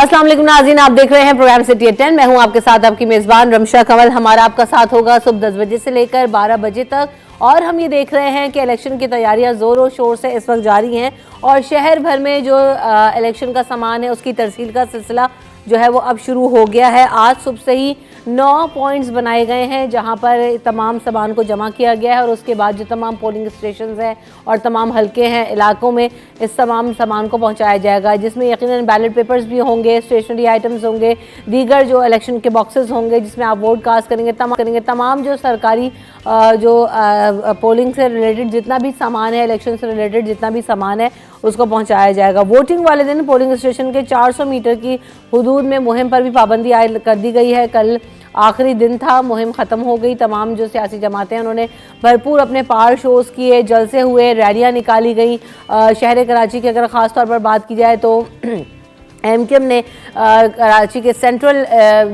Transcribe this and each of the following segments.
अस्सलाम वालेकुम नाज़रीन, आप देख रहे हैं प्रोग्राम सिटी एट 10। मैं हूं आपके साथ आपकी मेज़बान रमशा कंवल। हमारा आपका साथ होगा सुबह 10 बजे से लेकर 12 बजे तक। और हम ये देख रहे हैं कि इलेक्शन की तैयारियां ज़ोरों शोर से इस वक्त जारी हैं और शहर भर में जो इलेक्शन का सामान है उसकी तरसील का सिलसिला जो है वो अब शुरू हो गया है। आज सुबह से ही 9 पॉइंट्स बनाए गए हैं जहां पर तमाम सामान को जमा किया गया है और उसके बाद जो तमाम पोलिंग स्टेशंस हैं और तमाम हलके हैं इलाकों में इस तमाम सामान को पहुंचाया जाएगा, जिसमें यकीनन बैलेट पेपर्स भी होंगे, स्टेशनरी आइटम्स होंगे, दीगर जो इलेक्शन के बॉक्सेस होंगे जिसमें आप वोट कास्ट करेंगे। तमाम जो सरकारी जो पोलिंग से रिलेटेड जितना भी सामान है, इलेक्शन से रिलेटेड जितना भी सामान है उसको पहुंचाया जाएगा। वोटिंग वाले दिन पोलिंग स्टेशन के 400 मीटर की हुदूद में मुहिम पर भी पाबंदी कर दी गई है। कल आखिरी दिन था, मुहिम ख़त्म हो गई। तमाम जो सियासी जमातें हैं उन्होंने भरपूर अपने पार शोज़ किए, जलसे हुए, रैलियाँ निकाली गई। शहर कराची की अगर ख़ास तौर पर बात की जाए तो एमकेएम ने कराची के सेंट्रल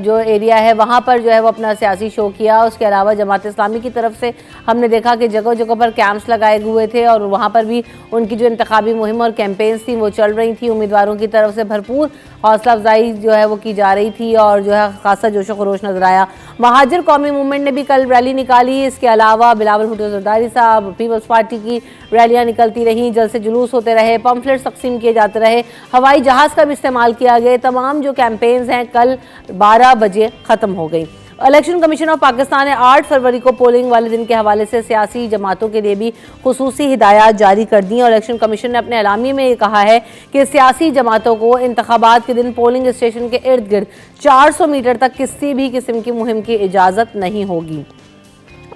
जो एरिया है वहाँ पर जो है वो अपना सियासी शो किया। उसके अलावा जमात इस्लामी की तरफ से हमने देखा कि जगह जगह पर कैंप्स लगाए हुए थे और वहाँ पर भी उनकी जो इंतखाबी मुहिम और कैंपेन्स थी वो चल रही थी। उम्मीदवारों की तरफ से भरपूर हौसला अफजाई जो है वो की जा रही थी और जो है खासा जोशो खरोश नजर आया। महाजर कौमी मूवमेंट ने भी कल रैली निकाली। इसके अलावा बिलावल भुट्टो जरदारी साहब, पीपल्स पार्टी की रैलियाँ निकलती रहीं, जलसे जुलूस होते रहे, पम्फलेट्स तकसीम किए जाते रहे, हवाई जहाज़ का भी इस्तेमाल किया गया। तमाम जो कैंपेन्स हैं कल 12 बजे ख़त्म हो गई। इलेक्शन कमीशन ऑफ पाकिस्तान ने 8 फरवरी को पोलिंग वाले दिन के हवाले से सियासी जमातों के लिए भी खुसूसी हिदायत जारी कर दी और इलेक्शन कमीशन ने अपने एलामिये में ये कहा है कि सियासी जमातों को इंतखाबात के दिन पोलिंग स्टेशन के इर्द गिर्द 400 मीटर तक किसी भी किस्म की मुहिम की इजाज़त नहीं होगी।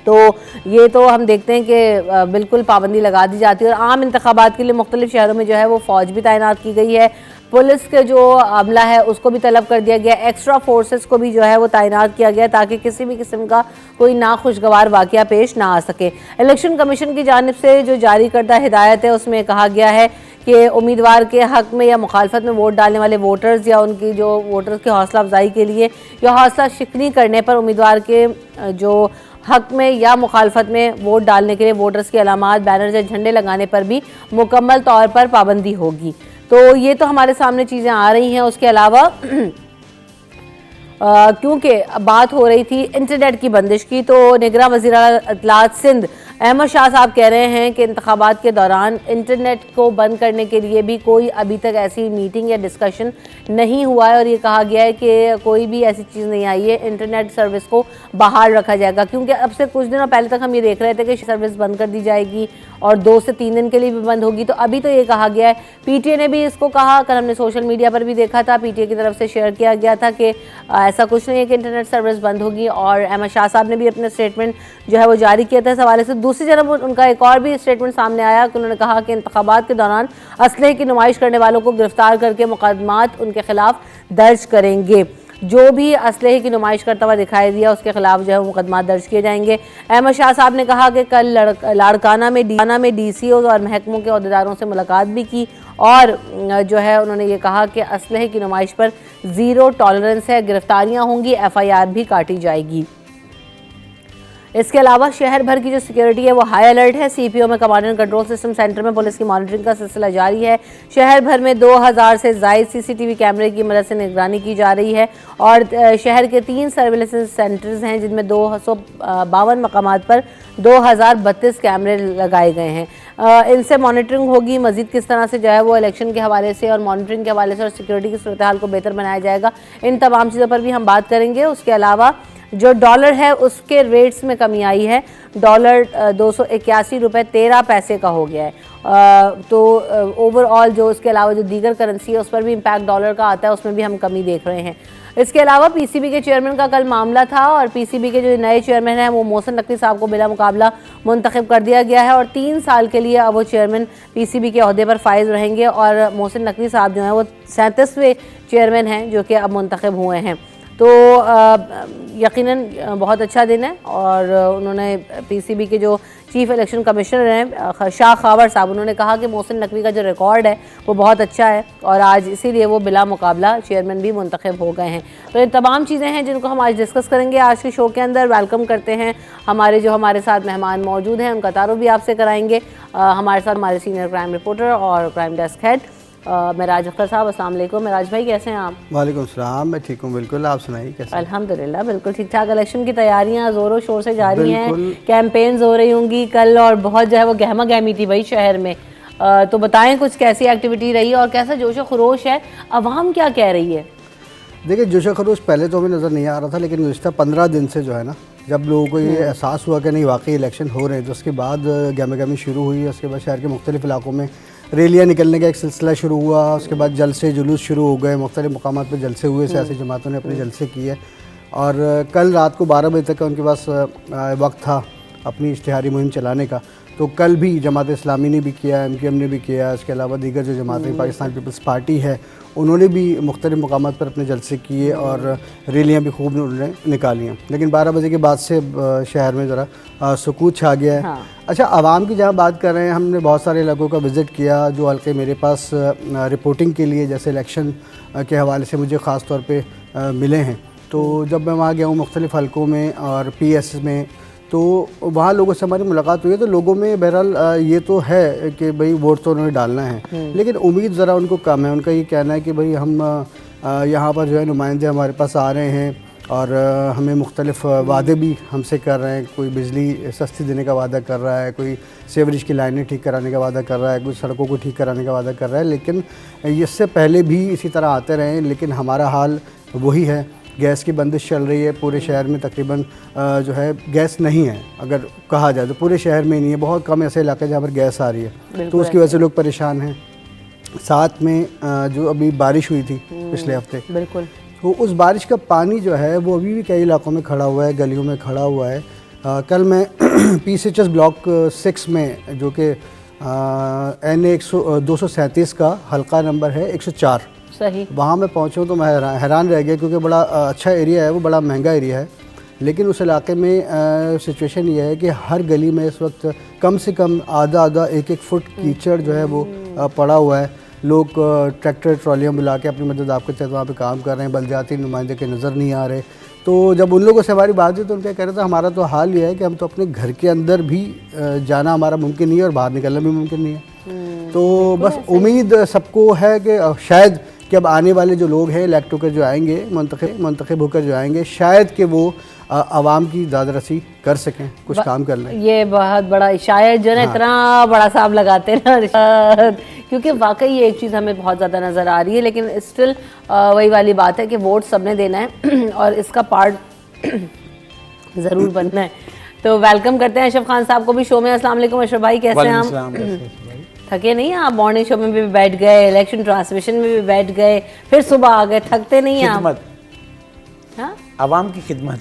तो ये तो हम देखते हैं कि बिल्कुल पाबंदी लगा दी जाती है और आम इंतखाबात के लिए मुख्तलिफ शहरों में जो है वो फ़ौज भी तैनात की गई है। पुलिस के जो अमला है उसको भी तलब कर दिया गया, एक्स्ट्रा फोर्सेस को भी जो है वो तैनात किया गया ताकि किसी भी किस्म का कोई नाखुशगवार वाक़या पेश ना आ सके। इलेक्शन कमीशन की जानिब से जो जारी करदा हिदायत है उसमें कहा गया है कि उम्मीदवार के हक़ में या मुखालफत में वोट डालने वाले वोटर्स या उनकी जो वोटर्स की हौसला अफजाई के लिए या हौसला शिकनी करने पर उम्मीदवार के जो हक़ में या मुखालफत में वोट डालने के लिए वोटर्स की अलामात, बैनर्स या झंडे लगाने पर भी मुकम्मल तौर पर पाबंदी होगी। तो ये तो हमारे सामने चीज़ें आ रही हैं। उसके अलावा क्योंकि बात हो रही थी इंटरनेट की बंदिश की, तो निगरां वज़ीर इत्तलात सिंध अहमद शाह साहब कह रहे हैं कि इंतखाबात के दौरान इंटरनेट को बंद करने के लिए भी कोई अभी तक ऐसी मीटिंग या डिस्कशन नहीं हुआ है और ये कहा गया है कि कोई भी ऐसी चीज़ नहीं आई है, इंटरनेट सर्विस को बहाल रखा जाएगा। क्योंकि अब से कुछ दिनों पहले तक हम ये देख रहे थे कि सर्विस बंद कर दी जाएगी और 2 से 3 दिन के लिए भी बंद होगी। तो अभी तो ये कहा गया है, पीटीए ने भी इसको कहा, कल हमने सोशल मीडिया पर भी देखा था, पीटीए की तरफ से शेयर किया गया था कि ऐसा कुछ नहीं है कि इंटरनेट सर्विस बंद होगी। और अहमद शाह साहब ने भी अपना स्टेटमेंट जो है वो जारी किया था इस हवाले से। दूसरी तरफ उनका एक और भी स्टेटमेंट सामने आया कि उन्होंने कहा कि इंतखाबात के दौरान असलहे की नुमाइश करने वालों को गिरफ्तार करके मुकदमात उनके खिलाफ दर्ज करेंगे। जो भी असलहे की नुमाइश करता हुआ दिखाई दिया उसके खिलाफ जो है मुकदमा दर्ज किए जाएंगे। अहमद शाह साहब ने कहा कि कल लाड़काना में डीसीओ और महकमों के अहदेदारों से मुलाकात भी की और जो है उन्होंने ये कहा कि असलहे की नुमाइश पर ज़ीरो टॉलरेंस है, गिरफ्तारियाँ होंगी, FIR भी काटी जाएगी। इसके अलावा शहर भर की जो सिक्योरिटी है वो हाई अलर्ट है। CPO में command and control system centre में पुलिस की मॉनिटरिंग का सिलसिला जारी है। शहर भर में 2000 से ज़ायद CCTV कैमरे की मदद से निगरानी की जा रही है और शहर के 3 सर्विलेंस सेंटर्स हैं जिनमें 252 मकामात पर 2032 कैमरे लगाए गए हैं। इनसे मॉनिटरिंग होगी। मज़ीद किस तरह से जो है वो इलेक्शन के हवाले से और मॉनिटरिंग के हवाले से और सिक्योरिटी की सूरत हाल को बेहतर बनाया जाएगा, इन तमाम चीज़ों पर भी हम बात करेंगे। उसके अलावा जो डॉलर है उसके रेट्स में कमी आई है। डॉलर 281 रुपये 13 पैसे का हो गया है। तो ओवरऑल जो उसके अलावा जो दीगर करेंसी है उस पर भी इम्पैक्ट डॉलर का आता है, उसमें भी हम कमी देख रहे हैं। इसके अलावा PCB के चेयरमैन का कल मामला था और PCB के जो नए चेयरमैन हैं वो मोहसिन नकवी साहब को बिला मुकाबला मुंतखब कर दिया गया है और 3 साल के लिए अब वो चेयरमैन PCB के अहदे पर फाइज रहेंगे और मोहसिन नकवी साहब जो हैं वो 37वें चेयरमैन हैं जो कि अब मुंतखब हुए हैं। तो यकीनन बहुत अच्छा दिन है और उन्होंने PCB के जो चीफ इलेक्शन कमिश्नर हैं शाह खावर साहब, उन्होंने कहा कि मोहसिन नकवी का जो रिकॉर्ड है वो बहुत अच्छा है और आज इसीलिए वो बिला मुकाबला चेयरमैन भी मुंतखब हो गए हैं। तो ये तमाम चीज़ें हैं जिनको हम आज डिस्कस करेंगे आज के शो के अंदर। वेलकम करते हैं हमारे साथ मेहमान मौजूद हैं, उनका तारुफ भी आपसे कराएंगे। हमारे साथ हमारे सीनियर क्राइम रिपोर्टर और क्राइम डेस्क हेड महराज अख्तर साहब। अस्सलाम वालेकुम महराज भाई, कैसे हैं आप? वालेकुम सलाम, मैं ठीक हूँ बिल्कुल। आप सुनाइए कैसे? अल्हम्दुलिल्लाह बिल्कुल ठीक ठाक। इलेक्शन की तैयारियां जोरों शोर से जारी हैं, कैंपेन्स हो रही होंगी कल, और बहुत जो है वो गहमा गहमी थी भाई शहर में। तो बताएं कुछ कैसी एक्टिविटी रही और कैसा जोशो खरोश है, अवाम क्या कह रही है? देखिए, जोशो खरोश पहले तो हमें नज़र नहीं आ रहा था, लेकिन गुज़िश्ता 15 दिन से जो है ना, जब लोगों को ये एहसास हुआ कि नहीं वाकई इलेक्शन हो रहे हैं, तो उसके बाद गहमा गहमी शुरू हुई। उसके बाद शहर के मुख्तलिफ़ इलाकों में रैलियाँ निकलने का एक सिलसिला शुरू हुआ। उसके बाद जलसे जुलूस शुरू हो गए, मुख्तलिफ़ मकामात पर जलसे हुए, सियासी जमातों ने अपने जलसे किए। और कल रात को 12 बजे तक का उनके पास वक्त था अपनी इश्तिहारी मुहिम चलाने का। तो कल भी जमात इस्लामी ने भी किया, MQM ने भी किया, इसके अलावा दीगर जो जमातें पाकिस्तान पीपल्स पार्टी है उन्होंने भी मुख्तलिफ़ मकामात पर अपने जलसे किए और रैलियाँ भी खूब उन्होंने निकाली हैं। लेकिन 12 बजे के बाद से शहर में ज़रा सुकूत छा गया है। हाँ। अच्छा, आवाम की जहाँ बात कर रहे हैं, हमने बहुत सारे इलाकों का विज़िट किया जो हल्के मेरे पास रिपोर्टिंग के लिए, जैसे इलेक्शन के हवाले से मुझे ख़ास तौर पर मिले हैं। तो जब मैं वहाँ गया हूँ मुख्तलिफ़ हलकों में और PS में, तो वहाँ लोगों से हमारी मुलाकात हुई है। तो लोगों में बहरहाल ये तो है कि भाई वोट तो उन्हें डालना है, लेकिन उम्मीद ज़रा उनको कम है। उनका ये कहना है कि भाई हम यहाँ पर जो है नुमाइंदे हमारे पास आ रहे हैं और हमें मुख्तलिफ़ वादे भी हमसे कर रहे हैं। कोई बिजली सस्ती देने का वादा कर रहा है, कोई सीवरेज की लाइनें ठीक कराने का वादा कर रहा है, कोई सड़कों को ठीक कराने का वादा कर रहा है। लेकिन इससे पहले भी इसी तरह आते रहे हैं, लेकिन हमारा हाल वही है। गैस की बंदिश चल रही है पूरे शहर में, तकरीबन जो है गैस नहीं है, अगर कहा जाए तो पूरे शहर में नहीं है। बहुत कम ऐसे इलाके जहाँ पर गैस आ रही है, तो उसकी वजह से लोग परेशान हैं। साथ में जो अभी बारिश हुई थी पिछले हफ्ते, बिल्कुल, तो उस बारिश का पानी जो है वो अभी भी कई इलाकों में खड़ा हुआ है, गलियों में खड़ा हुआ है। कल मैं PCHS ब्लॉक 6 में, जो कि NA 237 का हल्का नंबर है 104, सही, वहाँ मैं पहुँचा तो मैं हैरान रह गया, क्योंकि बड़ा अच्छा एरिया है, वो बड़ा महंगा एरिया है। लेकिन उस इलाके में सिचुएशन ये है कि हर गली में इस वक्त कम से कम आधा 1-1 फुट कीचड़ जो है वो पड़ा हुआ है। लोग ट्रैक्टर ट्रॉलियाँ बुला के अपनी मदद आपके तहत वहाँ पे काम कर रहे हैं, बलदियाती नुमाइंदे के नज़र नहीं आ रहे। तो जब उन लोगों से हमारी बात हुई तो उनका कह रहे थे हमारा तो हाल ये है कि हम तो अपने घर के अंदर भी जाना हमारा मुमकिन नहीं है और बाहर निकलना भी मुमकिन नहीं है। तो बस उम्मीद सबको है कि शायद कि अब आने वाले जो लोग हैं इलेक्ट होकर जो आएंगे, मुंतखब होकर जो आएंगे, शायद कि वो आवाम की दादरसी कर सकें, कुछ काम कर लें। ये बहुत बड़ा शायद जो है ना, इतना बड़ा साहब लगाते हैं ना, क्योंकि वाकई ये एक चीज़ हमें बहुत ज़्यादा नज़र आ रही है। लेकिन स्टिल वही वाली बात है कि वोट सबने देना है और इसका पार्ट ज़रूर बनना है। तो वेलकम करते हैं अशरफ खान साहब को भी शो में। अस्सलाम वालेकुम अशरफ भाई, कैसे हैं हम? थके नहीं आप? मॉर्निंग शो में भी बैठ गए, इलेक्शन ट्रांसमिशन में भी बैठ गए, फिर सुबह आ गए, थकते नहीं आप? हाँ, आवाम की खिदमत,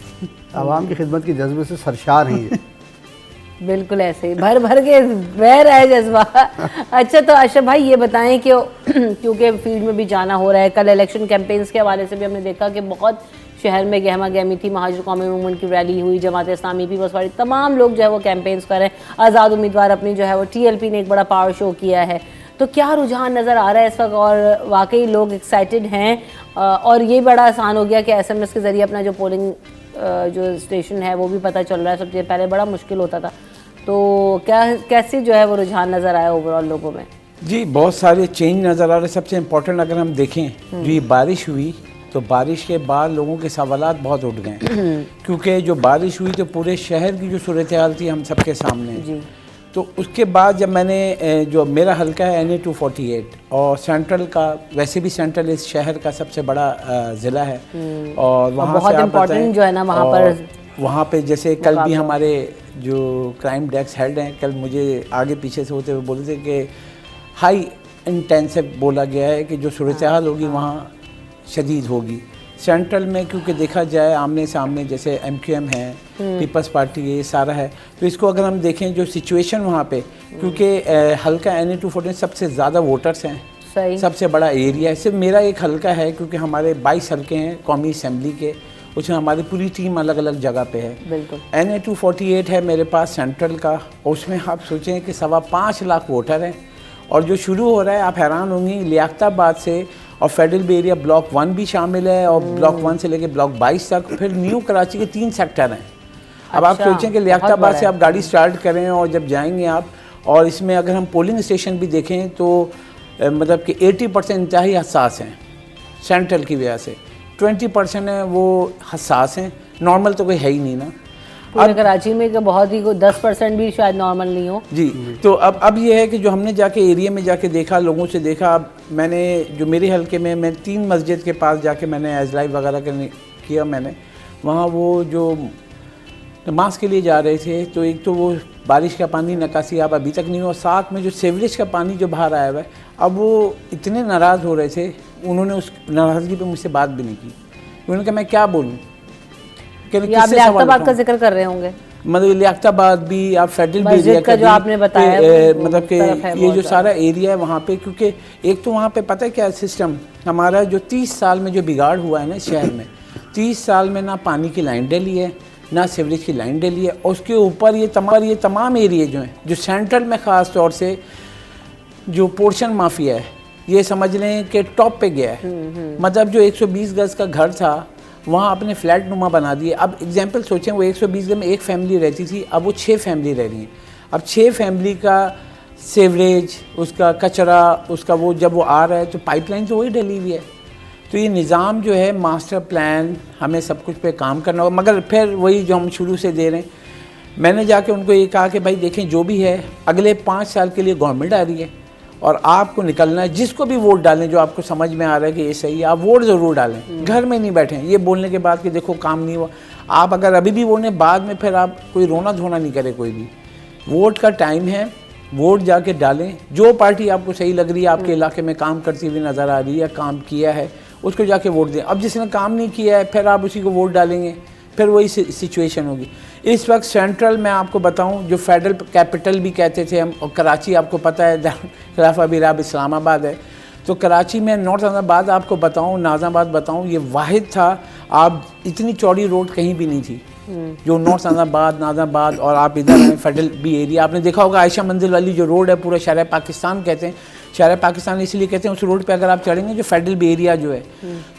आवाम की खिदमत की जज्बे से सरशार हैं ये। बिल्कुल ऐसे ही भर भर के बह रहा है जज्बा। अच्छा, तो अशरफ भाई ये बताएं कि क्योंकि फील्ड में भी जाना हो रहा है, कल इलेक्शन कैंपेन्स के हवाले से भी हमने देखा कि बहुत शहर में गहमा गहमी थी। महाजिर कौमी मूवमेंट की रैली हुई, जमात इस्लामी पीपल्स पार्टी, तमाम लोग जो है वो कैंपेन्स कर रहे हैं। आज़ाद उम्मीदवार अपनी जो है वो TLP ने एक बड़ा पावर शो किया है। तो क्या रुझान नज़र आ रहा है इस वक्त, और वाकई लोग एक्साइटेड हैं? और ये बड़ा आसान हो गया कि SMS के ज़रिए अपना जो पोलिंग जो स्टेशन है वो भी पता चल रहा है। सबसे पहले बड़ा मुश्किल होता था। तो क्या कैसे जो है वो रुझान नज़र आया ओवरऑल लोगों में? जी, बहुत सारे चेंज नज़र आ रहे हैं। सबसे इम्पोर्टेंट अगर हम देखें, जो ये बारिश हुई, तो बारिश के बाद लोगों के सवालात बहुत उठ गए, क्योंकि जो बारिश हुई तो पूरे शहर की जो सूरत हाल थी हम सबके सामने जी। तो उसके बाद जब मैंने जो मेरा हल्का है NA 248 और सेंट्रल का, वैसे भी सेंट्रल इस शहर का सबसे बड़ा ज़िला है और वहाँ बहुत इम्पोर्टेंट जो है ना वहाँ पे जैसे कल भी हमारे जो क्राइम डेस्क हेड हैं, कल मुझे आगे पीछे से होते हुए बोले थे कि हाई इंटेंसिव बोला गया है कि जो सूरत हाल होगी वहाँ शदीद होगी। सेंट्रल में क्योंकि देखा जाए आमने सामने जैसे MQM है, पीपल्स पार्टी ये सारा है, तो इसको अगर हम देखें जो सिचुएशन वहाँ पे, क्योंकि हल्का NA 248 सबसे ज़्यादा वोटर्स हैं, सबसे बड़ा एरिया है। सिर्फ मेरा एक हल्का है क्योंकि हमारे 22 हल्के हैं कौमी असम्बली के, उसमें हमारी पूरी टीम अलग अलग जगह पे है। बिल्कुल। NA 248 है मेरे पास सेंट्रल का, उसमें आप सोचें कि 5.25 लाख वोटर हैं और जो शुरू हो रहा है आप हैरान होंगी लियाकताबाद से, और फेडरल बे एरिया ब्लॉक 1 भी शामिल है और ब्लॉक 1 से लेके ब्लॉक 22 तक, फिर न्यू कराची के 3 सेक्टर हैं। अब आप सोचें कि लियाकताबाद से आप गाड़ी स्टार्ट करें और जब जाएंगे आप, और इसमें अगर हम पोलिंग स्टेशन भी देखें तो मतलब कि 80% इंतहाई हसास हैं सेंट्रल की वजह से, 20% है वो हसास हैं, नॉर्मल तो कोई है ही नहीं ना। पूरे कराची में कि बहुत ही 10% भी शायद नॉर्मल नहीं हो। जी, तो अब ये है कि जो हमने जाके एरिया में जाके देखा, लोगों से देखा, अब मैंने जो मेरे हलके में मैं 3 मस्जिद के पास जाके मैंने एजलाई वगैरह किया मैंने वहाँ, वो जो नमाज के लिए जा रहे थे तो एक तो वो बारिश का पानी निकासी अब अभी तक नहीं हुआ, साथ में जो सीवरेज का पानी जो बाहर आया हुआ है, अब वो इतने नाराज़ हो रहे थे, उन्होंने उस नाराज़गी पे मुझसे बात भी नहीं की। उन्होंने कहा मैं क्या बोलूँ, आप लियाकताबाद का जिक्र कर रहे होंगे, मतलब लियाकताबाद भी, आप फेडरल भी एरिया का जो आपने बताया मतलब कि ये जो सारा एरिया है वहाँ पे, क्योंकि एक तो वहाँ पे पता है क्या सिस्टम हमारा, जो 30 साल में जो बिगाड़ हुआ है ना शहर में, 30 साल में ना पानी की लाइन डली है, ना सीवरेज की लाइन डली है, और उसके ऊपर ये तमाम एरिए जो हैं, जो सेंट्रल में ख़ास तौर से जो पोर्शन माफिया है, ये समझ लें कि टॉप पे गया है। मतलब जो 120 गज का घर था वहाँ अपने फ्लैट नुमा बना दिए। अब एग्जांपल सोचें, वो 120 गज में एक फैमिली रहती थी, अब वो 6 फैमिली रह रही हैं। अब 6 फैमिली का सीवरेज, उसका कचरा, उसका वो जब वो आ रहा है तो पाइपलाइन तो वही डली हुई है। तो ये निज़ाम जो है, मास्टर प्लान, हमें सब कुछ पे काम करना होगा, मगर फिर वही जो हम शुरू से दे रहे हैं। मैंने जाके उनको ये कहा कि भाई देखें, जो भी है अगले 5 साल के लिए गवर्नमेंट आ रही है और आपको निकलना है, जिसको भी वोट डालें जो आपको समझ में आ रहा है कि ये सही है, आप वोट ज़रूर डालें, घर में नहीं बैठें ये बोलने के बाद कि देखो काम नहीं हुआ। आप अगर अभी भी बोलें, बाद में फिर आप कोई रोना धोना नहीं करे कोई भी। वोट का टाइम है, वोट जाके डालें, जो पार्टी आपको सही लग रही है, आपके इलाके में काम करती हुई नज़र आ रही है, काम किया है, उसको जाके वोट दें। अब जिसने काम नहीं किया है फिर आप उसी को वोट डालेंगे, फिर वही सिचुएशन होगी। इस वक्त सेंट्रल में आपको बताऊं, जो फेडरल कैपिटल भी कहते थे हम, और कराची आपको पता है खिलाफा बिराब इस्लामाबाद है, तो कराची में नॉर्थ नाज़ाबाद आपको बताऊं, नाज़ाबाद बताऊं, ये वाहिद था, आप इतनी चौड़ी रोड कहीं भी नहीं थी जो नॉर्थ नाज़ाबाद और आप इधर हैं फेडरल भी एरिया। आपने देखा होगा आयशा मंजिल वाली जो रोड है, पूरा शहर पाकिस्तान कहते हैं, शहर पाकिस्तान इसलिए कहते हैं, उस रोड पे अगर आप चढ़ेंगे जो फेडरल भी एरिया जो है,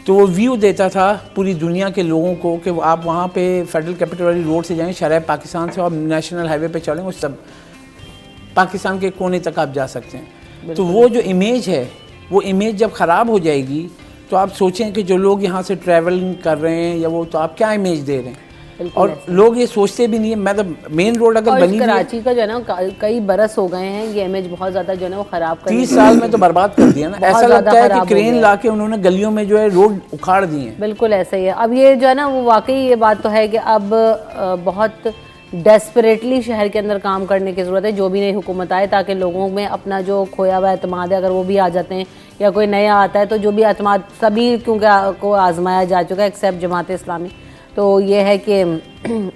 तो वो व्यू देता था पूरी दुनिया के लोगों को कि आप वहाँ पे फेडरल कैपिटल वाली रोड से जाएँ, शहर पाकिस्तान से और नेशनल हाईवे पे चढ़ेंगे, उस सब पाकिस्तान के कोने तक आप जा सकते हैं। तो वो जो इमेज है, वो इमेज जब ख़राब हो जाएगी तो आप सोचें कि जो लोग यहाँ से ट्रैवलिंग कर रहे हैं या वो, तो आप क्या इमेज दे रहे हैं, और लोग ये सोचते भी नहीं है। मतलब मेन रोड अगर बनी, कराची का जो है ना कई बरस हो गए हैं, ये इमेज बहुत ज़्यादा जो है ना वो ख़राब कर 30 साल में तो बरबाद कर दिया ना। ऐसा लगता है कि क्रेन लाके उन्होंने गलियों में जो है रोड उखाड़ दिए हैं। बिल्कुल ऐसा ही है। अब ये जो है ना वो वाकई ये बात तो है कि अब बहुत डेस्परेटली शहर के अंदर काम करने की ज़रूरत है, जो भी नई हुकूमत आए, ताकि लोगों में अपना जो खोया हुआ एतमाद है, अगर वो भी आ जाते हैं या कोई नया आता है, तो जो भी एतमाद सभी क्योंकि को आजमाया जा चुका है एक्सेप्ट जमात इस्लामी, तो ये है कि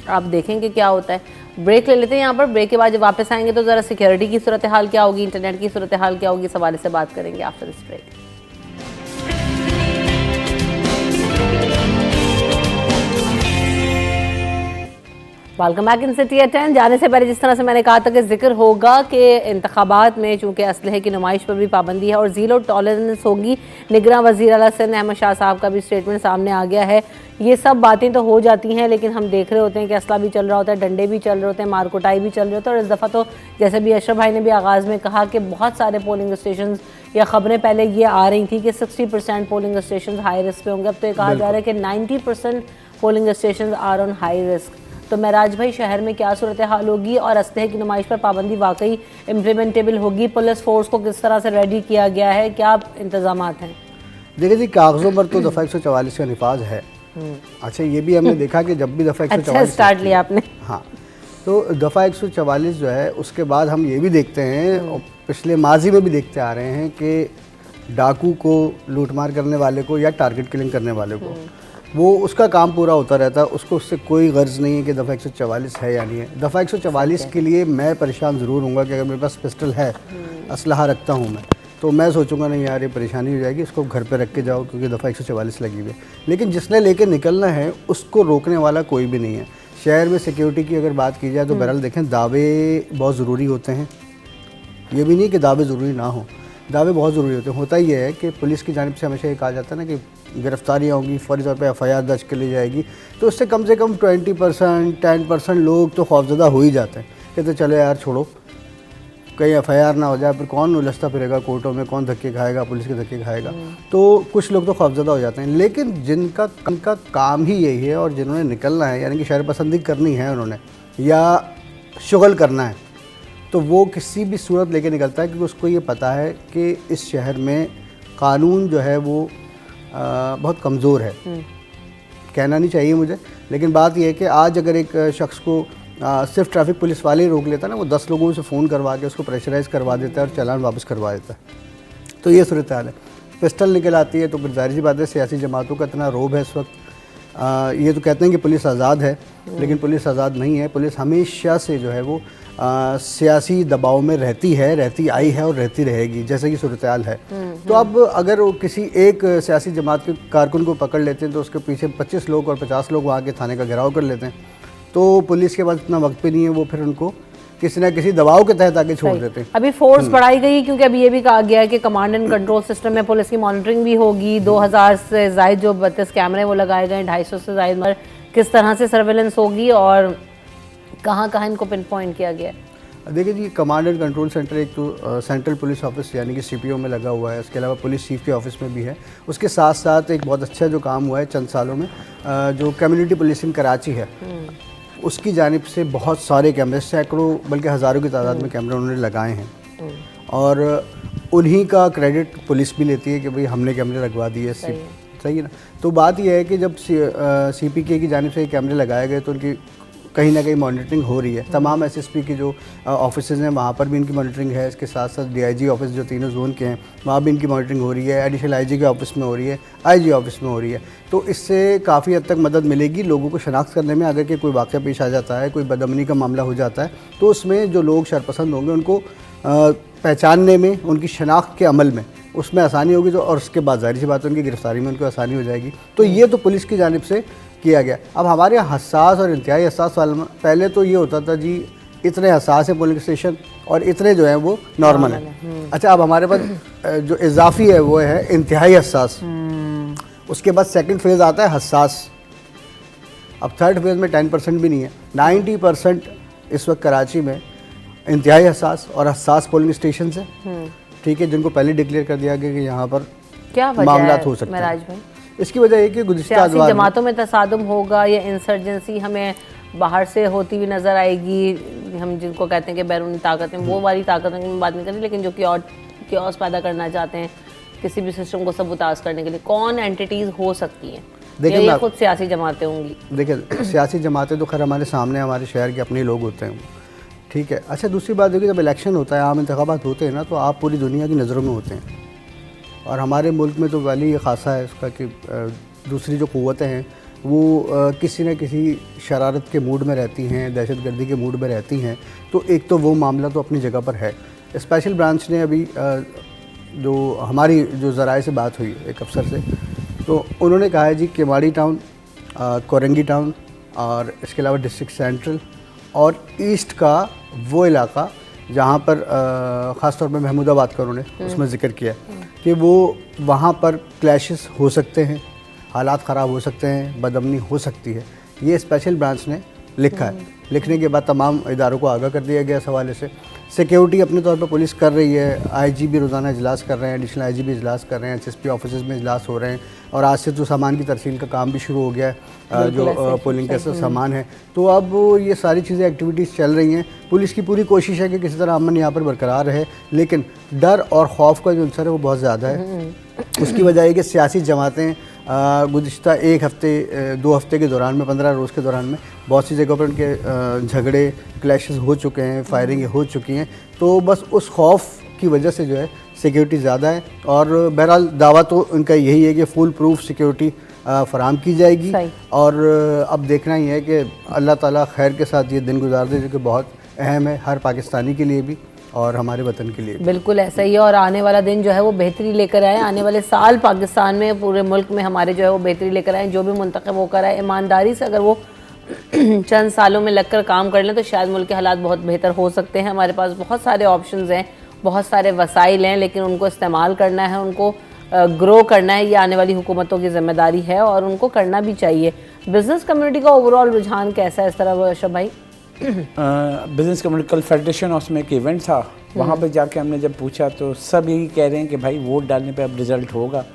आप देखेंगे क्या होता है। ब्रेक ले लेते हैं यहाँ पर, ब्रेक के बाद जब वापस आएंगे तो ज़रा सिक्योरिटी की सूरत हाल क्या होगी, इंटरनेट की सूरत हाल क्या होगी, इस हवाले से बात करेंगे after this break. Welcome back in city at 10। जाने से पहले जिस तरह से मैंने कहा था कि जिक्र होगा कि इंतखाबात में चूँकि असलहे की नुमाइश पर भी पाबंदी है और ज़ीरो टॉलरेंस होगी, निगरान वज़ीर आला सिंध अहमद शाह साहब का भी स्टेटमेंट सामने आ गया है। ये सब बातें तो हो जाती हैं, लेकिन हम देख रहे होते हैं कि असला भी चल रहा होता है, डंडे भी चल रहे होते हैं, मारकुटाई भी चल रही होती है। और इस दफ़ा तो जैसे भी अशरफ भाई ने भी आगाज़ में कहा कि बहुत सारे पोलिंग स्टेशन या ख़बरें पहले ये आ रही थी कि 60% पोलिंग स्टेशन हाई रिस्क पे होंगे, अब तो ये कहा जा रहा है कि 90% polling station are on high risk. तो महराज भाई, शहर में क्या सूरत हाल होगी और असलहे की नुमाइश पर पाबंदी वाकई इम्प्लीमेंटेबल होगी? पुलिस फोर्स को किस तरह से रेडी किया गया है, क्या इंतजाम हैं? देखिए जी, कागज़ों पर तो दफ़ा 144 का निफाज है। अच्छा, ये भी हमने देखा कि जब भी दफ़ा 144 स्टार्ट लिया आपने, हाँ, तो दफ़ा 144 जो है उसके बाद हम ये भी देखते हैं और पिछले माजी में भी देखते आ रहे हैं कि डाकू को, लूटमार करने वाले को या टारगेट किलिंग करने वाले को, वो उसका काम पूरा होता रहता है, उसको उससे कोई गर्ज नहीं है कि दफ़ा 144 है या नहीं है। दफ़ा 144 के लिए मैं परेशान ज़रूर हूँगा कि अगर मेरे पास पिस्टल है, असलहा रखता हूँ मैं, तो मैं सोचूंगा नहीं यार ये परेशानी हो जाएगी, इसको घर पे रख के जाओ क्योंकि दफ़ा 144 लगी हुई है। लेकिन जिसने लेके निकलना है उसको रोकने वाला कोई भी नहीं है। शहर में सिक्योरिटी की अगर बात की जाए तो बहरहाल देखें, दावे बहुत ज़रूरी होते हैं, ये भी नहीं कि दावे ज़रूरी ना हो, दावे बहुत ज़रूरी होते हैं। होता ही है कि पुलिस की जानिब से हमेशा ये कहा जाता है ना कि गिरफ्तारियाँ होंगी, फौरी तौर पर FIR दर्ज कर ली जाएगी, तो उससे कम से कम 20% 10% लोग तो खौफज़दा हो ही जाते हैं, कहते चलो यार छोड़ो, कहीं FIR ना हो जाए, फिर कौन उलझता फिरेगा कोर्टों में, कौन धक्के खाएगा, पुलिस के धक्के खाएगा। तो कुछ लोग तो खौफजदा हो जाते हैं, लेकिन जिनका काम ही यही है और जिन्होंने निकलना है, यानी कि शहर पसंदी करनी है उन्होंने, या शुगल करना है, तो वो किसी भी सूरत लेके निकलता है, क्योंकि उसको ये पता है कि इस शहर में कानून जो है वो बहुत कमज़ोर है। कहना नहीं चाहिए मुझे, लेकिन बात यह है कि आज अगर एक शख्स को सिर्फ ट्रैफिक पुलिस वाले ही रोक लेता है ना, वो 10 लोगों से फ़ोन करवा के उसको प्रेशराइज़ करवा देता है और चालान वापस करवा देता है। तो ये सूरत हाल है। पिस्टल निकल आती है तो फिर जाहिर सी बात है सियासी जमातों का इतना रोब है इस वक्त। ये तो कहते हैं कि पुलिस आज़ाद है, लेकिन पुलिस आज़ाद नहीं है। पुलिस हमेशा से जो है वो सियासी दबाव में रहती आई है और रहती रहेगी, जैसे कि सूरत हाल है। तो अब अगर वो किसी एक सियासी जमात के कारकुन को पकड़ लेते हैं तो उसके पीछे 25 लोग और 50 लोग वहाँ के थाने का घेराव कर लेते हैं, तो पुलिस के पास इतना वक्त भी नहीं है, वो फिर उनको किसी ना किसी दबाव के तहत आगे छोड़ देते हैं। अभी फोर्स बढ़ाई गई, क्योंकि अभी ये भी कहा गया है कि कमांड एंड कंट्रोल सिस्टम में पुलिस की मॉनिटरिंग भी होगी। 2000 से ज़ायद जो 32 कैमरे वो लगाए गए, 250 से ज़ायद, मगर किस तरह से सर्वेलेंस होगी और कहाँ कहाँ इनको पिन पॉइंट किया गया है? देखिए जी, कमांड एंड कंट्रोल सेंटर एक तो सेंट्रल पुलिस ऑफिस यानी कि CPO में लगा हुआ है, इसके अलावा पुलिस चीफ के ऑफिस में भी है। उसके साथ साथ एक बहुत अच्छा जो काम हुआ है चंद सालों में, जो कम्युनिटी पुलिसिंग कराची है, उसकी जानिब से बहुत सारे कैमरे, सैकड़ों बल्कि हज़ारों की तादाद में कैमरे उन्होंने लगाए हैं, और उन्हीं का क्रेडिट पुलिस भी लेती है कि भाई हमने कैमरे लगवा दिए। सही है ना। तो बात यह है कि जब CPK की जानिब से ये कैमरे लगाए गए तो उनकी कहीं ना कहीं मॉनिटरिंग हो रही है। तमाम SSP की जो ऑफिसेज हैं वहाँ पर भी इनकी मॉनिटरिंग है। इसके साथ साथ DIG ऑफिस जो तीनों जोन के हैं वहाँ भी इनकी मॉनिटरिंग हो रही है। एडिशनल IG के ऑफिस में हो रही है, IG ऑफिस में हो रही है। तो इससे काफ़ी हद तक मदद मिलेगी लोगों को शनाख्त करने में। अगर कि कोई वाक़या पेश आ जाता है, कोई बदअमनी का मामला हो जाता है, तो उसमें जो लोग शरपसंद होंगे उनको पहचानने में, उनकी शनाख्त के अमल में उसमें आसानी होगी। तो और उसके बाद ज़ाहिर सी बात है उनकी गिरफ्तारी में उनको आसानी हो जाएगी। तो ये तो पुलिस की जानिब से किया गया। अब हमारे यहाँ हसास और इंतहाई हसास वाला, पहले तो ये होता था जी इतने हसास है पुलिस स्टेशन और इतने जो हैं वो नॉर्मल है। अच्छा, अब हमारे पास जो इजाफी है वो है इंतहाई हसास। उसके बाद सेकंड फेज़ आता है हसास। अब थर्ड फेज़ में 10% भी नहीं है, 90% इस वक्त कराची में इंतहाई हसास और हसास पोलिंग स्टेशन है, ठीक है, जिनको पहले डिक्लेयर कर दिया गया कि यहाँ पर क्या मामला हो सकता है। इसकी वजह है कि गुज़िश्ता जमातों में तसादुम होगा या इंसर्जेंसी हमें बाहर से होती हुई नज़र आएगी। हम जिनको कहते हैं कि बैरूनी ताकतें, वो वाली ताकतों की बात नहीं कर रही, लेकिन जो क्योस पैदा करना चाहते हैं किसी भी सिस्टम को सबूताज करने के लिए, कौन एंटिटीज़ हो सकती हैं? देखिए, ये खुद सियासी जमातें होंगी। देखिए, सियासी जमातें तो खैर हमारे सामने हमारे शहर के अपने लोग होते हैं, ठीक है। अच्छा, दूसरी बात है कि जब इलेक्शन होता है, आम इंतखाबात होते हैं ना, तो आप पूरी दुनिया की नज़रों में होते हैं। और हमारे मुल्क में तो वाली ये ख़ासा है उसका कि दूसरी जो क़ुव्वतें हैं वो किसी न किसी शरारत के मूड में रहती हैं, दहशतगर्दी के मूड में रहती हैं। तो एक तो वो मामला तो अपनी जगह पर है। स्पेशल ब्रांच ने अभी जो हमारी जो ज़राए से बात हुई एक अफसर से, तो उन्होंने कहा है जी केवाड़ी टाउन, कोरंगी टाउन और इसके अलावा डिस्ट्रिक्ट सेंट्रल और ईस्ट का वो इलाका जहाँ पर ख़ास तौर पर महमूदाबाद का उन्होंने उसमें ज़िक्र किया कि वो वहाँ पर क्लैशेस हो सकते हैं, हालात ख़राब हो सकते हैं, बदअमनी हो सकती है। ये स्पेशल ब्रांच ने लिखा है। लिखने के बाद तमाम इदारों को आगाह कर दिया गया इस हवाले से। सिक्योरिटी अपने तौर पर पुलिस कर रही है, IG भी रोज़ाना इजलास कर रहे हैं, एडिशनल IG भी इजलास कर रहे हैं, SSP ऑफिस में इजलास हो रहे हैं और आज से तो सामान की तरसील का काम भी शुरू हो गया है, जो पोलिंग का सामान है। तो अब ये सारी चीज़ें एक्टिविटीज़ चल रही हैं। पुलिस की पूरी कोशिश है कि किसी तरह अमन यहाँ पर बरकरार रहे, लेकिन डर और खौफ का जो अंसर है वो बहुत ज़्यादा है। उसकी वजह है कि सियासी जमातें गुज़िश्ता एक हफ़्ते 2 हफ़्ते के दौरान में 15 रोज़ के दौरान में बहुत सी जगहों पर उनके झगड़े क्लैशेस हो चुके हैं, फायरिंगें हो चुकी हैं। तो बस उस खौफ की वजह से जो है सिक्योरिटी ज़्यादा है और बहरहाल दावा तो उनका यही है कि फुल प्रूफ सिक्योरिटी फराहम की जाएगी। और अब देखना ही है कि अल्लाह ताला खैर के साथ ये दिन गुजार दे, जो कि बहुत अहम है हर पाकिस्तानी के लिए भी और हमारे वतन के लिए। बिल्कुल ऐसा ही है और आने वाला दिन जो है वो बेहतरी लेकर आए। आने वाले साल पाकिस्तान में, पूरे मुल्क में हमारे जो है वो बेहतरी लेकर आए। जो भी मुंतखब होकर आए, ईमानदारी से अगर वो चंद सालों में लगकर काम कर लें तो शायद मुल्क के हालात बहुत बेहतर हो सकते हैं। हमारे पास बहुत सारे ऑप्शंस हैं, बहुत सारे वसाइल हैं, लेकिन उनको इस्तेमाल करना है, उनको ग्रो करना है। ये आने वाली हुकूमतों की जिम्मेदारी है और उनको करना भी चाहिए। बिज़नेस कम्युनिटी का ओवरऑल रुझान कैसा है इस तरह, शब भाई? बिजनेस कम्युनिटी फेडरेशन हाउस में एक इवेंट था, वहाँ पे जाके हमने जब पूछा तो सब यही कह रहे हैं कि भाई वोट डालने पे अब रिज़ल्ट होगा।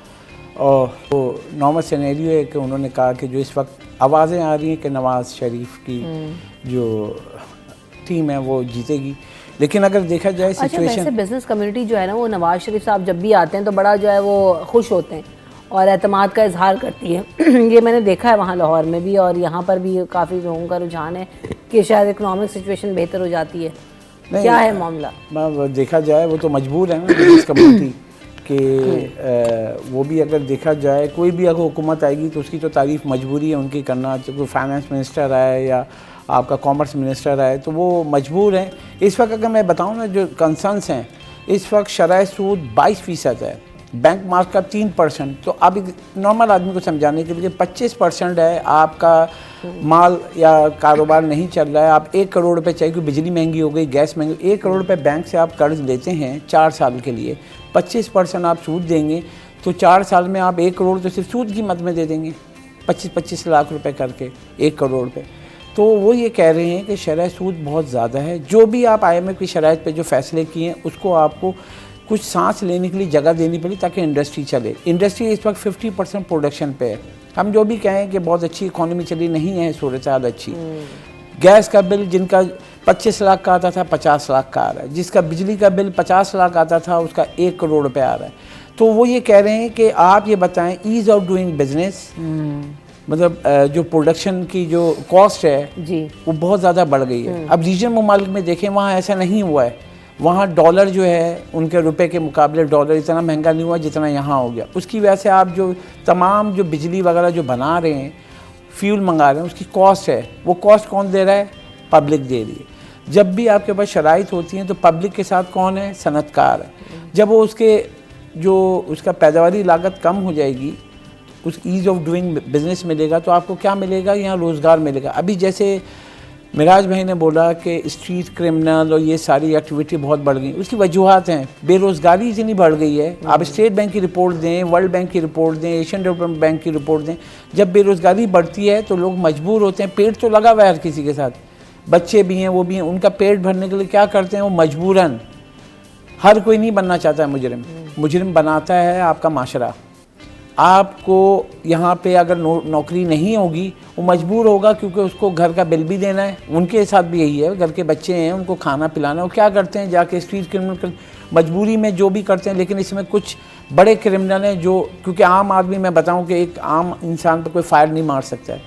और तो नॉर्मल सिनेरियो है कि उन्होंने कहा कि जो इस वक्त आवाज़ें आ रही हैं कि नवाज़ शरीफ की जो टीम है वो जीतेगी, लेकिन अगर देखा जाए सिचुएशन। वैसे बिजनेस कम्युनिटी जो है ना, वो नवाज शरीफ साहब जब भी आते हैं तो बड़ा जो है वो खुश होते हैं और एतमाद का इजहार करती है। ये मैंने देखा है वहाँ लाहौर में भी, और यहाँ पर भी काफ़ी लोगों का रुझान है कि शायद इकोनॉमिक सिचुएशन बेहतर हो जाती है। क्या है मामला? देखा जाए वो तो मजबूर है ना बिजनेस कम्युनिटी कि वो भी अगर देखा जाए कोई भी अगर हुकूमत आएगी तो उसकी तो तारीफ़ मजबूरी है उनकी करना। कोई फाइनेंस मिनिस्टर आए या आपका कॉमर्स मिनिस्टर आए तो वो मजबूर हैं। इस वक्त अगर मैं बताऊं ना, जो कंसर्न्स हैं इस वक्त शरह सूद 22% है, बैंक मार्कअप 3%। तो अब एक नॉर्मल आदमी को समझाने के लिए 25% है, आपका माल या कारोबार नहीं चल रहा है, आप 1 करोड़ रुपये चाहिए, क्योंकि बिजली महंगी हो गई, गैस महंगी, 1 करोड़ रुपये बैंक से आप कर्ज लेते हैं 4 साल के लिए, 25% आप सूद देंगे तो 4 साल में आप 1 करोड़ तो सिर्फ सूद की मद में दे देंगे, 25-25 लाख रुपए करके 1 करोड़ रुपये। तो वो ये कह रहे हैं कि शरह सूद बहुत ज़्यादा है। जो भी आप IMF की शराइत पे जो फ़ैसले किए हैं उसको आपको कुछ सांस लेने के लिए जगह देनी पड़ी ताकि इंडस्ट्री चले। इंडस्ट्री इस वक्त 50% प्रोडक्शन पे है। हम जो भी कहें कि बहुत अच्छी इकोनॉमी चली, नहीं है सूरत हाल अच्छी। गैस का बिल जिनका 25 लाख का आता था 50 लाख का आ रहा है, जिसका बिजली का बिल 50 लाख आता था उसका 1 करोड़ रुपये आ रहा है। तो वो ये कह रहे हैं कि आप ये बताएं ईज़ ऑफ डूइंग बिजनेस, मतलब जो प्रोडक्शन की जो कॉस्ट है जी वो बहुत ज़्यादा बढ़ गई है। अब रीजन ममालिक में देखें वहाँ ऐसा नहीं हुआ है, वहाँ डॉलर जो है उनके रुपए के मुकाबले डॉलर इतना महंगा नहीं हुआ जितना यहाँ हो गया। उसकी वजह से आप जो तमाम जो बिजली वगैरह जो बना रहे हैं, फ्यूल मंगा रहे हैं, उसकी कॉस्ट है, वो कॉस्ट कौन दे रहा है? पब्लिक दे रही है। जब भी आपके पास शराइत होती हैं तो पब्लिक के साथ कौन है? सनतकार है। जब वो उसका पैदावारी लागत कम हो जाएगी, उस ईज़ ऑफ डूइंग बिजनेस मिलेगा तो आपको क्या मिलेगा? यहाँ रोज़गार मिलेगा। अभी जैसे मिराज भाई ने बोला कि स्ट्रीट क्रिमिनल और ये सारी एक्टिविटी बहुत बढ़ गई, उसकी वजूहत हैं। बेरोज़गारी इतनी बढ़ गई है, आप स्टेट बैंक की रिपोर्ट दें, वर्ल्ड बैंक की रिपोर्ट दें, एशियन डेवलपमेंट बैंक की रिपोर्ट दें। जब बेरोज़गारी बढ़ती है तो लोग मजबूर होते हैं, पेट तो लगा हुआ है हर किसी के साथ, बच्चे भी हैं वो भी हैं, उनका पेट भरने के लिए क्या करते हैं? वो मजबूरन, हर कोई नहीं बनना चाहता है मुजरिम, मुजरिम बनाता है आपका माशरा। आपको यहाँ पे अगर नौकरी नहीं होगी वो मजबूर होगा, क्योंकि उसको घर का बिल भी देना है। उनके साथ भी यही है, घर के बच्चे हैं उनको खाना पिलाना है। वो क्या करते हैं? जाके स्ट्रीट क्रिमिनल मजबूरी में जो भी करते हैं। लेकिन इसमें कुछ बड़े क्रिमिनल हैं जो, क्योंकि आम आदमी, मैं बताऊं कि एक आम इंसान पर कोई फायर नहीं मार सकता है।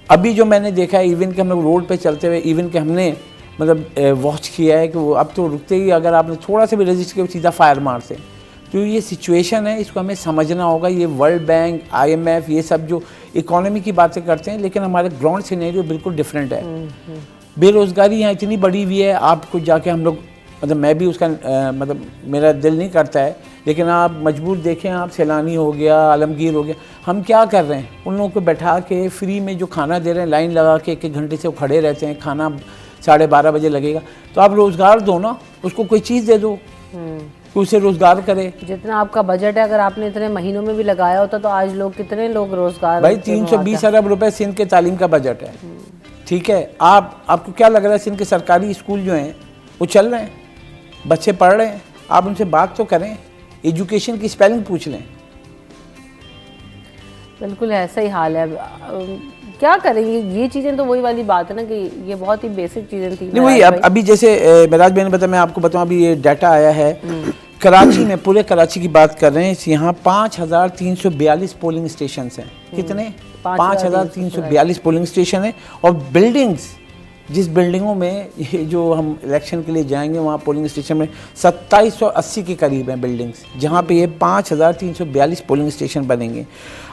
अभी जो मैंने देखा है, इवन कि हम लोग रोड पर चलते हुए, इवन कि हमने मतलब वॉच किया है कि वो अब तो रुकते ही अगर आपने थोड़ा सा भी रजिस्ट किया सीधा फायर मारते हैं। तो ये सिचुएशन है, इसको हमें समझना होगा। ये वर्ल्ड बैंक, IMF, ये सब जो इकोनॉमी की बातें करते हैं, लेकिन हमारे ग्राउंड सिनेरियो बिल्कुल डिफरेंट है। बेरोज़गारी यहाँ इतनी बढ़ी हुई है, आपको जाके हम लोग, मतलब मैं भी उसका मतलब मेरा दिल नहीं करता है, लेकिन आप मजबूर देखें, आप सैलानी हो गया, आलमगीर हो गया, हम क्या कर रहे हैं? उन लोगों को बैठा के फ्री में जो खाना दे रहे हैं, लाइन लगा के 1-1 घंटे से वो खड़े रहते हैं, खाना 12:30 बजे लगेगा। तो आप रोज़गार दो ना, उसको कोई चीज़ दे दो, उसे रोजगार करे। जितना आपका बजट है, अगर आपने इतने महीनों में भी लगाया होता तो आज लोग कितने लोग रोजगार। भाई 320 अरब रुपए सिंध के तालीम का बजट है, ठीक है। आपको क्या लग रहा है? सिंध के सरकारी स्कूल जो हैं वो चल रहे हैं, बच्चे पढ़ रहे हैं, आप उनसे बात तो करें, एजुकेशन की स्पेलिंग पूछ लें। बिल्कुल ऐसा ही हाल है। क्या करेंगे? ये चीज़ें तो वही वाली बात है ना कि ये बहुत ही बेसिक चीज़ें थी। नहीं, वही अभी जैसे मिराज भाई ने बताया, मैं आपको बताऊं, अभी ये डाटा आया है कराची में, पूरे कराची की बात कर रहे हैं, यहाँ 5342 पोलिंग स्टेशन हैं। कितने? 5342 पोलिंग स्टेशन है। और बिल्डिंग्स, जिस बिल्डिंगों में ये जो हम इलेक्शन के लिए जाएंगे वहाँ पोलिंग स्टेशन में 2780 के करीब हैं बिल्डिंग्स, जहाँ पे ये 5342 पोलिंग स्टेशन बनेंगे।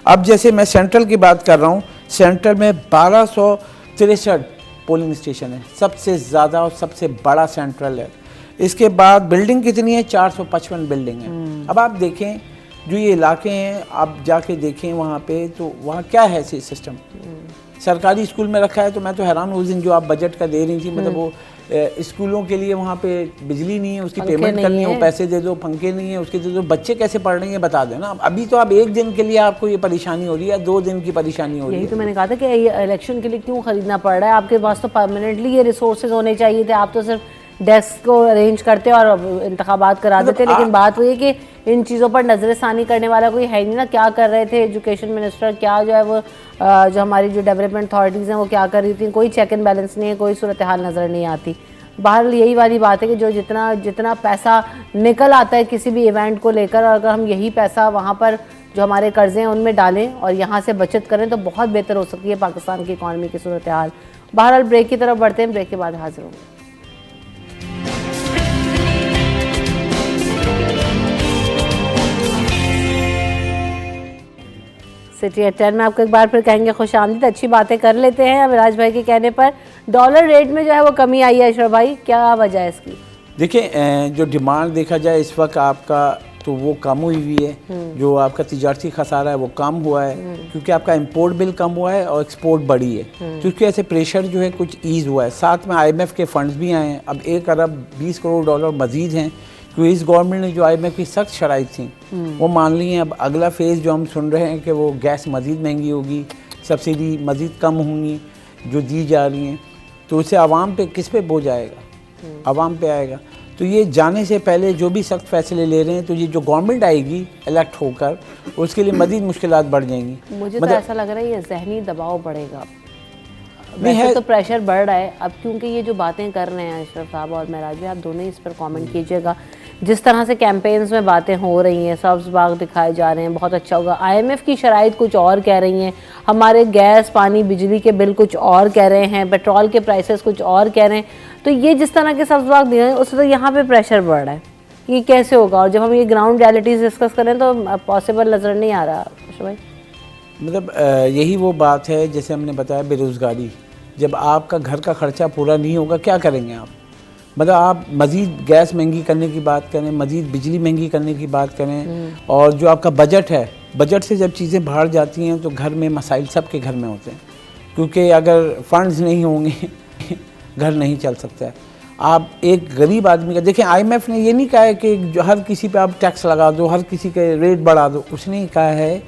अब जैसे मैं सेंट्रल की बात कर रहा हूँ, सेंट्रल में 1263 पोलिंग स्टेशन है, सबसे ज़्यादा और सबसे बड़ा सेंट्रल है। इसके बाद बिल्डिंग कितनी है? 455 बिल्डिंग है। अब आप देखें जो ये इलाके हैं, आप जाके देखें वहाँ पे, तो वहाँ क्या है सिस्टम? सरकारी स्कूल में रखा है। तो मैं तो हैरान हूँ, उस दिन जो आप बजट का दे रही थी, मतलब वो स्कूलों के लिए वहाँ पे बिजली नहीं है, उसकी पंखे पेमेंट नहीं करनी है, है। वो पैसे दे दो, पंखे नहीं है उसके दे दो, बच्चे कैसे पढ़ रहे हैं बता देना। अभी तो आप एक दिन के लिए आपको ये परेशानी हो रही है, 2 दिन की परेशानी हो रही यही है। तो मैंने कहा था कि ये इलेक्शन के लिए क्यों खरीदना पड़ रहा है, आपके पास तो परमानेंटली ये रिसोर्सेज होने चाहिए थे, आप तो सिर्फ डेस्क को अरेंज करते और इंतखाबात करा देते। लेकिन बात हुई है कि इन चीज़ों पर नजरसानी करने वाला कोई है नहीं ना। क्या कर रहे थे एजुकेशन मिनिस्टर, क्या जो है वो जो हमारी जो डेवलपमेंट अथॉरिटीज़ हैं वो क्या कर रही थी, कोई चेक एंड बैलेंस नहीं है, कोई सूरत हाल नज़र नहीं आती। बहरहाल यही वाली बात है कि जो जितना पैसा निकल आता है किसी भी इवेंट को लेकर, और अगर हम यही पैसा वहाँ पर जो हमारे कर्जे हैं उनमें डालें और यहाँ से बचत करें तो बहुत बेहतर हो सकती है पाकिस्तान की इकॉनमी की सूरत हाल। बहरहाल ब्रेक की तरफ बढ़ते हैं, ब्रेक के बाद हाजिर होंगे। सिटी एट 10 में आपको एक बार फिर कहेंगे खुश आमदीद। अच्छी बातें कर लेते हैं। अब राज भाई के कहने पर डॉलर रेट में जो है वो कमी आई है। अशरफ भाई, क्या वजह है इसकी? देखिए, जो डिमांड देखा जाए इस वक्त आपका तो वो कम हुई है, जो आपका तिजारती खसारा है वो कम हुआ है, क्योंकि आपका इंपोर्ट बिल कम हुआ है और एक्सपोर्ट बढ़ी है, क्योंकि ऐसे प्रेशर जो है कुछ ईज़ हुआ है। साथ में IMF के फंड्स भी आए हैं, अब 1 अरब 20 करोड़ डॉलर मजीद हैं, क्योंकि इस गवर्नमेंट ने जो IMF की सख्त शराइत थी वो मान ली हैं। अब अगला फेज़ जो हम सुन रहे हैं कि वो गैस मज़ीद महंगी होगी, सब्सिडी मज़ीद कम होंगी जो दी जा रही हैं, तो उससे आवाम पे किस पे बोझ आएगा? आवाम पे आएगा। तो ये जाने से पहले जो भी सख्त फैसले ले रहे हैं, तो ये जो गवर्नमेंट आएगी इलेक्ट होकर उसके लिए मज़ीद मुश्किलात बढ़ जाएंगी। मुझे तो ऐसा लग रहा है ये जहनी दबाव बढ़ेगा। वैसे तो प्रेशर बढ़ रहा है अब, क्योंकि ये जो बातें कर रहे हैं अशरफ साहब और महराज भाई, आप दोनों ही इस पर कमेंट कीजिएगा। जिस तरह से कैंपेन्स में बातें हो रही हैं, सब्ज बाग दिखाए जा रहे हैं, बहुत अच्छा होगा। IMF की शराइत कुछ और कह रही हैं, हमारे गैस पानी बिजली के बिल कुछ और कह रहे हैं, पेट्रोल के प्राइसेस कुछ और कह रहे हैं। तो ये जिस तरह के सब्ज बाग दिए हैं उससे तो यहाँ पे प्रेशर बढ़ रहा है। ये कैसे होगा? और जब हम ये ग्राउंड रियलिटीज़ डिस्कस करें तो पॉसिबल नज़र नहीं आ रहा अशरफ भाई। मतलब यही वो बात है जैसे हमने बताया, बेरोज़गारी। जब आपका घर का खर्चा पूरा नहीं होगा क्या करेंगे आप? मतलब आप मज़ीद गैस महंगी करने की बात करें, मज़ीद बिजली महंगी करने की बात करें, और जो आपका बजट है, बजट से जब चीज़ें बाहर जाती हैं तो घर में मसाइल सबके घर में होते हैं, क्योंकि अगर फंड्स नहीं होंगे घर नहीं चल सकता है। आप एक गरीब आदमी का देखिए, IMF ने ये नहीं कहा है कि जो हर किसी पे आप टैक्स लगा दो, हर किसी के रेट बढ़ा दो। उसने कहा है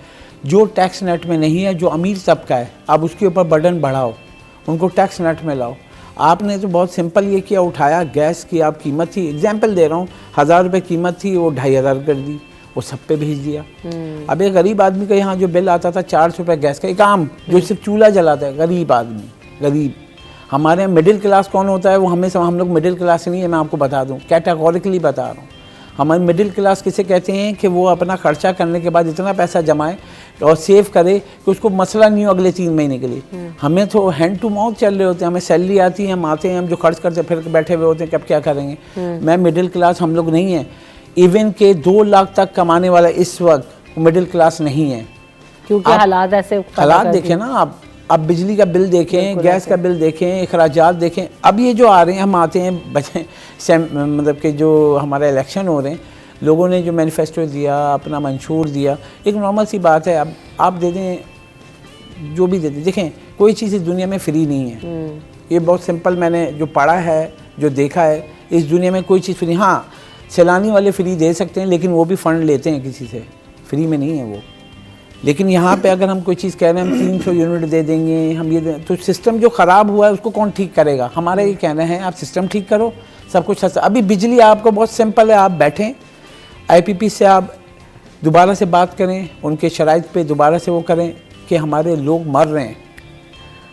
जो टैक्स नेट में नहीं है, जो अमीर तबका है, आप उसके ऊपर बर्डन बढ़ाओ, उनको टैक्स नेट में लाओ। आपने तो बहुत सिंपल ये किया, उठाया गैस की आप कीमत थी, एग्जाम्पल दे रहा हूँ, 1000 रुपये कीमत थी, वो 2500 कर दी, वो सब पे भेज दिया। अब एक गरीब आदमी का यहाँ जो बिल आता था 400 रुपये गैस का, एक आम जो सिर्फ चूल्हा जलाता है, गरीब आदमी, गरीब। हमारे मिडिल क्लास कौन होता है? वो हमेशा, हम लोग मिडिल क्लास नहीं है, मैं आपको बता दूँ, कैटेगोरिकली बता रहा हूँ। हमारे मिडिल क्लास किसे कहते हैं कि वो अपना खर्चा करने के बाद इतना पैसा जमाए और सेव करे कि उसको मसला नहीं हो अगले 3 महीने के लिए। हमें तो हैंड टू माउथ चल रहे होते हैं, हमें सैलरी आती है, हम आते हैं, हम जो खर्च करते हैं फिर बैठे हुए होते हैं कि अब क्या करेंगे। मैं मिडिल क्लास हम लोग नहीं हैं। इवन के 2 लाख तक कमाने वाला इस वक्त मिडिल क्लास नहीं है, क्योंकि हालात ऐसे, हालात देखें ना आप। अब बिजली का बिल देखें, गैस का बिल देखें, अखराजात देखें। अब ये जो आ रहे हैं, हम आते हैं बचे मतलब कि जो हमारा इलेक्शन हो रहे हैं, लोगों ने जो मैनिफेस्टो दिया, अपना मंशूर दिया, एक नॉर्मल सी बात है। अब आप दे दें, जो भी दे दें, देखें कोई चीज़ इस दुनिया में फ्री नहीं है। ये बहुत सिंपल, मैंने जो पढ़ा है, जो देखा है, इस दुनिया में कोई चीज़ फ्री, हाँ सैलानी वाले फ्री दे सकते हैं, लेकिन वो भी फ़ंड लेते हैं किसी से, फ्री में नहीं है वो। लेकिन यहाँ पे अगर हम कोई चीज़ कह रहे हैं, हम 300 यूनिट दे देंगे, हम ये तो सिस्टम जो ख़राब हुआ है उसको कौन ठीक करेगा? हमारा ये कहना है आप सिस्टम ठीक करो, सब कुछ सस्ता। अभी बिजली आपको बहुत सिंपल है, आप बैठें, IPP से आप दोबारा से बात करें, उनके शराइत पे दोबारा से वो करें कि हमारे लोग मर रहे हैं,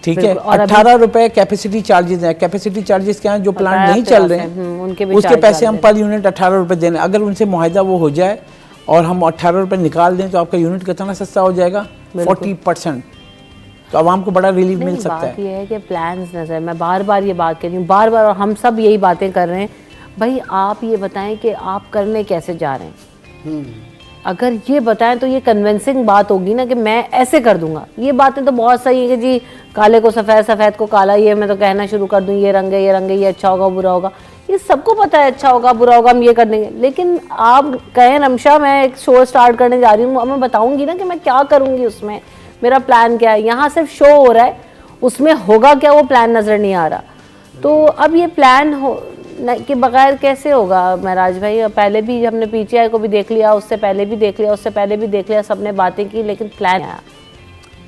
ठीक है। 18 रुपये कैपेसिटी चार्जेस हैं। कैपेसिटी चार्जेस क्या हैं? जो प्लांट नहीं चल रहे हैं उसके पैसे हम पर यूनिट 18 रुपये देने। अगर उनसे मुआहिदा वो हो जाए और हम 18 रुपये निकाल दें तो आपका यूनिट कितना सस्ता हो जाएगा? 40%। तो आवाम को बड़ा रिलीफ मिल सकता है। बात ये है कि प्लान्स नज़र, मैं बार बार ये बात कर रही हूँ, बार बार, और हम सब यही बातें कर रहे हैं। भाई आप ये बताएं कि आप करने कैसे जा रहे हैं। अगर ये बताएं तो ये कन्विंसिंग बात होगी ना कि मैं ऐसे कर दूंगा। ये बातें तो बहुत सही है कि जी काले को सफ़ेद, सफ़ेद को काला, ये मैं तो कहना शुरू कर दूँ, ये रंग है, ये रंग है, ये अच्छा होगा, बुरा होगा, ये सबको पता है अच्छा होगा बुरा होगा, हम ये कर देंगे। लेकिन आप कहें रमशा मैं एक शो स्टार्ट करने जा रही हूँ, अब मैं बताऊँगी ना कि मैं क्या करूँगी, उसमें मेरा प्लान क्या है। यहाँ सिर्फ शो हो रहा है, उसमें होगा क्या वो प्लान नज़र नहीं आ रहा। तो अब ये प्लान हो के बगैर कैसे होगा महराज भाई? पहले भी हमने पीटीआई को भी देख लिया, उससे पहले भी देख लिया, उससे पहले भी देख लिया, सबने बातें की, लेकिन प्लान आया।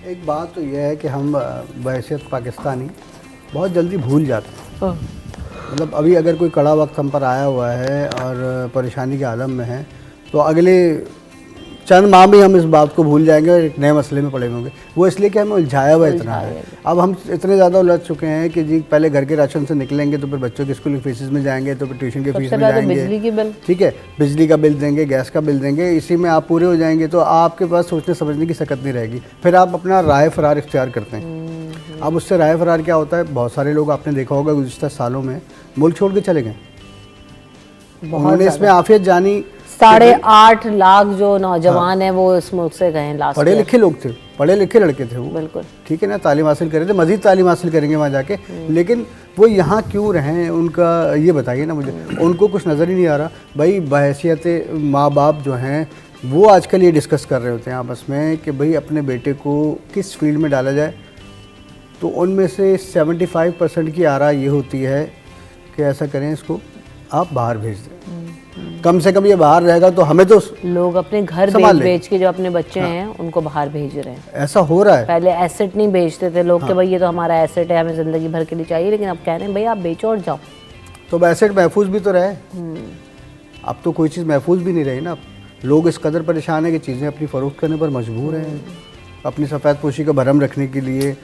एक बात तो यह है कि हम बहैसियत पाकिस्तानी बहुत जल्दी भूल जाते हैं। मतलब अभी अगर कोई कड़ा वक्त हम पर आया हुआ है और परेशानी के आलम में है, तो अगले चंद माह में हम इस बात को भूल जाएंगे और एक नए मसले में पड़े होंगे। वो इसलिए कि हमें उलझाया हुआ इतना है। अब हम इतने ज़्यादा उलझ चुके हैं कि जी पहले घर के राशन से निकलेंगे तो फिर बच्चों के स्कूल की फीसिस में जाएंगे, तो फिर ट्यूशन के फीस में जाएंगे, बिजली की बिल, ठीक है, बिजली का बिल देंगे, गैस का बिल देंगे, इसी में आप पूरे हो जाएंगे तो आपके पास सोचने समझने की सकत नहीं रहेगी। फिर आप अपना राह फरार इख्तियार करते हैं। अब उससे राह फरार क्या होता है, बहुत सारे लोग आपने देखा होगा गुज़िश्ता सालों में मुल्क छोड़ के चले गए। उन्होंने इसमें आफियत जानी। 8.5 लाख जो नौजवान हैं वो इस मुल्क से गए लास्ट। पढ़े लिखे लोग थे, पढ़े लिखे लड़के थे वो, बिल्कुल ठीक है ना, तालीम हासिल करे थे, मजीद तालीम हासिल करेंगे वहाँ जाके, लेकिन वो यहाँ क्यों रहें, उनका ये बताइए ना मुझे। उनको कुछ नज़र ही नहीं आ रहा भाई। बहैसियत माँ बाप जो हैं वो आजकल ये डिस्कस कर रहे होते हैं आपस में कि भाई अपने बेटे को किस फील्ड में डाला जाए, तो उनमें से 75% की आरा ये होती है कि ऐसा करें, इसको आप बाहर भेज दें, कम से कम ये बाहर रहेगा तो हमें तो लोग अपने घर बेच के जो अपने बच्चे हैं उनको बाहर भेज रहे हैं। ऐसा हो रहा है। पहले एसेट नहीं बेचते थे लोग कि भाई ये तो हमारा एसेट है, हमें ज़िंदगी भर के लिए चाहिए, लेकिन अब कह रहे हैं भाई आप बेचो और जाओ। तो अब एसेट महफूज भी तो रहे। अब तो कोई चीज़ महफूज भी नहीं रही ना। लोग इस कदर परेशान है कि चीज़ें अपनी फ़रोख्त करने पर मजबूर हैं, अपनी सफ़ेद पोशी का भरम रखने के लिए।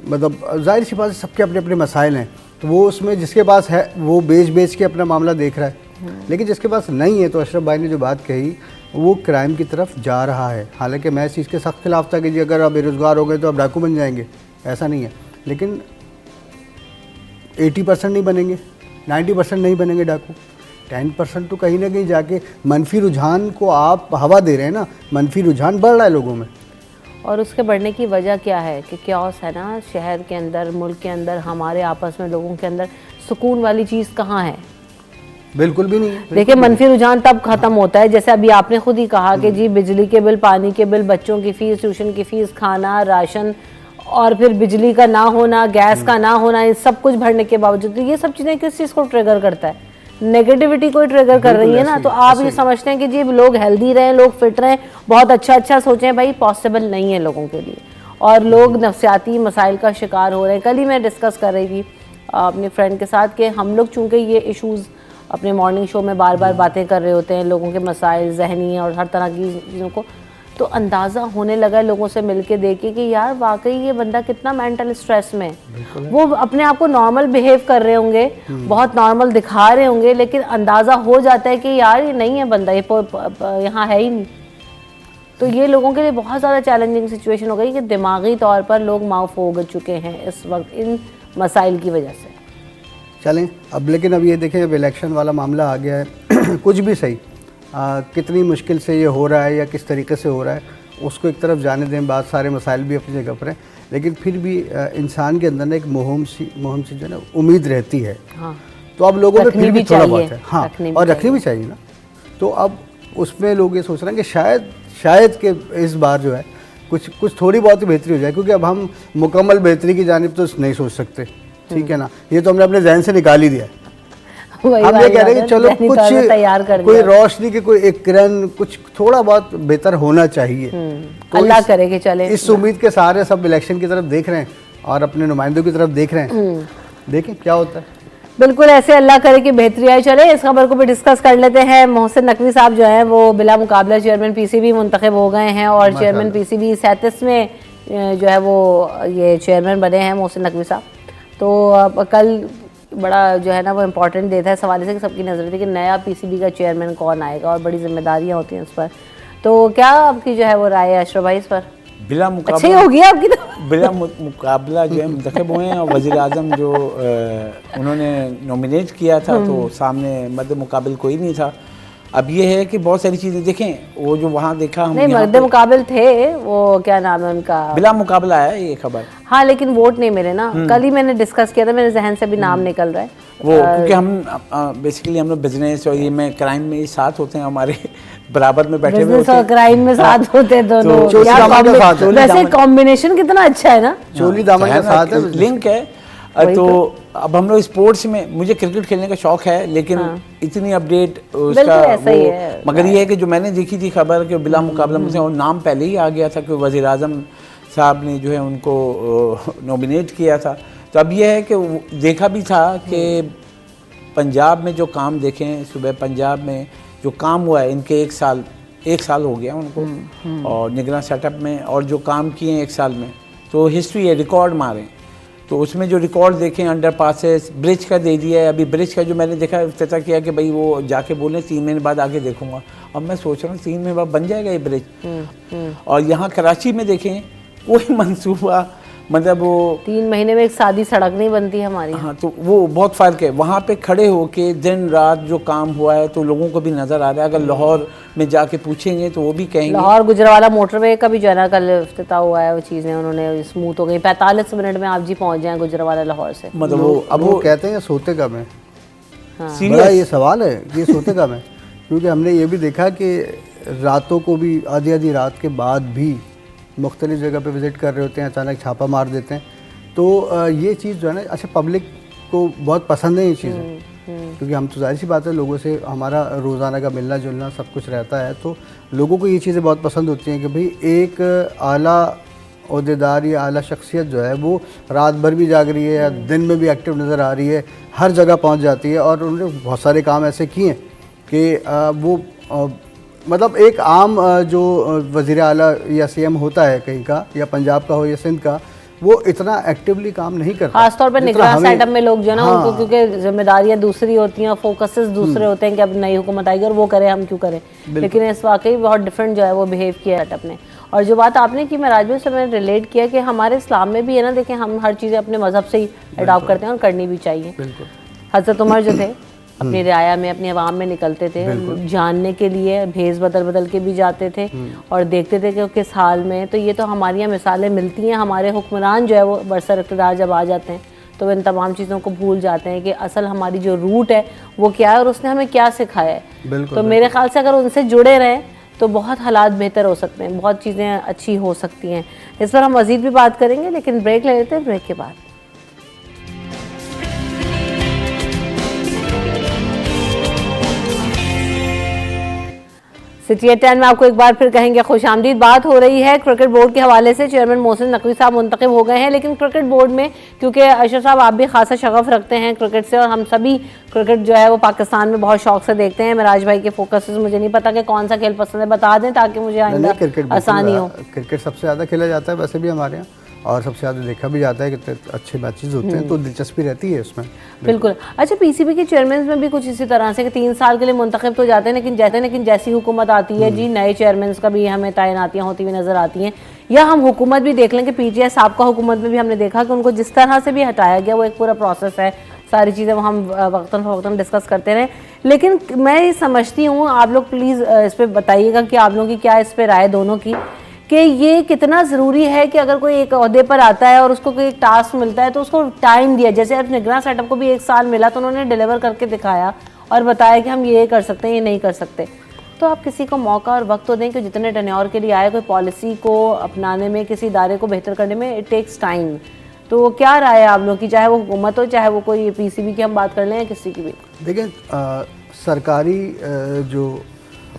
मतलब जाहिर सी बात है, सबके अपने अपने मसाइल हैं, तो वो उसमें जिसके पास है वो बेच के अपना मामला देख रहा है, लेकिन जिसके पास नहीं है, तो अशरफ भाई ने जो बात कही वो क्राइम की तरफ जा रहा है। हालांकि मैं इस चीज़ के सख्त खिलाफ था कि जी अगर आप बेरोज़गार हो गए तो आप डाकू बन जाएंगे, ऐसा नहीं है, लेकिन 80% नहीं बनेंगे, 90% नहीं बनेंगे डाकू, 10% तो कहीं ना कहीं जाके मनफी रुझान को आप हवा दे रहे हैं ना, मनफी रुझान बढ़ रहा है लोगों में। और उसके बढ़ने की वजह क्या है कि क्योस है ना शहर के अंदर, मुल्क के अंदर, हमारे आपस में लोगों के अंदर सुकून वाली चीज़ कहाँ है? बिल्कुल भी नहीं है। देखिए मनफी रुझान तब खत्म होता है जैसे अभी आपने खुद ही कहा कि जी बिजली के बिल, पानी के बिल, बच्चों की फीस, ट्यूशन की फीस, खाना, राशन, और फिर बिजली का ना होना, गैस का ना होना, इन सब कुछ भरने के बावजूद ये सब चीज़ें किस चीज़ को ट्रिगर करता है? नेगेटिविटी को ट्रिगर कर रही है ना। तो आप ये समझते हैं कि जी लोग हेल्दी रहें, लोग फिट रहें, बहुत अच्छा सोचें, भाई पॉसिबल नहीं है लोगों के लिए, और लोग नफसियाती मसाइल का शिकार हो रहे हैं। कल ही मैं डिस्कस कर रही थी अपने फ्रेंड के साथ कि हम लोग चूँकि ये इश्यूज़ अपने मॉर्निंग शो में बार बार बातें कर रहे होते हैं, लोगों के मसाइल, जहनी और हर तरह की चीज़ों को, तो अंदाज़ा होने लगा है लोगों से मिलके देखे कि यार वाकई ये बंदा कितना मेंटल स्ट्रेस में है। वो अपने आप को नॉर्मल बिहेव कर रहे होंगे, बहुत नॉर्मल दिखा रहे होंगे, लेकिन अंदाज़ा हो जाता है कि यार ये नहीं है बंदा, ये यहाँ है ही नहीं। तो ये लोगों के लिए बहुत ज़्यादा चैलेंजिंग सिचुएशन हो गई कि दिमागी तौर पर लोग माफ हो चुके हैं इस वक्त इन मसाइल की वजह से। चलें अब, लेकिन अब ये देखें, अब इलेक्शन वाला मामला आ गया है कुछ भी सही, कितनी मुश्किल से ये हो रहा है या किस तरीके से हो रहा है उसको एक तरफ जाने दें, बात सारे मसाइल भी अपनी जगह पर हैं, लेकिन फिर भी इंसान के अंदर ना एक मुहिम सी जो है ना उम्मीद रहती है। हाँ। तो अब लोगों में फिर भी थोड़ा बहुत है, हाँ, और रखनी भी चाहिए ना। तो अब उसमें लोग ये सोच रहे हैं कि शायद के इस बार जो है कुछ थोड़ी बहुत ही बेहतरी हो जाए, क्योंकि अब हम मुकम्मल बेहतरी की जानिब तो नहीं सोच सकते, ठीक है ना, ये तो हमने अपने जहन से निकाल ही दिया है। हम ये कह रहे हैं कि चलो कुछ तैयार कर कोई रोशनी की कोई एक किरण, कुछ थोड़ा बहुत बेहतर होना चाहिए। तो अल्लाह करे कि चले। इस उम्मीद के सारे सब इलेक्शन की तरफ देख रहे हैं और अपने नुमाइंदों की तरफ देख रहे हैं, देखें क्या होता है। बिल्कुल ऐसे अल्लाह करे कि बेहतरी आए। चले इस खबर को भी डिस्कस कर लेते हैं। मोहसिन नकवी साहब जो हैं वो बिला मुकाबला चेयरमैन पीसीबी मुंतखब हो गए हैं और चेयरमैन पीसीबी 37 में जो है वो ये चेयरमैन बने हैं मोहसिन नकवी साहब। तो कल बड़ा जो है ना वो इम्पोर्टेंट डे था इस हवाले से कि सबकी नज़र थी कि नया पीसीबी का चेयरमैन कौन आएगा और बड़ी जिम्मेदारियां होती हैं उस पर। तो क्या आपकी जो है वो राय है अशरफ भाई इस पर? बिला मुकाबला अच्छी होगी आपकी तो। बिला मुकाबला जो है मुंतखब हुए हैं, और वज़ीर आज़म जो उन्होंने नॉमिनेट किया था तो सामने मद्द मुकाबिल कोई नहीं था। अब ये है कि बहुत सारी चीज़ें देखें, वो जो वहाँ देखा हम नहीं मद्द मुकाबिल थे, वो क्या नाम है उनका, बिला मुकाबला है ये खबर। हाँ लेकिन वोट नहीं मिले ना। कल ही मैंने डिस्कस किया था, मेरे जहन से भी नाम निकल रहा है वो, क्योंकि हम बेसिकली हम लोग बिजनेस और ये में क्राइम में साथ होते हैं, हमारे बराबर में बैठे हुए होते हैं, क्राइम में साथ होते हैं दोनों। वैसे कॉम्बिनेशन कितना अच्छा है ना, चोली दामन के साथ है, लिंक है। तो अब हम लोग स्पोर्ट्स में, मुझे क्रिकेट खेलने का शौक है, लेकिन इतनी अपडेट उसका ऐसा ही है, मगर ये है कि जो मैंने देखी थी खबर कि बिला मुकाबला मुझे और नाम पहले ही आ गया था कि वज़ीर आज़म साहब ने जो है उनको नॉमिनेट किया था। तो अब ये है कि देखा भी था कि पंजाब में जो काम देखें, सुबह पंजाब में जो काम हुआ है, इनके एक साल हो गया उनको और निगरान सेटअप में, और जो काम किए हैं एक साल में, तो हिस्ट्री है, रिकॉर्ड मारें तो उसमें जो रिकॉर्ड देखें, अंडर पासेस, ब्रिज का दे दिया है। अभी ब्रिज का जो मैंने देखा, इफ्तिताह किया कि भाई वो जाके बोले 3 महीने बाद आके देखूंगा। अब मैं सोच रहा हूँ 3 महीने बाद बन जाएगा ये ब्रिज। और यहाँ कराची में देखें कोई मंसूबा, मतलब वो 3 महीने में एक सादी सड़क नहीं बनती हमारी। हाँ, तो वो बहुत फ़र्क है। वहाँ पे खड़े होके दिन रात जो काम हुआ है तो लोगों को भी नज़र आ रहा है। अगर लाहौर में जाके पूछेंगे तो वो भी कहेंगे। लाहौर गुजरावाला मोटरवे का भी जो है ना कल इफ्तिताह हुआ है, वो चीज़ें उन्होंने स्मूथ हो गई। 45 मिनट में आप जी पहुँच जाएँ गुजरावाला लाहौर से। मतलब वो अब वो कहते हैं सोते कब है। बड़ा सीरियस ये सवाल है कि ये सोते कब है, क्योंकि हमने ये भी देखा कि रातों को भी आधी रात के बाद भी मुख्तलिफ जगह पे विज़िट कर रहे होते हैं, अचानक छापा मार देते हैं। तो ये चीज़ जो है ना, अच्छा पब्लिक को बहुत पसंद है ये चीज़ें, क्योंकि हम तो जाहिर सी बात है लोगों से हमारा रोज़ाना का मिलना जुलना सब कुछ रहता है, तो लोगों को ये चीज़ें बहुत पसंद होती हैं कि भाई एक आला ओहदेदार या आला शख्सियत जो है वो रात भर भी जाग रही है या दिन में भी एक्टिव नज़र आ रही है, हर जगह पहुँच जाती है। और उन्होंने बहुत सारे काम ऐसे किए हैं कि वो मतलब एक आम जो वज़ीर आला या सीएम होता है कहीं का, या पंजाब का हो या सिंध का, वो इतना एक्टिवली काम नहीं करता। खासतौर पर निगरान सेटअप में लोग जो है ना, उनको क्योंकि जिम्मेदारियां दूसरी होती हैं, फोकसेस दूसरे होते हैं कि अब नई हुकूमत आएगी और वो करे, हम क्यों करें। लेकिन इस वाकई बहुत डिफरेंट जो है वो बिहेव किया सेटअप ने। और जो बात आपने की, मैं राजवीर से मैंने रिलेट किया कि हमारे इस्लाम में भी है ना, देखें हम हर चीज़ें अपने मजहब से ही अडॉप्ट करते हैं और करनी भी चाहिए। हज़रत उमर जो थे अपनी रियाया में, अपनी आवाम में निकलते थे, जानने के लिए भेस बदल के भी जाते थे और देखते थे कि किस हाल में। तो ये तो हमारी यहाँ मिसालें मिलती हैं। हमारे हुक्मरान जो है वो बरसर इक़्तिदार जब आ जाते हैं तो इन तमाम चीज़ों को भूल जाते हैं कि असल हमारी जो रूट है वो क्या है और उसने हमें क्या सिखाया है। तो मेरे ख्याल से अगर उनसे जुड़े रहें तो बहुत हालात बेहतर हो सकते हैं, बहुत चीज़ें अच्छी हो सकती हैं। इस पर हम मज़ीद भी बात करेंगे, लेकिन ब्रेक ले लेते हैं। ब्रेक के बाद सिटी एट 10 में आपको एक बार फिर कहेंगे खुशामदीद। बात हो रही है क्रिकेट बोर्ड के हवाले से। चेयरमैन मोहसिन नकवी साहब मुंतखब हो गए हैं, लेकिन क्रिकेट बोर्ड में क्योंकि अशर साहब आप भी खासा शगफ रखते हैं क्रिकेट से और हम सभी क्रिकेट जो है वो पाकिस्तान में बहुत शौक से देखते हैं। मेराज भाई के फोकस से मुझे नहीं पता कि कौन सा खेल पसंद है, बता दें ताकि मुझे आइंदा आसानी हो। क्रिकेट सबसे ज़्यादा खेला जाता है वैसे भी हमारे यहाँ, और सबसे ज़्यादा देखा भी जाता है, कितने अच्छे मैचेस होते हैं, तो दिलचस्पी रहती है उसमें। बिल्कुल। अच्छा, पीसीबी के चेयरमैन में भी कुछ इसी तरह से कि 3 साल के लिए मुंतखब तो जाते हैं, लेकिन जैसी हुकूमत आती है जी, नए चेयरमैन का भी हमें तैनातियाँ होती हुई नज़र आती हैं। या हम हुकूमत भी देख लें कि पीटीआई साबका हुकूमत में भी हमने देखा कि उनको जिस तरह से भी हटाया गया वो एक पूरा प्रोसेस है, सारी चीज़ें हम वक्तन फ़वक्तन डिस्कस करते रहें। लेकिन मैं ये समझती हूँ, आप लोग प्लीज़ इस पर बताइएगा कि आप लोगों की क्या इस पर राय दोनों की, कि ये कितना ज़रूरी है कि अगर कोई एक ओहदे पर आता है और उसको कोई एक टास्क मिलता है तो उसको टाइम दिया। जैसे अब निगरान सेटअप को भी 1 साल मिला तो उन्होंने डिलीवर करके दिखाया और बताया कि हम ये कर सकते हैं, ये नहीं कर सकते। तो आप किसी को मौका और वक्त तो दें कि जितने टेन्योर के लिए आए, कोई पॉलिसी को अपनाने में, किसी इदारे को बेहतर करने में इट टेक्स टाइम। तो क्या राय है आप लोग की, चाहे वो हुकूमत हो, चाहे वो कोई पीसीबी की हम बात कर लें या किसी की भी? देखिए, सरकारी जो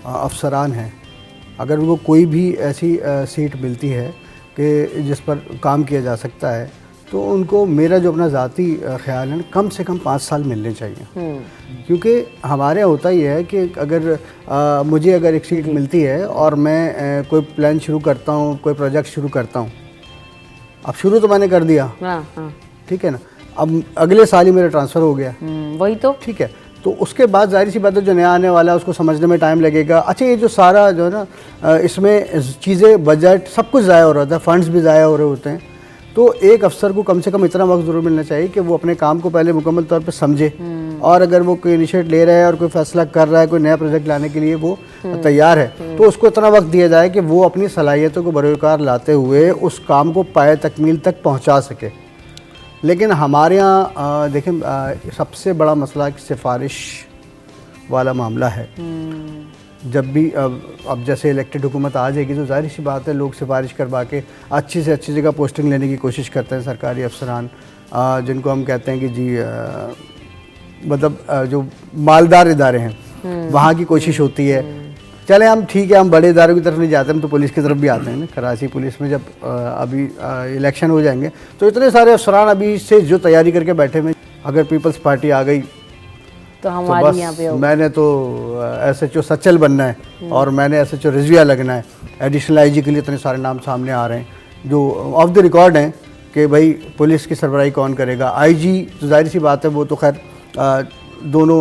अफसरान हैं, अगर उनको कोई भी ऐसी सीट मिलती है कि जिस पर काम किया जा सकता है, तो उनको, मेरा जो अपना ज़ाती ख्याल है, कम से कम 5 साल मिलने चाहिए। क्योंकि हमारे यहाँ होता ही है कि अगर मुझे अगर एक सीट मिलती है और मैं कोई प्लान शुरू करता हूँ, कोई प्रोजेक्ट शुरू करता हूँ, अब शुरू तो मैंने कर दिया, ठीक है ना, अब अगले साल ही मेरा ट्रांसफ़र हो गया, वही तो ठीक है, तो उसके बाद जाहिर सी बात है जो नया आने वाला है उसको समझने में टाइम लगेगा। अच्छा, ये जो सारा जो है ना इसमें चीज़ें, बजट, सब कुछ ज़ाया हो रहा था, फंड्स भी ज़ाया हो रहे होते हैं। तो एक अफसर को कम से कम इतना वक्त ज़रूर मिलना चाहिए कि वो अपने काम को पहले मुकम्मल तौर पे समझे, और अगर वो कोई इनिशिएट ले रहा है और कोई फैसला कर रहा है, कोई नया प्रोजेक्ट लाने के लिए वो तैयार है, तो उसको इतना वक्त दिया जाए कि वो अपनी सलाहियतों को बरोकार लाते हुए उस काम को पाए तकमील तक पहुँचा सके। लेकिन हमारे यहाँ देखें, सबसे बड़ा मसला सिफारिश वाला मामला है। जब भी अब जैसे इलेक्टेड हुकूमत आ जाएगी तो जाहिर सी बात है लोग सिफारिश करवा के अच्छी से अच्छी जगह पोस्टिंग लेने की कोशिश करते हैं सरकारी अफसरान, जिनको हम कहते हैं कि जी मतलब जो मालदार इदारे हैं वहाँ की कोशिश होती है। चले हम ठीक है, हम बड़े इदारों की तरफ नहीं जाते, हम तो पुलिस की तरफ भी आते हैं ना। कराची पुलिस में जब अभी इलेक्शन हो जाएंगे तो इतने सारे अफसरान अभी से जो तैयारी करके बैठे हुए, अगर पीपल्स पार्टी आ गई तो हमारी यहाँ पे मैंने तो SHO सचल बनना है और मैंने SHO रिजविया लगना है। एडिशनल IG के लिए इतने सारे नाम सामने आ रहे हैं जो ऑफ द रिकॉर्ड हैं कि भाई पुलिस की सरबराही कौन करेगा। IG तो जाहिर सी बात है वो तो खैर दोनों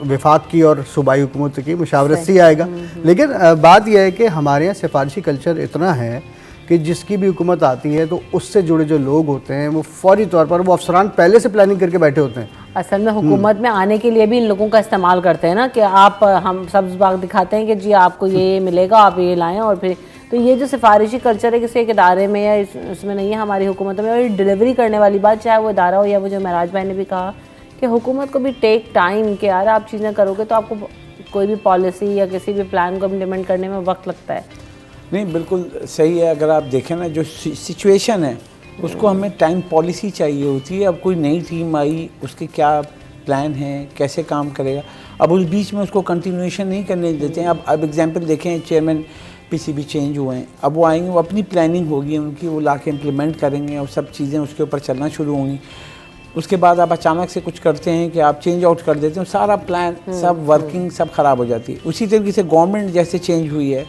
वफाक की और सूबाई हुकूमत की मुशावरत से ही आएगा। लेकिन बात यह है कि हमारे यहाँ सिफारिशी कल्चर इतना है कि जिसकी भी हुकूमत आती है तो उससे जुड़े जो लोग होते हैं वो फौरी तौर पर वो अफसरान पहले से प्लानिंग करके बैठे होते हैं। असल में हुकूमत में आने के लिए भी इन लोगों का इस्तेमाल करते हैं ना कि आप हम सब्ज़ बाग दिखाते हैं कि जी आपको ये मिलेगा, आप ये लाएं, और फिर तो ये जो सिफारिशी कल्चर है किसी एक इदारे में या इसमें नहीं है हमारी हुकूमत में। और डिलीवरी करने वाली बात, चाहे वो इदारा हो या वो जो महराज भाई ने भी कहा कि हुकूमत को भी टेक टाइम कि यार आप चीज़ें करोगे तो आपको कोई भी पॉलिसी या किसी भी प्लान को इम्प्लीमेंट करने में वक्त लगता है। नहीं, बिल्कुल सही है। अगर आप देखें ना जो सिचुएशन है उसको हमें टाइम पॉलिसी चाहिए होती है। अब कोई नई टीम आई, उसके क्या प्लान है, कैसे काम करेगा, अब उस बीच में उसको कंटिन्यूएशन नहीं करने देते हैं। अब एग्जांपल देखें, चेयरमैन PCB चेंज हुए हैं, अब वो आएंगे, वो अपनी प्लानिंग होगी उनकी, वो ला के इम्प्लीमेंट करेंगे और सब चीज़ें उसके ऊपर चलना शुरू होंगी। उसके बाद आप अचानक से कुछ करते हैं कि आप चेंज आउट कर देते हैं, सारा प्लान सब वर्किंग सब ख़राब हो जाती है। उसी तरीके से गवर्नमेंट जैसे चेंज हुई है,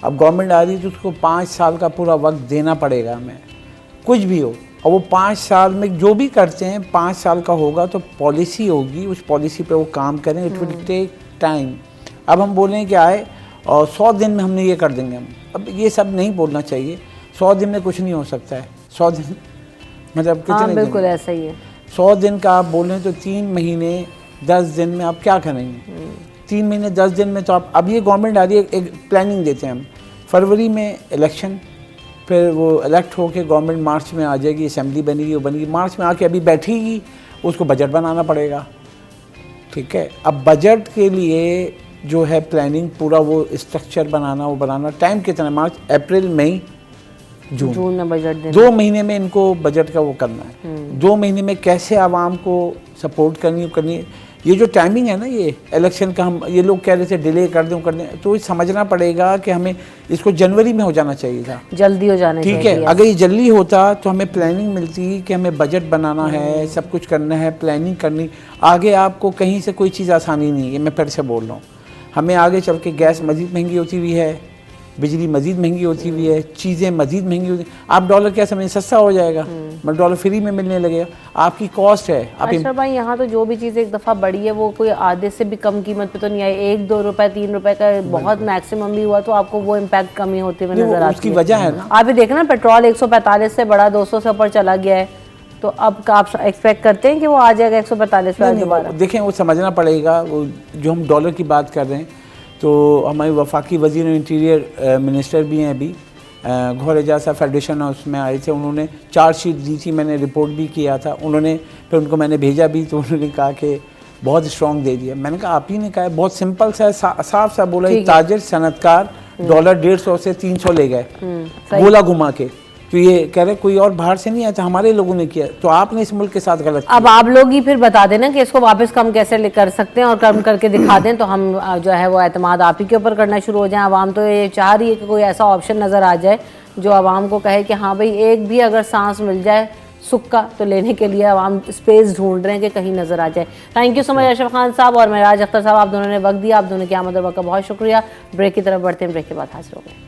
अब गवर्नमेंट आ रही है तो उसको 5 साल का पूरा वक्त देना पड़ेगा हमें, कुछ भी हो। और वो 5 साल में जो भी करते हैं 5 साल का होगा तो पॉलिसी होगी, उस पॉलिसी पे वो काम करें। It will take time. अब हम बोलें कि आए और 100 दिन में हमने ये कर देंगे हम, अब ये सब नहीं बोलना चाहिए। 100 दिन में कुछ नहीं हो सकता है। 100 दिन मतलब कितने बिल्कुल ऐसा ही है। 100 दिन का आप बोलें तो 3 महीने 10 दिन में आप क्या करेंगे? 3 महीने 10 दिन में तो आप, अब ये गवर्नमेंट आ रही है, एक प्लानिंग देते हैं हम, फरवरी में इलेक्शन, फिर वो इलेक्ट होकर गवर्नमेंट मार्च में आ जाएगी, असेंबली बनेगी, वो बनेगी, मार्च में आके अभी बैठेगी, उसको बजट बनाना पड़ेगा। ठीक है, अब बजट के लिए जो है प्लानिंग पूरा वो स्ट्रक्चर बनाना, वो बनाना, टाइम कितना? मार्च, अप्रैल, मई, जून में बजट देना। 2 महीने में इनको बजट का वो करना है। 2 महीने में कैसे आवाम को सपोर्ट करनी है। ये जो टाइमिंग है ना, ये इलेक्शन का, हम ये लोग कह रहे थे डिले कर दें, तो ये समझना पड़ेगा कि हमें इसको जनवरी में हो जाना चाहिए था, जल्दी हो जाना चाहिए। ठीक है, अगर ये जल्दी होता तो हमें प्लानिंग मिलती कि हमें बजट बनाना है, सब कुछ करना है, प्लानिंग करनी। आगे आपको कहीं से कोई चीज़ आसानी नहीं है। मैं फिर से बोल रहा हूँ, हमें आगे चल के गैस मज़ीद महंगी होती हुई है, बिजली मज़ीद महंगी होती हुई है, चीज़ें मज़ीद महंगी होती। आप डॉलर क्या समझें, सस्ता हो जाएगा, मतलब डॉलर फ्री में मिलने लगेगा, आपकी कॉस्ट है। अशरफ भाई, यहाँ तो जो भी चीज़ एक दफ़ा बढ़ी है वो कोई आधे से भी कम कीमत पे तो नहीं आई। 1-2 रुपए 3 रुपए का बहुत मैक्सिमम भी हुआ तो आपको वो इम्पैक्ट कमी होती हुई नजर आती है। उसकी वजह है ना, आप भी देखना, पेट्रोल 145 से बढ़ा 200 से ऊपर चला गया है, तो अब आप एक्सपेक्ट करते हैं कि वो आ जाएगा 145 पे दोबारा? देखें, वो समझना पड़ेगा। वो जो हम डॉलर की बात कर रहे हैं, तो हमारे वफाकी वज़ीर इंटीरियर मिनिस्टर भी हैं अभी, गौहर एजाज साहब फेडरेशन हाउस में आए थे, उन्होंने चार्जशीट दी थी, मैंने रिपोर्ट भी किया था, उन्होंने फिर उनको मैंने भेजा भी, तो उन्होंने कहा कि बहुत स्ट्रॉन्ग दे दिया। मैंने कहा आप ही ने कहा, बहुत सिंपल सा साफ सा बोला, ताजिर सनतकार डॉलर 150 से 300 ले गए, बोला घुमा के। तो ये कह रहे कोई और बाहर से नहीं आया था, हमारे लोगों ने किया, तो आपने इस मुल्क के साथ गलत किया। अब आप लोग ही फिर बता देना कि इसको वापस कम कैसे कर सकते हैं और कम करके दिखा दें, तो हम जो है वो एतमाद आप ही के ऊपर करना शुरू हो जाए। आवाम तो ये चाह रही है कि कोई ऐसा ऑप्शन नज़र आ जाए जो आवाम को कहे कि हाँ भाई, एक भी अगर सांस मिल जाए सुख का, तो लेने के लिए आवाम स्पेस ढूंढ रहे हैं कि कहीं नज़र आ जाए। Thank you so much Ashraf Khan साहब और महराज अख्तर साहब, आप दोनों ने वक्त दिया, आप दोनों की आमद और वक्त का बहुत शुक्रिया। ब्रेक की तरफ बढ़ते हैं, ब्रेक के बाद हाजिर हो गए।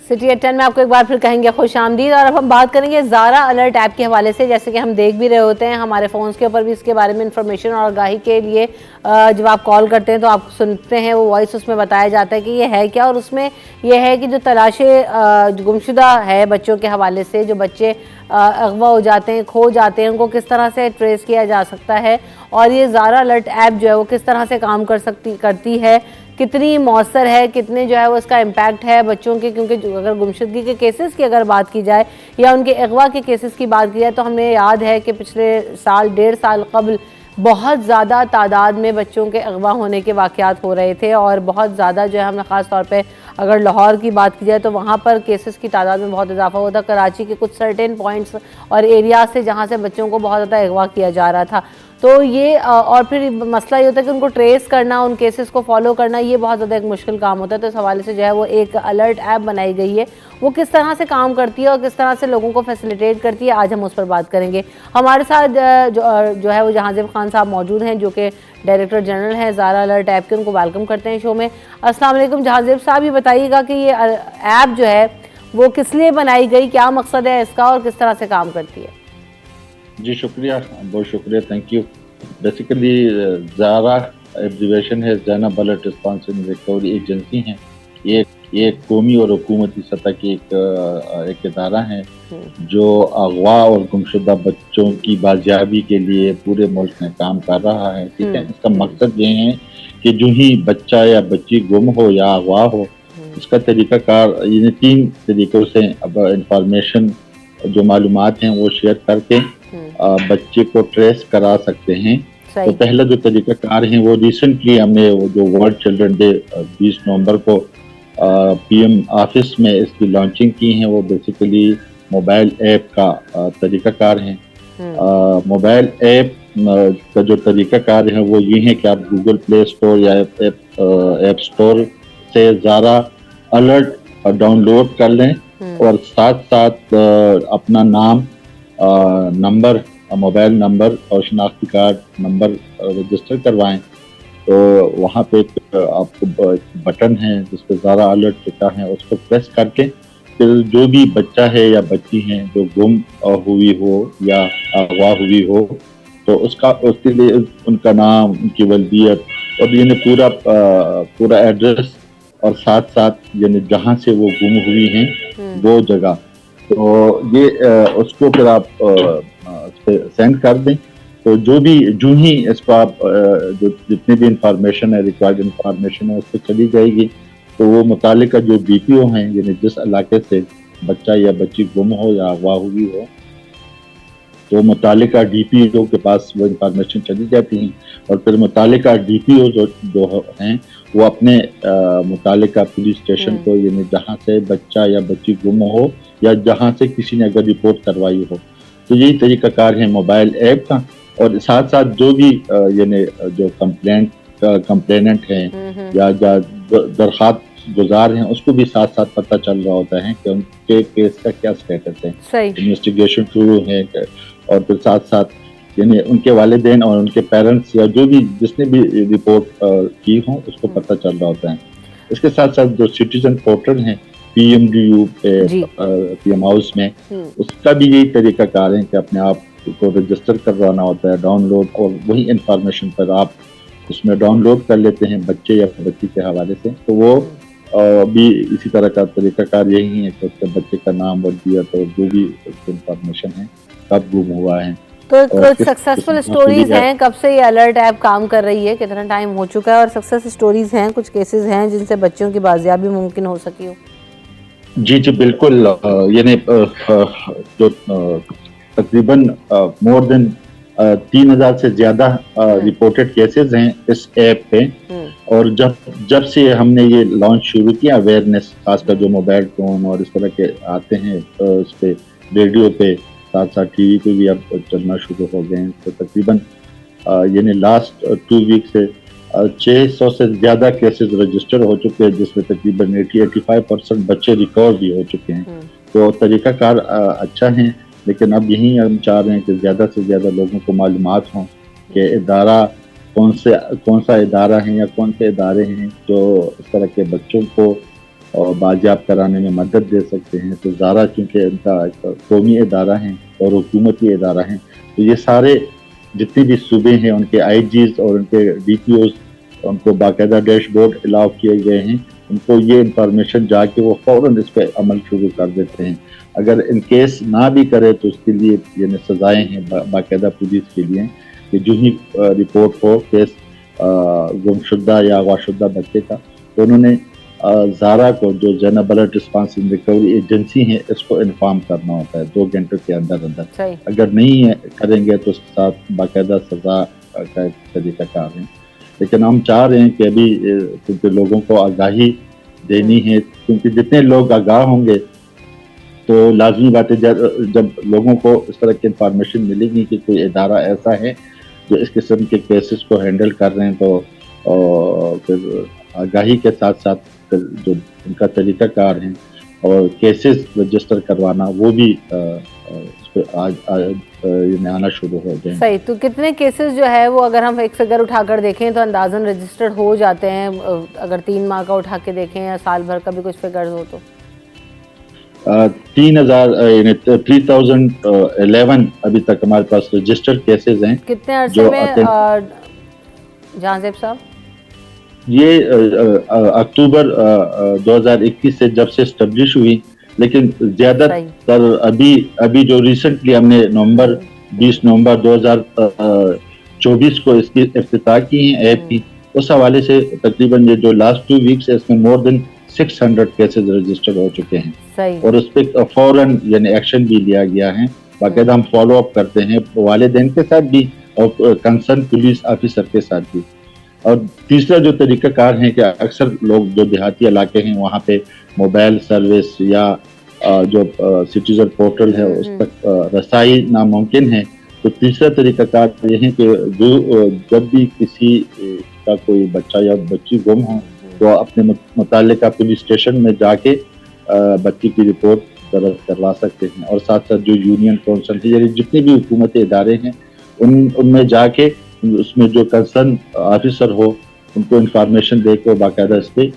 सिटी एट 10 में आपको एक बार फिर कहेंगे खुश आमदीद। और अब हम बात करेंगे ज़ारा अलर्ट ऐप के हवाले से। जैसे कि हम देख भी रहे होते हैं, हमारे फ़ोन्स के ऊपर भी इसके बारे में इंफॉर्मेशन और आगाही के लिए जब आप कॉल करते हैं तो आप सुनते हैं वो वॉइस, उसमें बताया जाता है कि ये है क्या। और उसमें यह है कि जो तलाशे गुमशुदा है बच्चों के हवाले से, जो बच्चे अगवा हो जाते हैं, खो जाते हैं, उनको किस तरह से ट्रेस किया जा सकता है, और ये ज़ारा अलर्ट ऐप जो है वो किस तरह से काम करती है, कितनी मौसर है, कितने जो है वो इसका इम्पैक्ट है बच्चों के, क्योंकि अगर गुमशुदगी के केसेस की अगर बात की जाए या उनके अगवा के केसेस की बात की जाए तो हमें याद है कि पिछले साल 1.5 साल कबल बहुत ज़्यादा तादाद में बच्चों के अगवा होने के वाक़यात हो रहे थे और बहुत ज़्यादा जो है हमें ख़ास तौर पे अगर लाहौर की बात की जाए तो वहाँ पर केसेस की तादाद में बहुत इजाफा हुआ था। कराची के कुछ सर्टेन पॉइंट्स और एरिया से जहाँ से बच्चों को बहुत ज़्यादा अगवा किया जा रहा था, तो ये और फिर मसला ये होता है कि उनको ट्रेस करना, उन केसेस को फॉलो करना, ये बहुत ज़्यादा एक मुश्किल काम होता है। तो इस हवाले से जो है वो एक अलर्ट ऐप बनाई गई है, वो किस तरह से काम करती है और किस तरह से लोगों को फैसिलिटेट करती है, आज हम उस पर बात करेंगे। हमारे साथ जो है वो जहांज़ेब खान साहब मौजूद हैं, जो कि डायरेक्टर जनरल हैं ज़ारा अलर्ट ऐप के। उनको वेलकम करते हैं शो में। अस्सलाम वालेकुम जहांज़ेब साहब, ये बताइएगा कि ये ऐप जो है वो किस लिए बनाई गई, क्या मकसद है इसका और किस तरह से काम करती है? जी शुक्रिया, बहुत शुक्रिया, thank you. Basically Zara observation है, Zainab alert response and recovery agency हैं। ये एक कौमी और हुकूमती सतह की एक इदारा है जो अगवा और गुमशुदा बच्चों की बाजियाबी के लिए पूरे मुल्क में काम कर रहा है। ठीक है, इसका मकसद ये है कि जो ही बच्चा या बच्ची गुम हो या अगवा हो, इसका तरीक़ाकार यानी 3 तरीक़ों से अब इंफॉर्मेशन जो मालूमात हैं वो शेयर करके बच्चे को ट्रेस करा सकते हैं। तो पहला जो तरीक़ाकार है वो रिसेंटली हमने वो जो वर्ल्ड चिल्ड्रन डे 20 नवंबर को पीएम ऑफिस में इसकी लॉन्चिंग की है। वो बेसिकली मोबाइल ऐप का तरीक़ाकार है। मोबाइल ऐप का जो तरीक़ाकार है वो ये है कि आप गूगल प्ले स्टोर या ऐप स्टोर से ज़ारा अलर्ट डाउनलोड कर लें और साथ साथ अपना नाम, नंबर, मोबाइल नंबर और शनाख्ती कार्ड नंबर रजिस्टर करवाएं। तो वहाँ पे आपको बटन है जिस पर ज़ारा अलर्ट लिखा है, उसको प्रेस करके फिर जो भी बच्चा है या बच्ची है जो गुम हुई हो या अगवा हुई हो, तो उसके लिए उनका नाम, उनकी वल्दियत और यानी पूरा एड्रेस और साथ साथ यानी जहाँ से वो गुम हुई हैं वो जगह, तो ये उसको फिर आप सेंड कर दें। तो जो ही इसको आप जो जितनी भी इंफॉर्मेशन है, रिक्वायर्ड इंफॉर्मेशन है, उस पर चली जाएगी। तो वो मुतालिका जो बीपीओ हैं यानी जिस इलाके से बच्चा या बच्ची गुम हो या अगवा हुई हो, तो मुतालिका डीपीओ के पास वो इंफॉर्मेशन चली जाती हैं और फिर मुतालिका डीपीओ जो हैं वो अपने मुतालिका पुलिस स्टेशन को यानी जहाँ से बच्चा या बच्ची गुम हो या जहाँ से किसी ने अगर रिपोर्ट करवाई हो, तो यही तरीक़ाकार है मोबाइल ऐप का। और साथ साथ जो भी यानी जो कंप्लेनेंट हैं या दरख्वास्त गुजार हैं, उसको भी साथ साथ पता चल रहा होता है कि उनके केस का क्या स्टेटस है, इन्वेस्टिगेशन शुरू है। और फिर साथ साथ यानी उनके वालिदैन और उनके पेरेंट्स या जो भी जिसने भी रिपोर्ट की हो उसको पता चल रहा होता है। इसके साथ साथ जो सिटीजन पोर्टल है PMDU PM हाउस में, उसका भी यही तरीक़ाकार है कि अपने आप को रजिस्टर करवाना होता है, डाउनलोड, और वही इंफॉर्मेशन पर आप उसमें डाउनलोड कर लेते हैं बच्चे या बच्ची के हवाले से। तो वो भी इसी तरह का तरीक़ाकार यही है कि उसके बच्चे का नाम, वल्दियत और जो भी इंफॉर्मेशन है, कब गुम हुआ है। तो कुछ सक्सेसफुल स्टोरीज हैं, कब से ये अलर्ट ऐप काम कर रही है, कितना टाइम हो चुका है, और सक्सेस स्टोरीज हैं, कुछ केसेस हैं जिनसे बच्चों की बाजियाबी मुमकिन हो सकी हो? जी बिल्कुल, यानी जो तकरीबन मोर देन 3000 से ज़्यादा रिपोर्टेड केसेस हैं इस ऐप पे। और जब से हमने ये लॉन्च शुरू किया, अवेयरनेस, खासकर जो मोबाइल फ़ोन और इस तरह के आते हैं इस पे, रेडियो पे, साथ साथ टीवी पे भी अब चलना शुरू हो गए हैं, तो तकरीबन यानी लास्ट 2 वीक से 600 से ज़्यादा केसेस रजिस्टर हो चुके हैं, जिसमें तकरीबन 80-85% बच्चे रिकवर भी हो चुके हैं। तो तरीक़ाकार अच्छा है, लेकिन अब यही हम चाह रहे हैं कि ज़्यादा से ज़्यादा लोगों को मालूमात हों कि इदारा कौन सा इदारा है या कौन से इदारे हैं जो इस तरह के बच्चों को बाजियाब कराने में मदद दे सकते हैं। तो ज़ारा चूँकि इनका कौमी इदारा है और हुकूमती इदारा है, तो ये सारे जितने भी सूबे हैं उनके IGs और उनके DPOs, उनको बाकायदा डैशबोर्ड अलाउ किए गए हैं। उनको ये इंफॉर्मेशन जाके वो फ़ौरन इस पर अमल शुरू कर देते हैं। अगर इन केस ना भी करे तो उसके लिए यानी सज़ाएँ हैं बाकायदा पुलिस के लिए कि जो ही रिपोर्ट हो केस गुमशुदा या वाशुदा बच्चे का, तो उन्होंने ज़ारा को, जो general alert response and recovery agency है, इसको इन्फॉर्म करना होता है 2 घंटे के अंदर अंदर। सही। अगर नहीं है करेंगे तो उसके साथ बाकायदा सज़ा का एक तरीक़ाकार है। लेकिन हम चाह रहे हैं कि अभी क्योंकि लोगों को आगाही देनी है, क्योंकि जितने लोग आगाह होंगे तो लाजमी बात है जब लोगों को इस तरह की इंफॉर्मेशन मिलेगी कि कोई इदारा ऐसा है जो इस किस्म के केसेस को हैंडल कर रहे हैं, तो फिर आगाही के साथ साथ जो उनका तरीक़ाकार है और केसेस रजिस्टर करवाना, वो भी इस पे आज आना शुरू हो जाए। सही। तो कितने केसेस जो है वो अगर हम एक फिगर उठाकर देखें तो अंदाजन रजिस्टर्ड हो जाते हैं, अगर 3 माह का उठा के देखें या साल भर का भी कुछ फिगर्स हो तो? 3011 अभी तक हमारे पास रजिस्टर्ड केसेस हैं। कितने अरसे में जहांजेब साहब? ये अक्टूबर 2021 से जब से एस्टेब्लिश हुई, लेकिन ज्यादातर अभी जो रिसेंटली हमने 20 नवंबर 2024 को इसकी इफ्तिताह की है ऐप की, उस हवाले से तकरीबन ये जो लास्ट 2 वीक्स है इसमें मोर देन 600 केसेस रजिस्टर्ड हो चुके हैं। सही। और उस पर फौरन यानी एक्शन भी लिया गया है। बाकायदा हम फॉलो अप करते हैं वालिदैन के साथ भी और कंसर्न पुलिस ऑफिसर के साथ भी। और तीसरा जो तरीक़ाकार है कि अक्सर लोग जो देहाती इलाके हैं वहाँ पे मोबाइल सर्विस या जो सिटीजन पोर्टल है उस तक रसाई नामुमकिन है, तो तीसरा तरीक़ाकार ये है कि जब भी किसी का कोई बच्चा या बच्ची गुम हो तो अपने मुताल्लिका पुलिस स्टेशन में जाके बच्ची की रिपोर्ट दर्ज करवा सकते हैं। और साथ साथ जो यूनियन काउंसिल है, यानी जितने भी हुकूमती इदारे हैं, उनमें जाके उसमें जो कंसर्न ऑफिसर हो उनको इंफॉर्मेशन दे के बाकायदा इस पे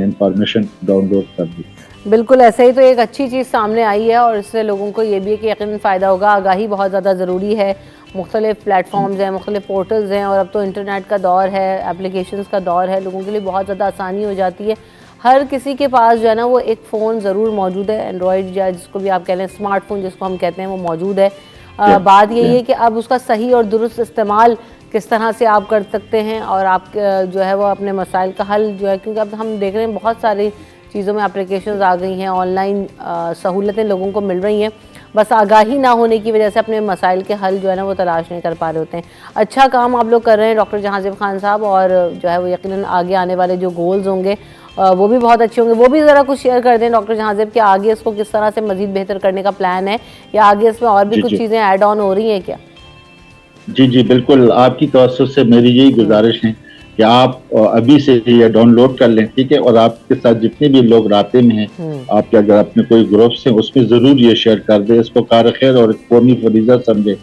इंफॉर्मेशन डाउनलोड कर दी। बिल्कुल ऐसे ही। तो एक अच्छी चीज़ सामने आई है और इससे लोगों को ये भी है कि यकीनन फ़ायदा होगा। आगाही बहुत ज़्यादा ज़रूरी है। मुख्तलिफ प्लेटफॉर्म्स हैं, मुख्तलिफ पोर्टल्स हैं और अब तो इंटरनेट का दौर है, एप्लीकेशंस का दौर है, लोगों के लिए बहुत ज़्यादा आसानी हो जाती है। हर किसी के पास जो है ना वो एक फ़ोन ज़रूर मौजूद है, एंड्रॉयड या जिसको भी आप कह लें स्मार्टफोन जिसको हम कहते हैं, वो मौजूद है। बात यही है कि अब उसका सही और दुरुस्त इस्तेमाल किस तरह से आप कर सकते हैं और आप जो है वो अपने मसाइल का हल जो है, क्योंकि अब हम देख रहे हैं बहुत सारी चीज़ों में एप्लीकेशंस आ गई हैं, ऑनलाइन सहूलतें लोगों को मिल रही हैं, बस आगाही ना होने की वजह से अपने मसाइल के हल जो है ना वो तलाश नहीं कर पा रहे होते हैं। अच्छा काम आप लोग कर रहे हैं डॉक्टर जहांजेब खान साहब, और जो है वो यकीनन आगे आने वाले जो गोल्स होंगे वो भी बहुत अच्छे होंगे। वो भी ज़रा कुछ शेयर कर दें डॉक्टर जहांजेब कि आगे इसको किस तरह से मज़ीद बेहतर करने का प्लान है, या आगे इसमें और भी कुछ चीज़ें ऐड ऑन हो रही हैं क्या? जी बिल्कुल, आपकी तवज्जो से मेरी यही गुजारिश है कि आप अभी से ये डाउनलोड कर लें, ठीक है, और आपके साथ जितने भी लोग रास्ते में हैं, आपके अगर अपने कोई ग्रुप्स हैं उसमें ज़रूर ये शेयर कर दें, इसको कार खैर और कौमी फरीज़ा समझे।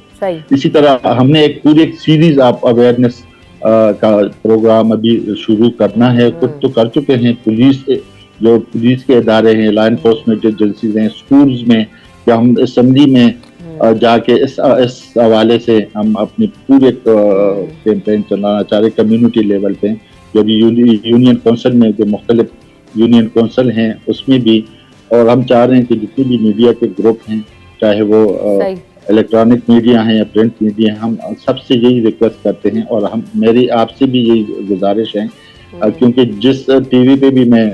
इसी तरह हमने एक पूरी सीरीज आप अवेयरनेस का प्रोग्राम अभी शुरू करना है। कुछ तो कर चुके हैं, पुलिस के इदारे हैं, लॉ एनफोर्समेंट एजेंसीज हैं, स्कूल्स में, या हम असेंबली में जाके इस हवाले से हम अपनी पूरे कैंपेन चलाना चाह रहे कम्युनिटी लेवल पे, जो भी यूनियन काउंसिल में जो मुख्तलिफ यूनियन काउंसिल हैं उसमें भी। और हम चाह रहे हैं कि जितने भी मीडिया के ग्रुप हैं, चाहे वो इलेक्ट्रॉनिक मीडिया है या प्रिंट मीडिया, हम सबसे यही रिक्वेस्ट करते हैं और मेरी आपसे भी यही गुजारिश है, क्योंकि जिस टीवी पे भी मैं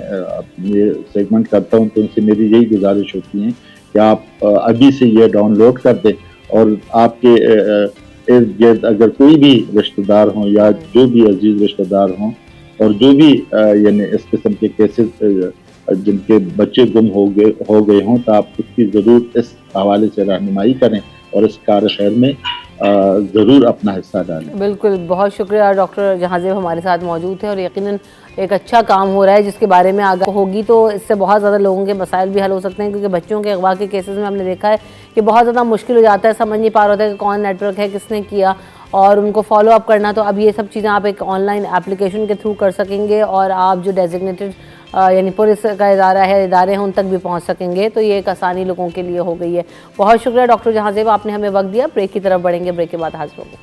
ये सेगमेंट करता हूँ तो उनसे मेरी यही गुजारिश होती है कि आप अभी से ये डाउनलोड कर दें और आपके इर्द गिर्द अगर कोई भी रिश्तेदार हों या जो भी अजीज रिश्तेदार हों और जो भी यानी इस किस्म के केसेस जिनके बच्चे गुम हो गए हों, तो आप उसकी ज़रूर इस हवाले से रहनुमाई करें और इस कार्य खैर में ज़रूर अपना हिस्सा डालें। बिल्कुल, बहुत शुक्रिया डॉक्टर जहांजेब हमारे साथ मौजूद थे और यकीनन एक अच्छा काम हो रहा है जिसके बारे में आगाह होगी तो इससे बहुत ज़्यादा लोगों के मसाइल भी हल हो सकते हैं, क्योंकि बच्चों के अगवा के केसेस में हमने देखा है कि बहुत ज़्यादा मुश्किल हो जाता है, समझ नहीं पा रहा होता है कि कौन नेटवर्क है, किसने किया, और उनको फॉलो अप करना। तो अब ये सब चीज़ें आप एक ऑनलाइन एप्लीकेशन के थ्रू कर सकेंगे और आप जो डेजिग्नेटेड यानी पुलिस का इदारे हैं उन तक भी पहुंच सकेंगे। तो ये एक आसानी लोगों के लिए हो गई है। बहुत शुक्रिया डॉक्टर जहांजेब, आपने हमें वक्त दिया। ब्रेक की तरफ बढ़ेंगे, ब्रेक के बाद हाजिर होंगे।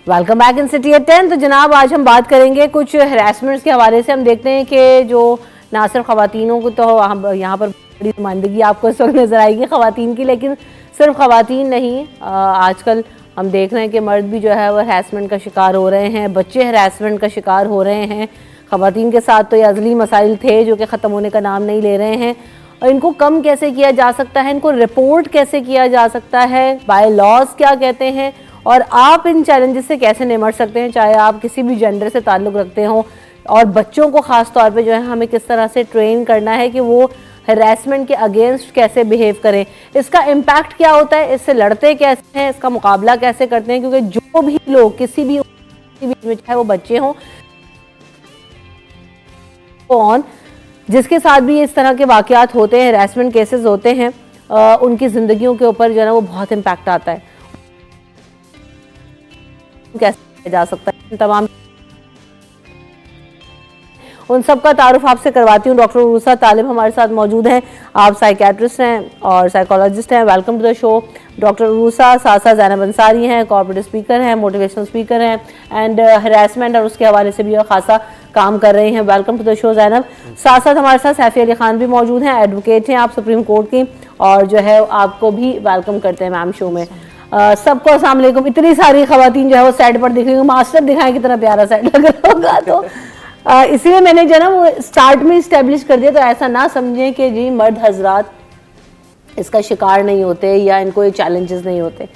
Welcome back in city at 10। तो जनाब आज हम बात करेंगे कुछ हरासमेंट्स के हवाले से। हम देखते हैं कि जो ना सिर्फ ख़वातीनों को, तो यहाँ पर बड़ी नुमाइंदगी आपको इस वक्त नज़र आएगी ख़वातीन की, लेकिन सिर्फ ख़वातीन नहीं, आजकल हम देख रहे हैं कि मर्द भी जो है वो हरासमेंट का शिकार हो रहे हैं, बच्चे हरासमेंट का शिकार हो रहे हैं। ख़वातीन के साथ तो ये अज़ली मसाइल थे जो कि ख़त्म होने का नाम नहीं ले रहे हैं। और इनको कम कैसे किया जा सकता है, इनको रिपोर्ट कैसे किया जा सकता है, बाय लॉज क्या कहते हैं, और आप इन चैलेंजेस से कैसे निमट सकते हैं, चाहे आप किसी भी जेंडर से ताल्लुक़ रखते हों। और बच्चों को ख़ास तौर पे जो है हमें किस तरह से ट्रेन करना है कि वो हरासमेंट के अगेंस्ट कैसे बिहेव करें, इसका इम्पैक्ट क्या होता है, इससे लड़ते कैसे हैं, इसका मुकाबला कैसे करते हैं। क्योंकि जो भी लोग किसी भी में, चाहे वो बच्चे हों ऑन, जिसके साथ भी इस तरह के वाक़यात होते हैं, हरासमेंट केसेस होते हैं, उनकी ज़िंदगियों के ऊपर जो है ना वो बहुत इम्पैक्ट आता है। कैसे जा सकता है तमाम उन सब का तारुफ आपसे करवाती हूँ। डॉक्टर उरूसा तालिब हमारे साथ मौजूद हैं, आप साइकेट्रिस्ट हैं और साइकोलॉजिस्ट हैं। Welcome to the show doctor Urusa. साथ साथ ज़ैनब अंसारी हैं, कॉर्पोरेट स्पीकर हैं, मोटिवेशनल स्पीकर हैं, एंड हरासमेंट और उसके हवाले से भी खासा काम कर रही हैं। Welcome to the show Zainab. साथ साथ हमारे साथ सैफी अली खान भी मौजूद हैं, एडवोकेट हैं आप सुप्रीम कोर्ट की, और जो है आपको भी वेलकम करते हैं मैम शो में। सबको अस्सलाम वालेकुम। इतनी सारी ख़वातीन जो है वो साइड पर दिख रही, मास्टर दिखाएं कितना प्यारा साइड लग रहा होगा, तो इसीलिए मैंने जो ना वो स्टार्ट में इस्टेब्लिश कर दिया। तो ऐसा ना समझें कि जी मर्द हजरात इसका शिकार नहीं होते या इनको ये चैलेंजेस नहीं होते।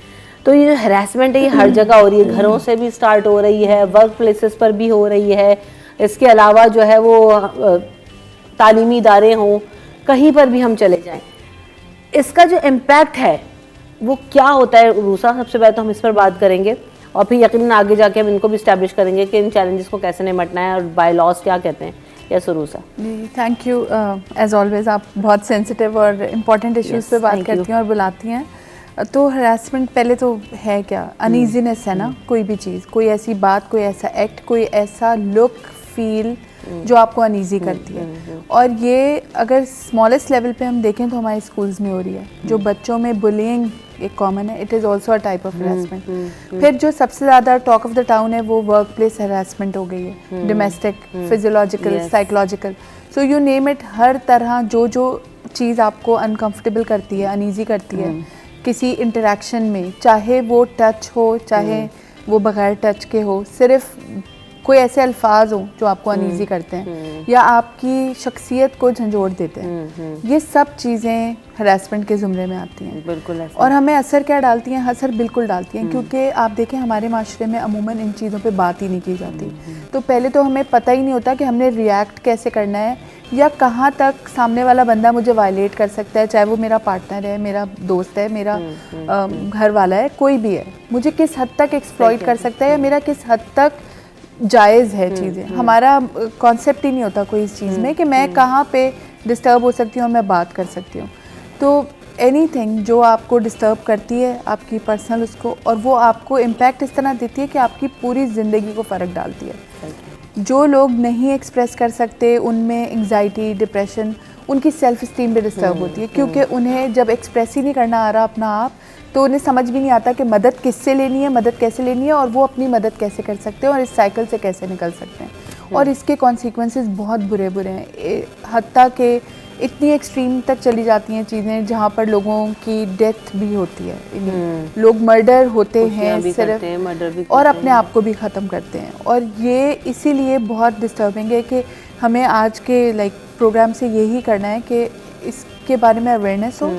तो ये हरासमेंट है ये हर जगह हो रही है, घरों से भी स्टार्ट हो रही है, वर्क प्लेसेस पर भी हो रही है, इसके अलावा जो है वो तालीमी इदारे हों, कहीं पर भी हम चले जाएं, इसका जो इम्पैक्ट है वो क्या होता है। रूसा, सबसे पहले तो हम इस पर बात करेंगे और फिर यकीनन आगे जाके हम इनको भी स्टैब्लिश करेंगे कि इन चैलेंजेस को कैसे निपटना है और बाय लॉज क्या कहते हैं। Yes Rusa ji, thank you. As always आप बहुत सेंसिटिव और इम्पॉर्टेंट इश्यूज़ पे बात करती हैं और बुलाती हैं। तो हरासमेंट पहले तो है क्या, अनईजीनेस है ना, कोई भी चीज़, कोई ऐसी बात, कोई ऐसा एक्ट, कोई ऐसा लुक, फील जो आपको अनईजी करती है। और ये अगर स्मॉलेस्ट लेवल पे हम देखें तो हमारे स्कूल्स में हो रही है, जो बच्चों में बुलिंग एक कॉमन है, it is also a type of harassment. फिर जो सबसे ज़्यादा टॉक ऑफ द टाउन है वो वर्क प्लेस हरासमेंट हो गई है, domestic, physiological, psychological, so you name it. हर तरह जो जो चीज़ आपको अनकंफर्टेबल करती है, अनईजी करती है किसी इंटरेक्शन में, चाहे वो टच हो, चाहे वो बगैर टच के हो, सिर्फ कोई ऐसे अल्फाज हों जो आपको अनईजी करते हैं या आपकी शख्सियत को झंझोड़ देते हैं, ये सब चीज़ें हरासमेंट के ज़ुमरे में आती हैं। बिल्कुल ऐसा। और हमें असर क्या डालती हैं? असर बिल्कुल डालती हैं, क्योंकि आप देखें हमारे माशरे में अमूमन इन चीज़ों पे बात ही नहीं की जाती। तो पहले तो हमें पता ही नहीं होता कि हमने रिएक्ट कैसे करना है या कहाँ तक सामने वाला बंदा मुझे वायलेट कर सकता है, चाहे वो मेरा पार्टनर है, मेरा दोस्त है, मेरा घर वाला है, कोई भी है, मुझे किस हद तक एक्सप्लॉइट कर सकता है या मेरा किस हद तक जायज़ है चीज़ें। हमारा कॉन्सेप्ट ही नहीं होता कोई इस चीज़ में कि मैं कहाँ पे डिस्टर्ब हो सकती हूँ और मैं बात कर सकती हूँ। तो एनीथिंग जो आपको डिस्टर्ब करती है आपकी पर्सनल उसको, और वो आपको इम्पैक्ट इस तरह देती है कि आपकी पूरी ज़िंदगी को फ़र्क डालती है। जो लोग नहीं एक्सप्रेस कर सकते उनमें एंग्जाइटी, डिप्रेशन, उनकी सेल्फ इस्टीम भी डिस्टर्ब होती है, क्योंकि उन्हें जब एक्सप्रेस ही नहीं करना आ रहा अपना आप, तो उन्हें समझ भी नहीं आता कि मदद किससे लेनी है, मदद कैसे लेनी है, और वो अपनी मदद कैसे कर सकते हैं और इस साइकिल से कैसे निकल सकते हैं। और इसके कॉन्सिक्वेंसेस बहुत बुरे बुरे हैं, हत्ता के इतनी एक्सट्रीम तक चली जाती हैं चीज़ें जहाँ पर लोगों की डेथ भी होती है, लोग मर्डर होते हैं सिर्फ, और अपने आप को भी ख़त्म करते हैं। और ये इसीलिए बहुत डिस्टर्बिंग है कि हमें आज के प्रोग्राम से यही करना है कि इसके बारे में अवेयरनेस हो,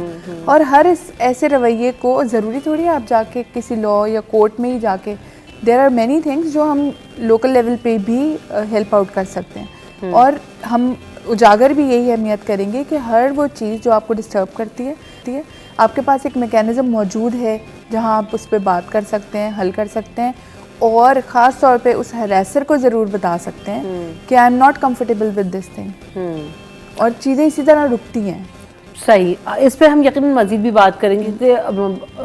और हर इस ऐसे रवैये को ज़रूरी थोड़ी आप जाके किसी लॉ या कोर्ट में ही जाके, देयर आर मैनी थिंग्स जो हम लोकल लेवल पे भी हेल्प आउट कर सकते हैं। और हम उजागर भी यही अहमियत करेंगे कि हर वो चीज़ जो आपको डिस्टर्ब करती है आपके पास एक मैकेनिज़्म मौजूद है जहां आप उस पर बात कर सकते हैं, हल कर सकते हैं, और ख़ास तौर पे उस हरासर को ज़रूर बता सकते हैं कि I am not comfortable with this thing, और चीज़ें इसी तरह रुकती हैं। सही, इस पे हम यकीनन मज़ीद भी बात करेंगे कि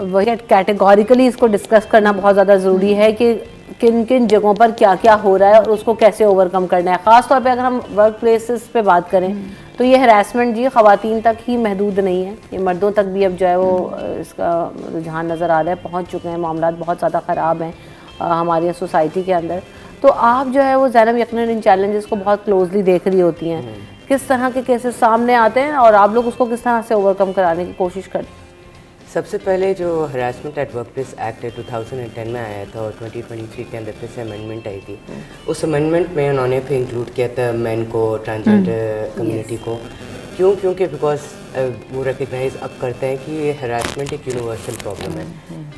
वही कैटेगोरिकली इसको डिस्कस करना बहुत ज़्यादा ज़रूरी है कि किन किन जगहों पर क्या क्या हो रहा है और उसको कैसे ओवरकम करना है। ख़ास तौर पे अगर हम वर्क प्लेसेस पे बात करें तो ये हरासमेंट जी ख़वातीन तक ही महदूद नहीं है, ये मर्दों तक भी अब जो है वो इसका रुझान नज़र आ रहा है, पहुँच चुके हैं, मामला बहुत ज़्यादा ख़राब हैं हमारी सोसाइटी के अंदर। तो आप जो है वो ज़ैनब यकीनन इन चैलेंजेस को बहुत क्लोजली देख रही होती हैं किस तरह के केसेस सामने आते हैं और आप लोग उसको किस तरह से ओवरकम कराने की कोशिश करते हैं? सबसे पहले जो harassment at work place act है 2010 में आया था और 2023 के अंदर फिर से अमेंडमेंट आई थी। उस अमेंडमेंट में उन्होंने फिर इंक्लूड किया था मेन को, ट्रांसजेंडर कम्युनिटी को। क्यों? क्योंकि बिकॉज वो रिकग्नाइज अब करते हैं कि ये हरासमेंट एक यूनिवर्सल प्रॉब्लम है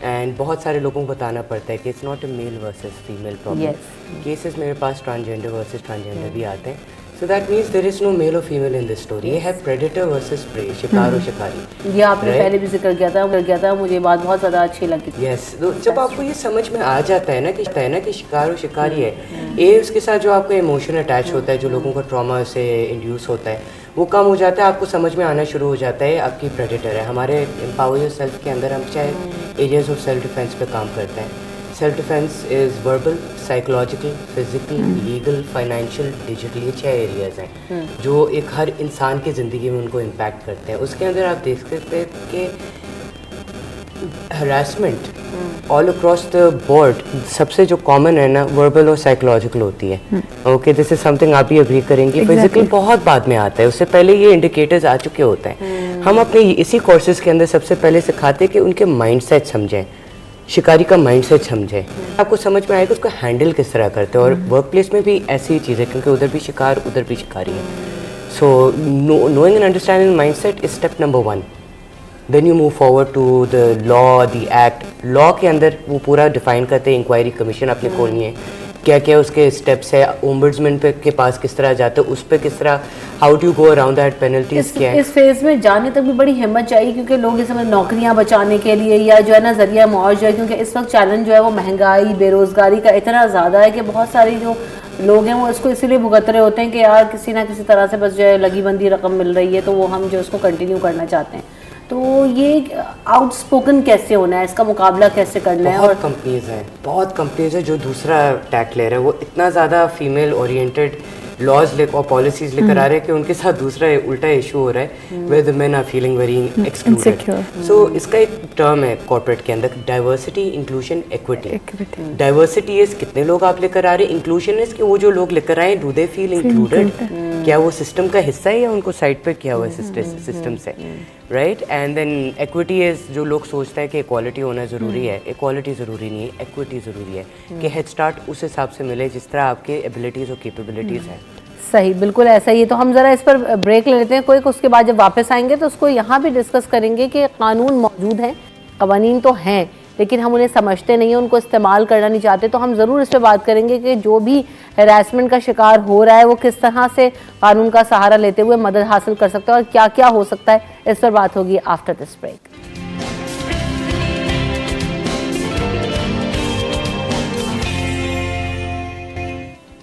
एंड बहुत सारे लोगों को बताना पड़ता है कि it's not a male versus female problem. Cases मेरे पास ट्रांसजेंडर वर्सेस ट्रांसजेंडर भी आते हैं। So that means there is no male or female in this story. ये है predator versus prey, शिकार और शिकारी। ये आपने पहले भी जिक्र किया था, मुझे ये बात बहुत ज़्यादा अच्छी लगी। Yes, तो जब आपको ये समझ में आ जाता है ना कि शिकार और शिकारी है, ये उसके साथ जो आपका इमोशन अटैच होता है, जो लोगों का ट्रॉमा से इंड्यूस होता है, वो कम हो जाता है। आपको समझ में आना शुरू हो जाता है आपकी प्रेडेटर है। हमारे एम्पावर योरसेल्फ के अंदर हम चाहे एरियाज ऑफ सेल्फ डिफेंस पे काम करते हैं। Self defence is verbal, psychological, physical, legal, financial, digital, ये 6 एरियाज़ हैं जो एक हर इंसान की ज़िंदगी में उनको इम्पैक्ट करते हैं। उसके अंदर आप देख सकते हैं कि harassment all across the board सबसे जो कॉमन है ना, वर्बल और साइकोलॉजिकल होती है। ओके, दिस इज समथिंग आप भी एग्री करेंगे। फिजिकल बहुत बाद में आता है, उससे पहले ये इंडिकेटर्स आ चुके होते हैं। हम अपने इसी कोर्सेज के अंदर सबसे पहले सिखाते हैं कि उनके माइंडसेट समझें, शिकारी का माइंडसेट समझे, आपको समझ में आएगा उसको हैंडल किस तरह करते हैं। और वर्क प्लेस में भी ऐसी ही चीज़ है क्योंकि उधर भी शिकार उधर भी शिकारी है। So knowing and understanding mindset is step number 1। Then you move forward to the law, the act. Law के अंदर वो पूरा डिफाइन करते हैं, इंक्वायरी कमीशन आपने खोलनी है, क्या क्या उसके स्टेप्स है, ओम्बड्समैन के पास किस तरह जाते हैं, उस पर किस तरह, how do go around that, penalties क्या है। इस फेज में जाने तक भी बड़ी हिम्मत चाहिए क्योंकि लोग इस समय नौकरियां बचाने के लिए या जो है ना जरिया मौज जो है, क्योंकि इस वक्त चैलेंज जो है वो महंगाई, बेरोजगारी का इतना ज़्यादा है कि बहुत सारे जो लोग हैं वो इसको इसीलिए भुगत रहे होते हैं कि यार किसी ना किसी तरह से बस जो है लगी बंदी रकम मिल रही है तो वो हम जो उसको कंटिन्यू करना चाहते हैं। तो ये आउटस्पोकन कैसे होना है, इसका मुकाबला कैसे करना है? बहुत कंपनीज हैं जो दूसरा टैग ले रहे हैं। वो इतना ज़्यादा फीमेल ओरिएंटेड लॉज और पॉलिसीज लेकर आ रहे हैं कि उनके साथ दूसरा उल्टा इशू हो रहा है, where the men are feeling very excluded. सो इसका एक टर्म है कॉर्पोरेट के अंदर, diversity, inclusion, equity. Diversity is कितने लोग आप लेकर आ रहे हैं, इंक्लूजन इज कि वो जो लोग लेकर आए डू दे फील इंक्लूडेड, क्या वो सिस्टम का हिस्सा है या उनको साइड पे किया हुआ है सिस्टम से, right. And then equity is जो लोग सोचते हैं कि इक्वालिटी होना ज़रूरी है। इक्वालिटी ज़रूरी नहीं है, इक्विटी ज़रूरी है कि हेड स्टार्ट उस हिसाब से मिले जिस तरह आपके एबिलिटीज़ और कैपेबिलिटीज़ हैं। सही, बिल्कुल ऐसा ही है। तो हम ज़रा इस पर ब्रेक ले लेते हैं कोई, उसके बाद जब वापस आएंगे तो उसको यहाँ भी डिस्कस करेंगे कि कानून मौजूद हैं, कवानीन तो हैं लेकिन हम उन्हें समझते नहीं हैं, उनको इस्तेमाल करना नहीं चाहते। तो हम ज़रूर इस पर बात करेंगे कि जो भी हैरेसमेंट का शिकार हो रहा है वो किस तरह से कानून का सहारा लेते हुए मदद हासिल कर सकता है और क्या क्या हो सकता है, इस पर बात होगी after this break.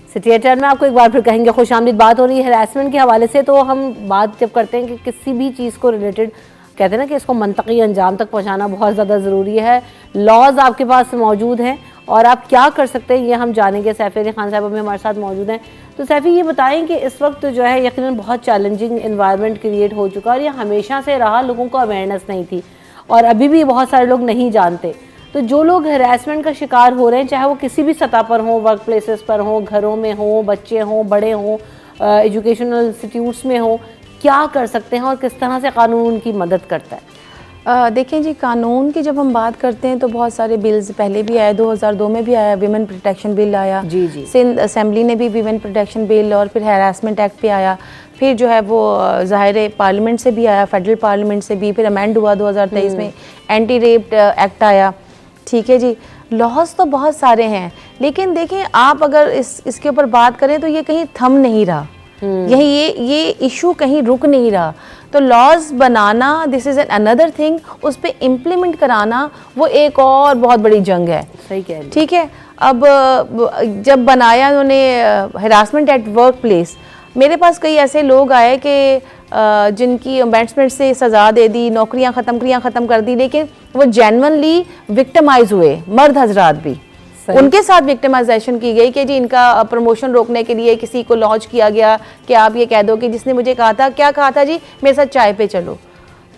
City at में आपको एक बार फिर कहेंगे खुशामदीद। बात हो रही है हैरेसमेंट के हवाले से, तो हम बात जब करते हैं कि किसी भी चीज़ को रिलेटेड कहते हैं ना कि इसको मंतकी अंजाम तक पहुंचाना बहुत ज़्यादा ज़रूरी है। लॉज आपके पास मौजूद हैं और आप क्या कर सकते हैं ये हम जानेंगे। सैफी अली खान साहब अभी हमारे साथ मौजूद हैं। तो सैफी ये बताएं कि इस वक्त जो है यकीनन बहुत चैलेंजिंग इन्वायरमेंट क्रिएट हो चुका है और ये हमेशा से रहा, लोगों को अवेयरनेस नहीं थी और अभी भी बहुत सारे लोग नहीं जानते। तो जो लोग हैरेसमेंट का शिकार हो रहे हैं, चाहे वो किसी भी सतह पर हों, वर्क प्लेसेस पर हों, घरों में हों, बच्चे हों, बड़े हों, एजुकेशनल इंस्टीट्यूट्स में हों, क्या कर सकते हैं और किस तरह से कानून उनकी मदद करता है? देखें जी, कानून की जब हम बात करते हैं तो बहुत सारे बिल्स पहले भी आए, 2002 में भी आया, विमेन प्रोटेक्शन बिल आया, जी। सिंध असेंबली ने भी विमेन प्रोटेक्शन बिल और फिर हैरेसमेंट एक्ट पे आया, फिर जो है वो ज़ाहिर पार्लियामेंट से भी आया, फेडरल पार्लियामेंट से भी, फिर अमेंड हुआ 2023 में, एंटी रेप एक्ट आया। ठीक है जी, लॉज तो बहुत सारे हैं लेकिन देखें आप अगर इसके ऊपर बात करें तो ये कहीं थम नहीं रहा, यही ये इशू कहीं रुक नहीं रहा। तो लॉज बनाना this is an another thing, उस पर इम्प्लीमेंट कराना वो एक और बहुत बड़ी जंग है। सही कह रही हैं। ठीक है, अब जब बनाया उन्होंने हैरेसमेंट एट वर्क प्लेस, मेरे पास कई ऐसे लोग आए कि जिनकी अमेंडमेंट से सज़ा दे दी, नौकरियां ख़त्म कर दी, लेकिन वो जेन्युइनली विक्टिमाइज हुए, मर्द हजरात भी, उनके साथ विक्टिमाइजेशन की गई कि जी इनका प्रमोशन रोकने के लिए किसी को लॉन्च किया गया कि आप ये कह दो कि जिसने मुझे कहा था, क्या कहा था जी, मेरे साथ चाय पे चलो।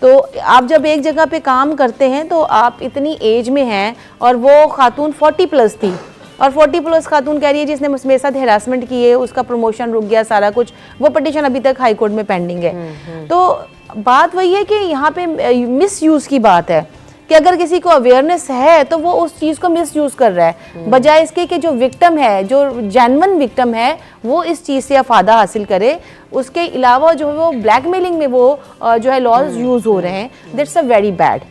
तो आप जब एक जगह पे काम करते हैं तो आप इतनी एज में हैं और वो खातून 40+ थी और 40 प्लस खातून कह रही है जिसने मेरे साथ हेरासमेंट की है, उसका प्रमोशन रुक गया, सारा कुछ, वो पिटीशन अभी तक हाई कोर्ट में पेंडिंग है। तो बात वही है कि यहाँ पे मिस यूज़ की बात है कि अगर किसी को अवेयरनेस है तो वो उस चीज़ को मिस यूज़ कर रहा है, बजाय इसके कि जो विक्टिम है, जो जेन्युइन विक्टिम है, वो इस चीज़ से अफादा हासिल करे। उसके अलावा जो है वो ब्लैकमेलिंग में वो जो है लॉज यूज़ हो रहे हैं, दैट्स अ वेरी बैड।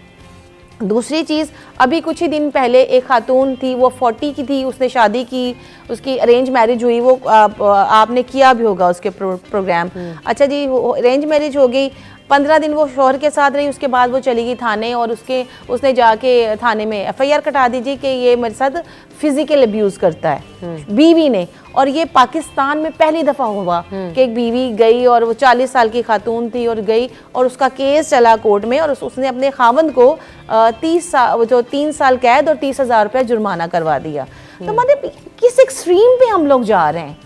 दूसरी चीज़, अभी कुछ ही दिन पहले एक खातून थी, वो 40 की थी, उसने शादी की, उसकी अरेंज मैरिज हुई, वो आपने किया भी होगा उसके प्रोग्राम। अच्छा जी, अरेंज मैरिज हो गई, 15 दिन वो शौहर के साथ रही, उसके बाद वो चली गई थाने और उसने जाके थाने में FIR कटा दीजिए कि ये मेरे साथ फिजिकल अब्यूज़ करता है, बीवी ने। और ये पाकिस्तान में पहली दफ़ा हुआ कि एक बीवी गई और वो 40 साल की खातून थी और गई और उसका केस चला कोर्ट में और उसने अपने खावंद को 3 साल कैद और 30,000 रुपये जुर्माना करवा दिया। तो मतलब किस एक्सट्रीम पे हम लोग जा रहे हैं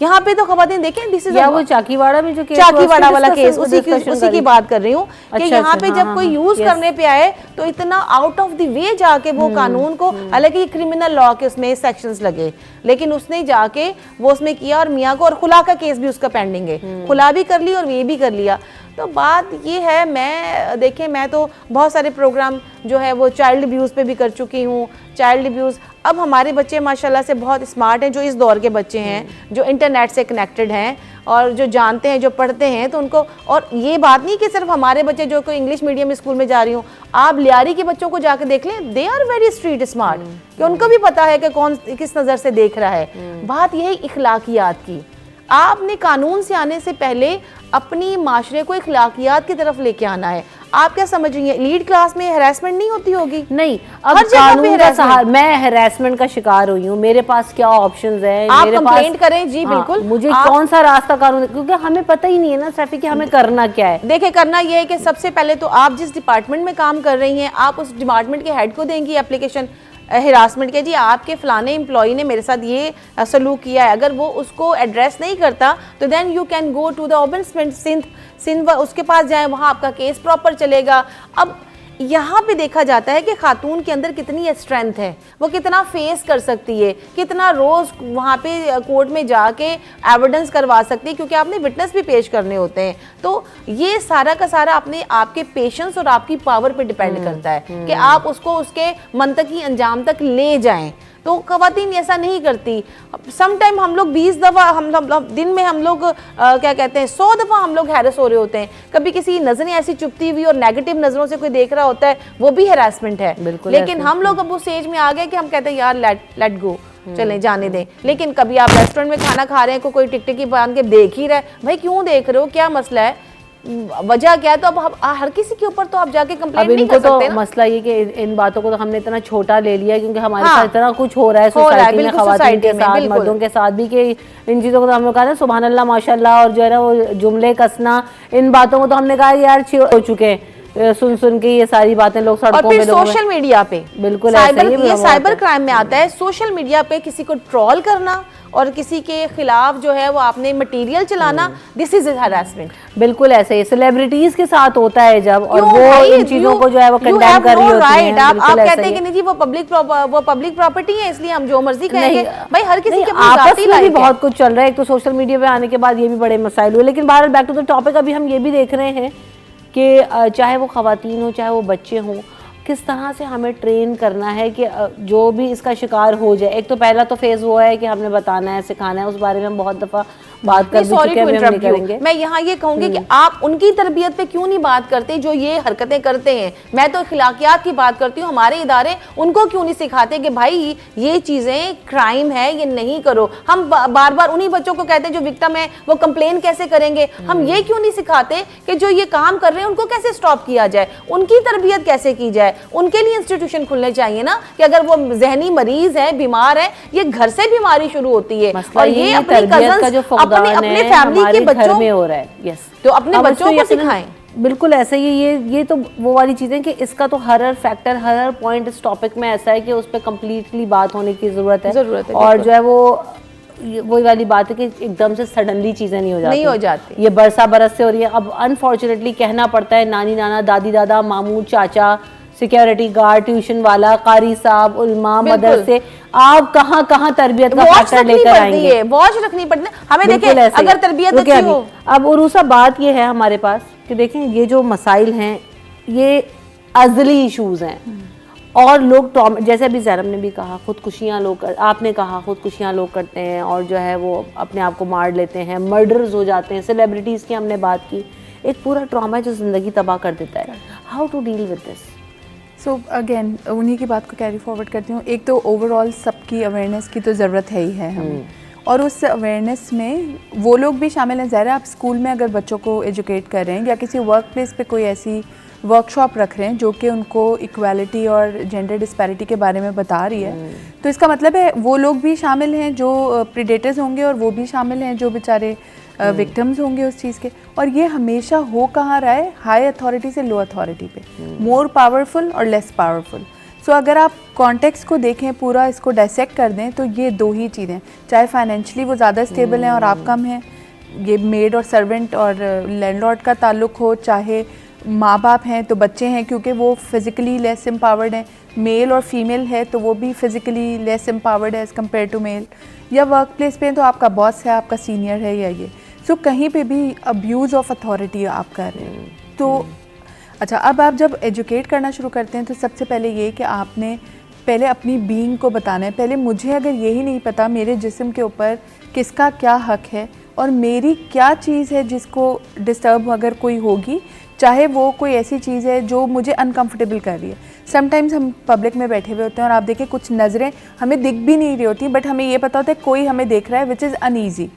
यहाँ पे। तो खवातीन देखें, दिस इज वो चाकीवाड़ा में जो केस, चाकीवाड़ा वाला केस, उसी की बात कर रही हूँ कि यहाँ पे जब कोई यूज करने पे आए तो इतना आउट ऑफ द वे जाके वो कानून को, हालांकि क्रिमिनल लॉ के उसमें सेक्शंस लगे, लेकिन उसने जाके वो उसमें किया और मियाँ को, और खुला का केस भी उसका पेंडिंग है, खुला भी कर ली और ये भी कर लिया। तो बात ये है, मैं तो बहुत सारे प्रोग्राम जो है वो चाइल्ड अब्यूज़ पे भी कर चुकी हूँ। चाइल्ड अब्यूज़, अब हमारे बच्चे माशाल्लाह से बहुत स्मार्ट हैं, जो इस दौर के बच्चे हैं, जो इंटरनेट से कनेक्टेड हैं और जो जानते हैं, जो पढ़ते हैं, तो उनको, और ये बात नहीं कि सिर्फ हमारे बच्चे जो कोई इंग्लिश मीडियम स्कूल में जा रही हूँ, आप लियारी के बच्चों को जाके देख लें, they are very street smart, कि उनको भी पता है कि कौन किस नज़र से देख रहा है। बात यही इखलाकियात की, आपने कानून से आने से पहले अपनी माशरे को इखलाकियात की तरफ लेके आना है। आप क्या समझ रही हैं, लीड क्लास में हरासमेंट नहीं होती होगी? नहीं, अब कानून का सहारा, मैं हरासमेंट का शिकार हुई हूँ, मेरे पास क्या ऑप्शंस हैं? आप मेरे कंप्लेंट करें जी, बिल्कुल। मुझे कौन सा रास्ता कानून, क्योंकि हमें पता ही नहीं है ना सैफी कि हमें करना क्या है। देखिए, करना यह है कि सबसे पहले तो आप जिस डिपार्टमेंट में काम कर रही हैं, आप उस डिपार्टमेंट के हेड को देंगी एप्लीकेशन हिरासमेंट के, जी आपके फलाने एम्प्लॉई ने मेरे साथ ये सलूक किया है। अगर वो उसको एड्रेस नहीं करता तो then you can go to the ombudsman Sindh, उसके पास जाएं, वहाँ आपका केस प्रॉपर चलेगा। अब यहाँ पे देखा जाता है कि खातून के अंदर कितनी स्ट्रेंथ है, वो कितना फेस कर सकती है, कितना रोज़ वहाँ पे कोर्ट में जाके एविडेंस करवा सकती है, क्योंकि आपने विटनेस भी पेश करने होते हैं। तो ये सारा का सारा अपने आपके पेशेंस और आपकी पावर पे डिपेंड करता है कि आप उसको उसके मंतकी अंजाम तक ले जाएं। तो ख़वातीन ऐसा नहीं करती। सम टाइम हम लोग 20 दफ़ा हम दिन में हम लोग क्या कहते हैं 100 दफ़ा हम लोग हैरेस हो रहे होते हैं। कभी किसी नज़रें ऐसी चुपती हुई और नेगेटिव नज़रों से कोई देख रहा होता है, वो भी हैरेसमेंट है। लेकिन हम लोग अब उस एज में आ गए कि हम कहते हैं यार लेट गो, चलें जाने दें। लेकिन कभी आप रेस्टोरेंट में खाना खा रहे हैं, कोई टिकटिकी बांध के देख ही रहा है, भाई क्यों देख रहे हो, क्या मसला है, वजह क्या है? तो अब हर किसी के ऊपर तो आप जाके कंप्लेंट नहीं कर सकते ना। मसला ये कि इन बातों को तो हमने इतना छोटा ले लिया क्योंकि हमारे साथ इतना कुछ हो रहा है सोसाइटी में, खवातीन के साथ, मर्दों के साथ भी, कि इन चीज़ों को तो हम लोग कहा ना सुभान अल्लाह माशाल्लाह, और जो है ना वो जुमले कसना, इन बातों को तो हमने कहा यार हो चुके हैं, सुन के ये सारी बातें लोग सड़कों पे, सोशल मीडिया पे, बिल्कुल ये साइबर क्राइम में आता है। सोशल मीडिया पे किसी को ट्रोल करना और किसी के खिलाफ जो है वो आपने मटेरियल चलाना, दिस इज हरासमेंट। बिल्कुल ऐसे ही सेलिब्रिटीज के साथ होता है जब, और वो इन चीजों को जो है वो कंडेम कर रही होती हैं। आप कहते हैं कि नहीं जी वो पब्लिक प्रॉपर्टी है इसलिए हम जो मर्जी कहेंगे, भाई हर किसी के आपस में भी बहुत कुछ चल रहा है। एक तो सोशल मीडिया पे आने के बाद ये भी बड़े मसाइल हुए। लेकिन बहरहाल बैक टू द टॉपिक, अभी हम ये भी देख रहे हैं कि चाहे वो खवातीन हो चाहे वो बच्चे हों, किस तरह से हमें ट्रेन करना है कि जो भी इसका शिकार हो जाए। एक तो पहला तो फेज़ वो है कि हमने बताना है, सिखाना है, उस बारे में हम बहुत दफ़ा बात कर चुके हैं, हम नहीं करेंगे। मैं यहाँ ये कहूँगी कि आप उनकी तरबियत पे क्यों नहीं बात करते जो ये हरकतें करते हैं। मैं तो अखलाकियात की बात करती हूँ, हमारे इदारे उनको क्यों नहीं सिखाते कि भाई ये चीज़ें क्राइम है, ये नहीं करो। हम बार बार उन्हीं बच्चों को कहते हैं जो विक्टिम है वो कंप्लेन कैसे करेंगे। हम ये क्यों नहीं सिखाते कि जो ये काम कर रहे हैं उनको कैसे स्टॉप किया जाए, उनकी तरबियत कैसे की जाए। उनके लिए इंस्टीट्यूशन खुलने चाहिए ना, कि अगर वो जहनी मरीज है, बीमार है, ये घर से बीमारी शुरू होती है और ये अपनी कजन्स, अपने फैमिली के बच्चों में हो रहा है। यस, तो अपने बच्चों को सिखाएं। बिल्कुल ऐसे ही ये तो वो वाली चीज़ें कि इसका तो हर फैक्टर, हर पॉइंट इस टॉपिक में ऐसा है कि उस पर कम्प्लीटली बात होने की ज़रूरत है। और जो है वो वही वाली बात है कि एकदम से सडनली चीज़ें नहीं हो जाती। ये बरसा बरस से हो रही है। अब अनफॉर्चुनेटली कहना पड़ता है, नानी नाना, दादी दादा, मामू चाचा, सिक्योरिटी गार्ड, ट्यूशन वाला, कारी साहब, उलमा, बिल्कुल। मदरसे, आप कहाँ कहाँ तरबियत का वॉच फैक्टर रखनी लेकर पड़ती आएंगे? है, वॉच रखनी पड़ती है हमें। बिल्कुल देखिए ऐसे ही। अगर तरबियत रुकिए अच्छी अभी। हो। अब उरूसा बात ये है हमारे पास कि देखें ये जो मसाइल हैं ये अज़ली इश्यूज हैं और लोग जैसे अभी ज़ैनब ने भी कहा खुदकुशियाँ लोग आपने कहा खुदकुशियाँ लोग करते हैं और जो है वो अपने आप को मार लेते हैं, मर्डर्स हो जाते हैं, सेलिब्रिटीज़ की हमने बात की, एक पूरा ट्रॉमा जो ज़िंदगी तबाह कर देता है। How to deal with this? So again उन्हीं की बात को कैरी फॉरवर्ड करती हूँ। एक तो ओवरऑल सबकी अवेयरनेस की तो ज़रूरत है ही है हमें, और उस अवेयरनेस में वो लोग भी शामिल हैं। ज़ाहिर है आप स्कूल में अगर बच्चों को एजुकेट कर रहे हैं या किसी वर्क प्लेस पे कोई ऐसी वर्कशॉप रख रहे हैं जो कि उनको इक्वालिटी और जेंडर डिस्पैरिटी के बारे में बता रही है, तो इसका मतलब है वो लोग भी शामिल हैं जो प्रीडेटर्स होंगे और वो भी शामिल हैं जो बेचारे विक्टिम्स होंगे उस चीज़ के। और ये हमेशा हो कहाँ रहा है, हाई अथॉरिटी से लो अथॉरिटी पे, मोर पावरफुल और लेस पावरफुल। सो अगर आप कॉन्टेक्स्ट को देखें, पूरा इसको डायसेक्ट कर दें, तो ये दो ही चीज़ें, चाहे फाइनेंशियली वो ज़्यादा स्टेबल हैं और आप कम हैं, ये मेड और सर्वेंट और लैंडलॉर्ड का ताल्लुक हो, चाहे माँ बाप हैं तो बच्चे हैं क्योंकि वो फिज़िकली लेस एम्पावर्ड हैं, मेल और फीमेल है तो वो भी फिज़िकली लेस एम्पावर्ड है एज़ कम्पेयर टू मेल, या वर्क प्लेस पे तो आपका बॉस है, आपका सीनियर है या ये। सो कहीं पे भी अब्यूज़ ऑफ अथॉरिटी आप कर रहे हैं। तो अच्छा, अब आप जब एजुकेट करना शुरू करते हैं तो सबसे पहले ये कि आपने पहले अपनी बीइंग को बताना है। पहले मुझे अगर यही नहीं पता मेरे जिस्म के ऊपर किसका क्या हक है और मेरी क्या चीज़ है जिसको डिस्टर्ब अगर कोई होगी, चाहे वो कोई ऐसी चीज़ है जो मुझे अनकंफर्टेबल कर रही है। समटाइम्स हम पब्लिक में बैठे हुए होते हैं और आप देखिए कुछ नज़रें हमें दिख भी नहीं रही होती, बट हमें ये पता होता है कोई हमें देख रहा है, विच इज़ अनईजी।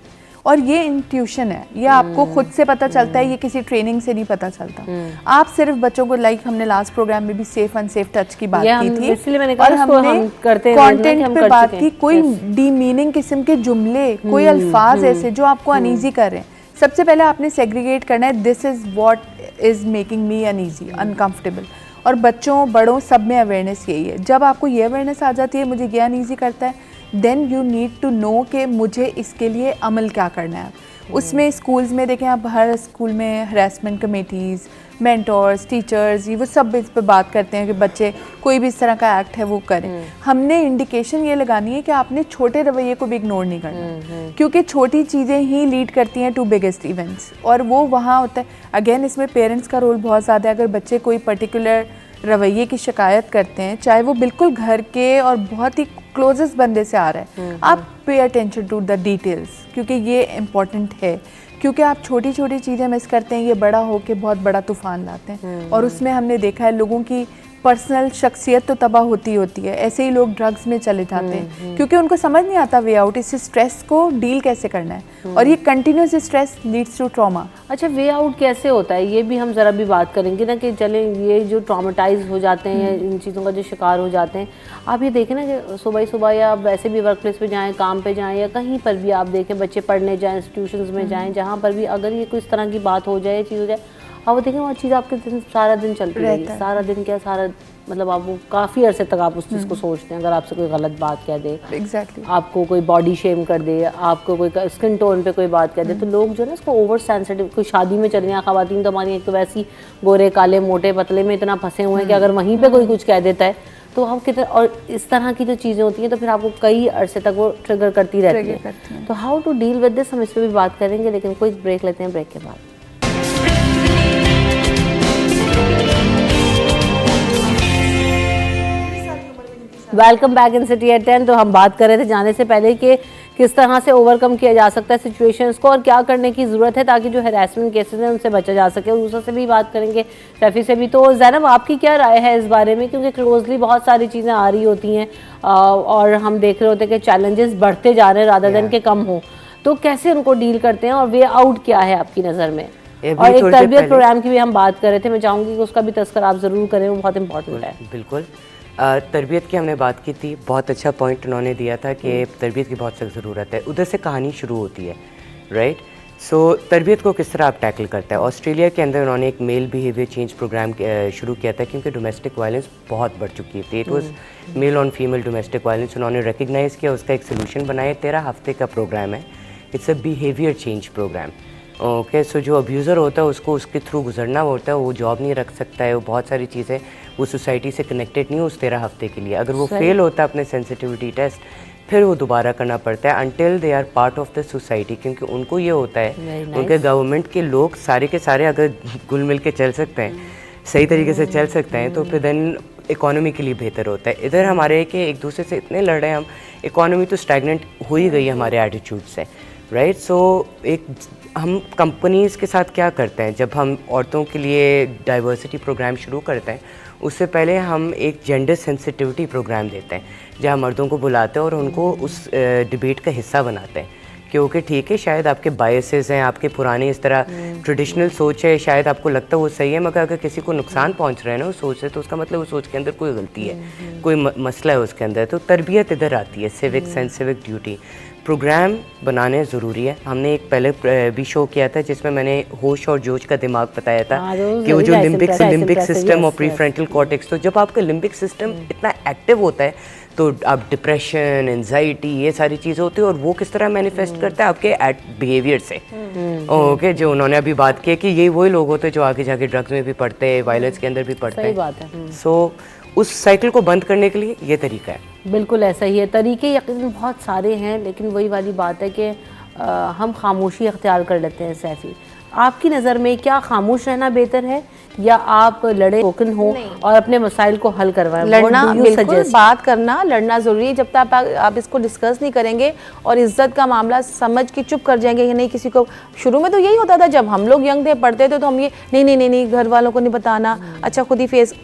और ये इंट्यूशन है, ये आपको खुद से पता चलता है, ये किसी ट्रेनिंग से नहीं पता चलता। आप सिर्फ बच्चों को, लाइक हमने लास्ट प्रोग्राम में भी सेफ अनसेफ टच की बात की थी, इसलिए मैंने कहा और इसको हम हमने करते हैं, हम कंटेंट पे कर बात चुके की। हैं। कोई डीमीनिंग किस्म के जुमले, कोई अल्फाज ऐसे जो आपको अनईजी कर रहे हैं, सबसे पहले आपने सेग्रीगेट करना है, this is what is making me uneasy, uncomfortable. और बच्चों बड़ों सब में अवेयरनेस यही है। जब आपको ये अवेयरनेस आ जाती है मुझे ये अनईजी करता है, then you need to know कि मुझे इसके लिए अमल क्या करना है। उसमें स्कूल्स में देखें आप, हर स्कूल में हरासमेंट कमेटीज़, मेंटर्स, टीचर्स, ये वो सब इस पे बात करते हैं कि बच्चे कोई भी इस तरह का एक्ट है वो करें। हमने इंडिकेशन ये लगानी है कि आपने छोटे रवैये को भी इग्नोर नहीं करना, क्योंकि छोटी चीज़ें ही लीड करती हैं टू बिगेस्ट इवेंट्स, और वो वहाँ होता है। अगेन इसमें पेरेंट्स का रोल बहुत ज़्यादा है। अगर बच्चे कोई पर्टिकुलर रवैये की शिकायत करते हैं, चाहे वो बिल्कुल घर के और बहुत ही क्लोजेस्ट बंदे से आ रहा है, आप pay attention to the details, क्योंकि ये इम्पॉर्टेंट है। क्योंकि आप छोटी छोटी चीज़ें मिस करते हैं, ये बड़ा होके बहुत बड़ा तूफान लाते हैं। और उसमें हमने देखा है लोगों की पर्सनल शख्सियत तो तबाह होती है। ऐसे ही लोग ड्रग्स में चले जाते हैं क्योंकि उनको समझ नहीं आता वे आउट, इस स्ट्रेस को डील कैसे करना है, और ये continuous stress leads to trauma. अच्छा, वे आउट कैसे होता है ये भी हम ज़रा भी बात करेंगे ना, कि चलें ये जो ट्रॉमेटाइज हो जाते हैं या इन चीज़ों का जो शिकार हो जाते हैं, आप ये देखें ना कि सुबह या वैसे भी वर्क प्लेस पे जाएँ, काम पे जाएँ, या कहीं पर भी आप देखें बच्चे पढ़ने जाएँ, इंस्टीट्यूशंस में जाएँ, जहाँ पर भी अगर ये कोई इस तरह की बात हो जाए, चीज़ हो जाए, आप वो देखें वो चीज़ आपके दिन सारा दिन चलती रहेगी। सारा दिन क्या, सारा मतलब आप वो काफ़ी अरसे तक आप उस चीज़ को सोचते हैं। अगर आपसे कोई गलत बात कह दे, एग्जैक्टली आपको कोई बॉडी शेम कर दे, आपको कोई स्किन टोन पे कोई बात कह दे, तो लोग जो है ना इसको ओवर सेंसिटिव, कोई शादी में चल रही हैं ख़वातीन तो हमारी एक तो वैसी गोरे काले मोटे पतले में इतना फंसे हुए हैं कि अगर वहीं पे कोई कुछ कह देता है तो आप कितने, और इस तरह की जो चीज़ें होती हैं तो फिर आपको कई अरसे तक वो ट्रिगर करती रहती हैं। तो how to deal with this, हम इस पर भी बात करेंगे, लेकिन कोई ब्रेक लेते हैं, ब्रेक के बाद। Welcome back in city at 10। तो हम बात कर रहे थे जाने से पहले कि किस तरह से ओवरकम किया जा सकता है सिचुएशंस को और क्या करने की ज़रूरत है ताकि जो हैरेसमेंट केसेस हैं उनसे बचा जा सके। और दूसरों से भी बात करेंगे, शफी से भी। तो ज़ैनब, आपकी क्या राय है इस बारे में, क्योंकि क्लोजली बहुत सारी चीज़ें आ रही होती हैं और हम देख रहे होते हैं कि चैलेंजेस बढ़ते जा रहे हैं रादर देन के कम हो, तो कैसे उनको डील करते हैं और वे आउट क्या है आपकी नज़र में? और एक तरबियत प्रोग्राम की भी हम बात कर रहे थे, मैं चाहूँगी कि उसका भी तस्करा आप ज़रूर करें, वो बहुत इंपॉर्टेंट है। बिल्कुल, तरबियत की हमने बात की थी, बहुत अच्छा पॉइंट उन्होंने दिया था कि तरबियत की बहुत सख्त ज़रूरत है। उधर से कहानी शुरू होती है, राइट। सो तरबियत को किस तरह आप टैकल करते हैं। ऑस्ट्रेलिया के अंदर उन्होंने एक मेल बिहेवियर चेंज प्रोग्राम शुरू किया था क्योंकि डोमेस्टिक वायलेंस बहुत बढ़ चुकी थी। It was male on female domestic violence. उन्होंने रिकग्नाइज़ किया, उसका एक सोल्यूशन बनाया। 13 हफ्ते का प्रोग्राम है। It's a behaviour change program. Okay, so जो अब्यूज़र होता है उसको उसके थ्रू गुजरना होता है, वो जॉब नहीं रख सकता है, वो बहुत सारी चीज़ें वो सोसाइटी से कनेक्टेड नहीं है उस 13 हफ्ते के लिए। अगर वो फेल होता है अपने सेंसिटिविटी टेस्ट, फिर वो दोबारा करना पड़ता है until they are part of the society, क्योंकि उनको ये होता है उनके गवर्नमेंट के लोग सारे के सारे अगर घुल मिल के चल सकते हैं, सही तरीके से चल सकते हैं, तो फिर देन इकोनॉमी के लिए बेहतर होता है। इधर हमारे कि एक दूसरे से इतने लड़ रहे हैं हम, इकोनॉमी तो स्टैगनेंट हो ही गई है हमारे एटीट्यूड से, राइट। सो एक हम कंपनीज़ के साथ क्या करते हैं, जब हम औरतों के लिए डाइवर्सिटी प्रोग्राम शुरू करते हैं उससे पहले हम एक जेंडर सेंसिटिविटी प्रोग्राम देते हैं, जहाँ मर्दों को बुलाते हैं और उनको उस डिबेट का हिस्सा बनाते हैं कि ओके ठीक है, शायद आपके बायसेस हैं, आपके पुराने इस तरह ट्रेडिशनल सोच है, शायद आपको लगता है वो सही है, मगर अगर किसी को नुकसान पहुंच रहा है ना उस सोच से, तो उसका मतलब उस सोच के अंदर कोई गलती है, कोई मसला है उसके अंदर। तो तरबियत इधर आती है, civic sense, civic duty. Programme बनाने ज़रूरी है। हमने एक पहले भी शो किया था जिसमें मैंने होश और जोश का दिमाग बताया था कि वो जो लिम्बिक सिस्टम और प्रीफ्रंटल कॉर्टेक्स, तो जब आपका लिम्बिक सिस्टम इतना एक्टिव होता है तो आप डिप्रेशन, एंजाइटी, ये सारी चीज़ें होती है, और वो किस तरह मैनिफेस्ट करता है आपके बिहेवियर से। ओके, जो उन्होंने अभी बात की कि ये वही लोग होते हैं जो आगे जाके ड्रग्स में भी पड़ते हैं, वायलेंस के अंदर भी पड़ते हैं। सही बात है। सो उस साइकिल को बंद करने के लिए ये तरीका है। बिल्कुल ऐसा ही है। तरीके यकीनन बहुत सारे हैं, लेकिन वही वाली बात है कि हम खामोशी अख्तियार कर लेते हैं। सैफी, आपकी नज़र में क्या खामोश रहना बेहतर है या आप लड़े, टोकन हो और अपने मसाइल को हल करवाएं? लड़ना बिल्कुल, बात करना, लड़ना ज़रूरी है। जब तक आप इसको डिस्कस नहीं करेंगे और इज्जत का मामला समझ के चुप कर जाएंगे, नहीं किसी को। शुरू में तो यही होता था, जब हम लोग यंग थे, पढ़ते थे, तो हम ये नहीं घर वालों को नहीं बताना, अच्छा खुद ही फेस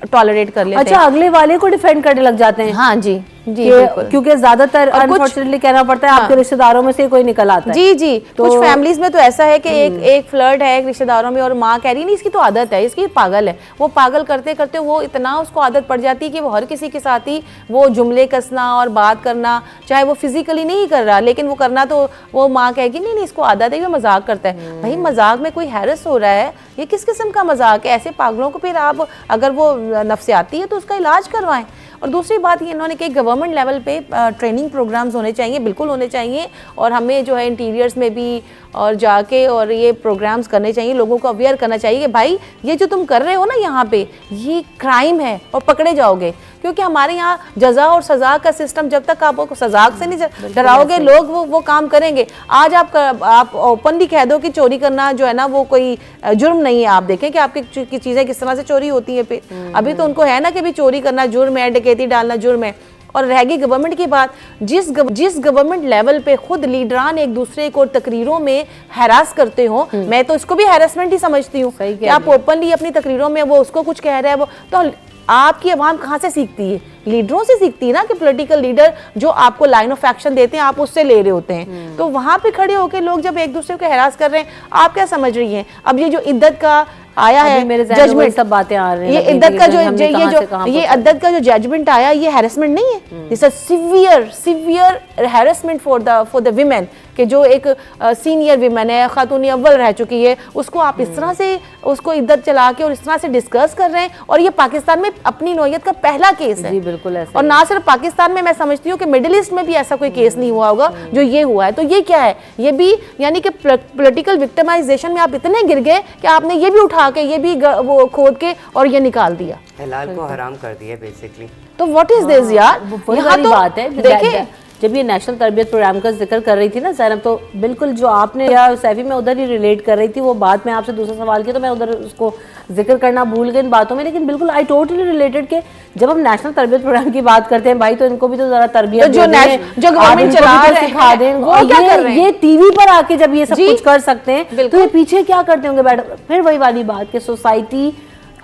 टॉलरेट कर लेते हैं। अच्छा, अगले वाले को डिफेंड करने लग जाते हैं। हाँ जी जी, क्योंकि ज्यादातर अनफॉर्चुनेटली कहना पड़ता है आपके रिश्तेदारों में से कोई निकल आता है। जी जी, कुछ फैमिलीज में तो ऐसा है कि एक फ्लर्ट है एक रिश्तेदारों में, और माँ कह रही नहीं इसकी तो आदत है, इसकी पागल है। वो पागल करते करते वो इतना उसको आदत पड़ जाती है कि वो हर किसी के साथ ही वो जुमले कसना और बात करना, चाहे वो फिजिकली नहीं कर रहा, लेकिन वो करना, तो वो माँ कहेगी नहीं इसको आदत है, ये मजाक करता है। भाई मजाक में कोई हैरस हो रहा है, ये किस किस्म का मजाक है? ऐसे पागलों को फिर आप, अगर वो नफ्सियाती है तो उसका इलाज करवाएं। और दूसरी बात ये इन्होंने कि गवर्नमेंट लेवल पे ट्रेनिंग प्रोग्राम्स होने चाहिए, बिल्कुल होने चाहिए, और हमें जो है इंटीरियर्स में भी और जाके और ये प्रोग्राम्स करने चाहिए, लोगों को अवेयर करना चाहिए कि भाई ये जो तुम कर रहे हो ना यहाँ पे, ये क्राइम है और पकड़े जाओगे। क्योंकि हमारे यहाँ जजा और सज़ा का सिस्टम, जब तक आप सज़ा से नहीं डराओगे, लोग वो काम करेंगे। आज आप ओपनली कह दो कि चोरी करना जो है ना वो कोई जुर्म नहीं है। आप देखें कि आपकी चीज़ें किस तरह से चोरी होती हैं। अभी तो उनको है ना कि भी चोरी करना जुर्म है, डकैती डालना जुर्म है। और रह गई गवर्नमेंट की बात, जिस गवर्नमेंट लेवल पे खुद लीडरान एक दूसरे को तकरीरों में हैरास करते हो, मैं तो इसको भी हैरेसमेंट ही समझती हूँ कि आप ओपनली अपनी तकरीरों में वो उसको कुछ कह रहा है, वो तो आपकी आवाम कहाँ से सीखती है? लीडरों से सीखती है ना, कि पॉलिटिकल लीडर जो आपको लाइन ऑफ एक्शन देते हैं आप उससे ले रहे होते हैं। तो वहाँ पे खड़े होकर लोग जब एक दूसरे को हैरास कर रहे हैं, आप क्या समझ रही हैं? अब ये जो इद्दत का आया है जजमेंट, सब बातें आ रही हैं, ये इद्दत का ये इद्दत का जो जजमेंट आया, ये हैरेसमेंट नहीं है, this is severe harassment for the women, कि जो एक सीनियर विमेन है, खातून अव्वल रह चुकी है, उसको आप इस तरह से उसको इद्दत चला के और इस तरह से डिस्कस कर रहे हैं। और ये पाकिस्तान में अपनी नौयत का पहला केस है। बिल्कुल ऐसा। और ना सिर्फ पाकिस्तान में, मैं समझती हूँ कि मिडिल ईस्ट में भी ऐसा कोई केस नहीं हुआ होगा जो ये हुआ है। तो ये क्या है? ये भी यानी कि पॉलिटिकल विक्टिमाइजेशन में आप इतने गिर गए कि आपने ये भी उठा के, ये भी वो खोद के और ये निकाल दिया, हलाल को हराम कर दिया बेसिकली। तो व्हाट इज दिस यार? यहाँ तो बात है, देखिए जब ये नेशनल तरबियत प्रोग्राम का जिक्र कर रही थी ना ज़ैनब, तो बिल्कुल जो आपने या सैफी में उधर ही रिलेट कर रही थी, वो बात मैं आपसे दूसरा सवाल किया तो मैं उधर उसको जिक्र करना भूल गई इन बातों में। लेकिन बिल्कुल आई टोटली रिलेटेड के जब हम नेशनल तरबियत प्रोग्राम की बात करते हैं, भाई तो इनको भी तो जरा तरबियत जो गवर्नमेंट चला रहे हैं, सिखा दें। वो क्या कर रहे हैं? ये टीवी पर आके जब ये सब कुछ कर सकते हैं, तो ये पीछे क्या करते होंगे बैठ? फिर वही वाली बात कि सोसाइटी,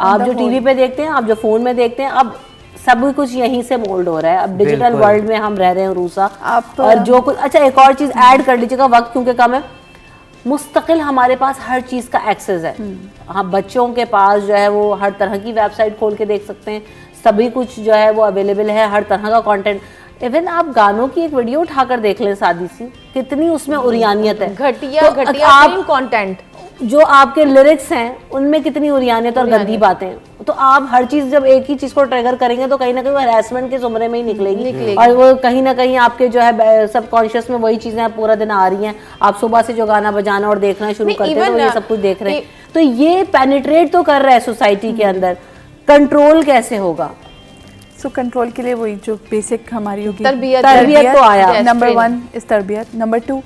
आप जो टीवी पे देखते हैं, आप जो फोन में देखते हैं, अब सब कुछ यहीं से मोल्ड हो रहा है। अब डिजिटल वर्ल्ड में हम रह रहे हैं रूसा, और जो कुछ, अच्छा एक और चीज ऐड कर लीजिएगा, वक्त क्योंकि कम है, मुस्तकिल हमारे पास हर चीज का एक्सेस है। हाँ, बच्चों के पास जो है वो हर तरह की वेबसाइट खोल के देख सकते हैं, सभी कुछ जो है वो अवेलेबल है, हर तरह का कंटेंट। इवन आप गानों की एक वीडियो उठाकर देख लें सादी सी, कितनी उसमें उरियानियत है, घटिया फिल्म कंटेंट, जो आपके लिरिक्स हैं उनमें कितनी उरियानियत और गंदी बातें हैं। तो आप हर चीज जब एक ही चीज को ट्रिगर करेंगे तो कहीं ना कहीं वो हैरेसमेंट के जुमरे में ही निकलेगी, और वो कहीं ना कहीं आपके जो है सबकॉन्शियस में वही चीजें पूरा दिन आ रही हैं। आप सुबह से जो गाना बजाना और देखना शुरू करते हैं तो ये सब कुछ देख रहे हैं, तो ये पेनिट्रेट तो कर रहा है सोसाइटी के अंदर। कंट्रोल कैसे होगा? सो कंट्रोल के लिए वही जो बेसिक हमारी होगी, तरबियत तो आया। नंबर 1 इस तरबियत। नंबर 2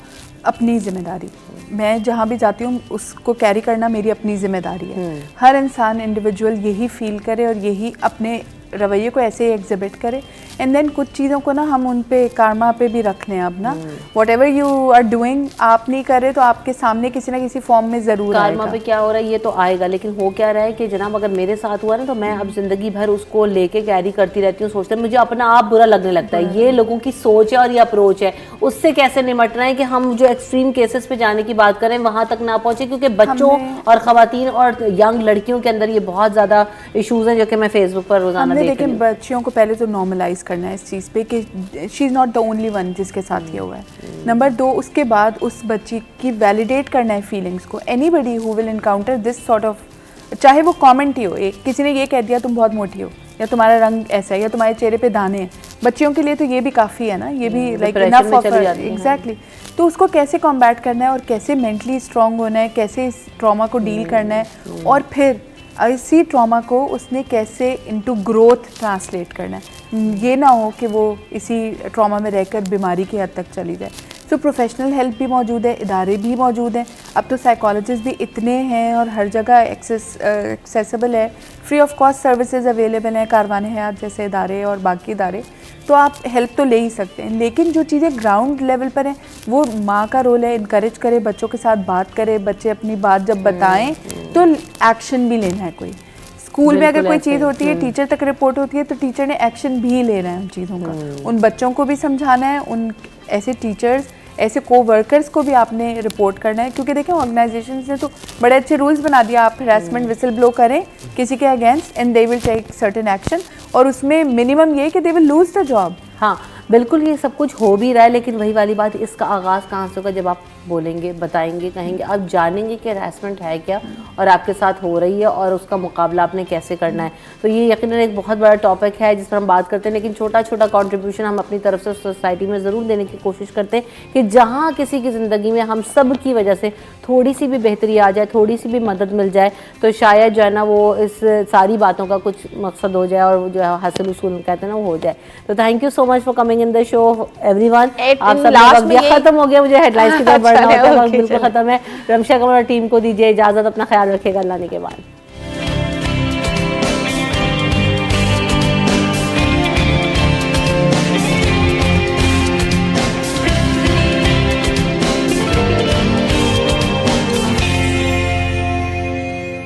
अपनी जिम्मेदारी। मैं जहाँ भी जाती हूँ उसको कैरी करना मेरी अपनी जिम्मेदारी है। हर इंसान इंडिविजुअल यही फील करे और यही अपने रवैये को ऐसे एग्जिबिट करे। एंड देन कुछ चीज़ों को ना हम उन पे कारमा पे भी रख लें। अब ना whatever you are doing, आप नहीं करे तो आपके सामने किसी ना किसी फॉर्म में ज़रूर कारमा आएगा। पे क्या हो रहा है ये तो आएगा, लेकिन हो क्या रहा है कि जनाब अगर मेरे साथ हुआ ना तो मैं अब जिंदगी भर उसको लेके कैरी करती रहती हूँ, सोचते मुझे अपना आप बुरा लगने लगता है। ये लोगों की सोच है और ये अप्रोच है। उससे कैसे निपटना है कि हम जो एक्सट्रीम केसेस पे जाने की बात करें वहां तक ना पहुंचे, क्योंकि बच्चों और खवातीन और यंग लड़कियों के अंदर ये बहुत ज्यादा इश्यूज हैं जो कि मैं फेसबुक पर रोजाना हमने देख देखें रही हूँ। बच्चियों को पहले तो नॉर्मलाइज करना है इस चीज़ पे कि she is not the only one जिसके साथ ये हुआ है। नंबर 2 उसके बाद उस बच्ची की वैलिडेट करना है फीलिंग्स को। Anybody who will encounter this sort of, चाहे वो कमेंट ही हो, एक किसी ने ये कह दिया तुम बहुत मोटी हो या तुम्हारा रंग ऐसा है या तुम्हारे चेहरे पे दाने हैं, बच्चियों के लिए तो ये भी काफ़ी है ना, ये भी लाइक इनफ ऑफ एग्जैक्टली। तो उसको कैसे कॉम्बैट करना है और कैसे मेंटली स्ट्रांग होना है, कैसे इस ट्रॉमा को डील करना है और फिर इसी ट्रॉमा को उसने कैसे इनटू ग्रोथ ट्रांसलेट करना है। ये ना हो कि वो इसी ट्रॉमा में रहकर बीमारी की हद तक चली जाए। सो प्रोफेशनल हेल्प भी मौजूद है, इदारे भी मौजूद हैं। अब तो साइकोलॉजिस्ट भी इतने हैं और हर जगह एक्सेसिबल है। Free of cost services available हैं, कारवाने हयात जैसे इदारे और बाकी इदारे। तो आप हेल्प तो ले ही सकते हैं, लेकिन जो चीज़ें ग्राउंड लेवल पर हैं वो माँ का रोल है, इनकरेज करे, बच्चों के साथ बात करे, बच्चे अपनी बात जब बताएं तो एक्शन भी लेना है। कोई स्कूल में अगर कोई चीज़ होती है, टीचर तक रिपोर्ट होती है, तो टीचर ने एक्शन भी लेना है उन चीज़ों का। उन बच्चों को भी समझाना है, उन ऐसे टीचर्स, ऐसे को-वर्कर्स को भी आपने रिपोर्ट करना है। क्योंकि देखें ऑर्गेनाइजेशन ने तो बड़े अच्छे रूल्स बना दिया, आप हरासमेंट विसल ब्लो करें किसी के against and they will take certain action, और उसमें मिनिमम ये कि they will lose the job. हाँ बिल्कुल, ये सब कुछ हो भी रहा है, लेकिन वही वाली बात, इसका आगाज़ कहाँ से होगा? जब आप बोलेंगे, बताएंगे, कहेंगे, आप जानेंगे कि हरासमेंट है क्या और आपके साथ हो रही है और उसका मुकाबला आपने कैसे करना है। तो ये यकीनन एक बहुत बड़ा टॉपिक है जिस पर हम बात करते हैं, लेकिन छोटा छोटा कंट्रीब्यूशन हम अपनी तरफ से सोसाइटी में ज़रूर देने की कोशिश करते हैं कि जहाँ किसी की ज़िंदगी में हम सब की वजह से थोड़ी सी भी बेहतरी आ जाए, थोड़ी सी भी मदद मिल जाए, तो शायद जो है ना वो इस सारी बातों का कुछ मकसद हो जाए और जो है हासिल उसूल कहते हैं ना वो हो जाए। तो thank you so much for coming in the show everyone. आप सब वक्त खत्म हो गया, मुझे हेडलाइंस की तरफ बढ़ना होता है, वक्त बिल्कुल खत्म है। रमशा कमल और टीम को दीजिए इजाजत, अपना ख्याल रखिएगा, अल्लाह ने के बाद।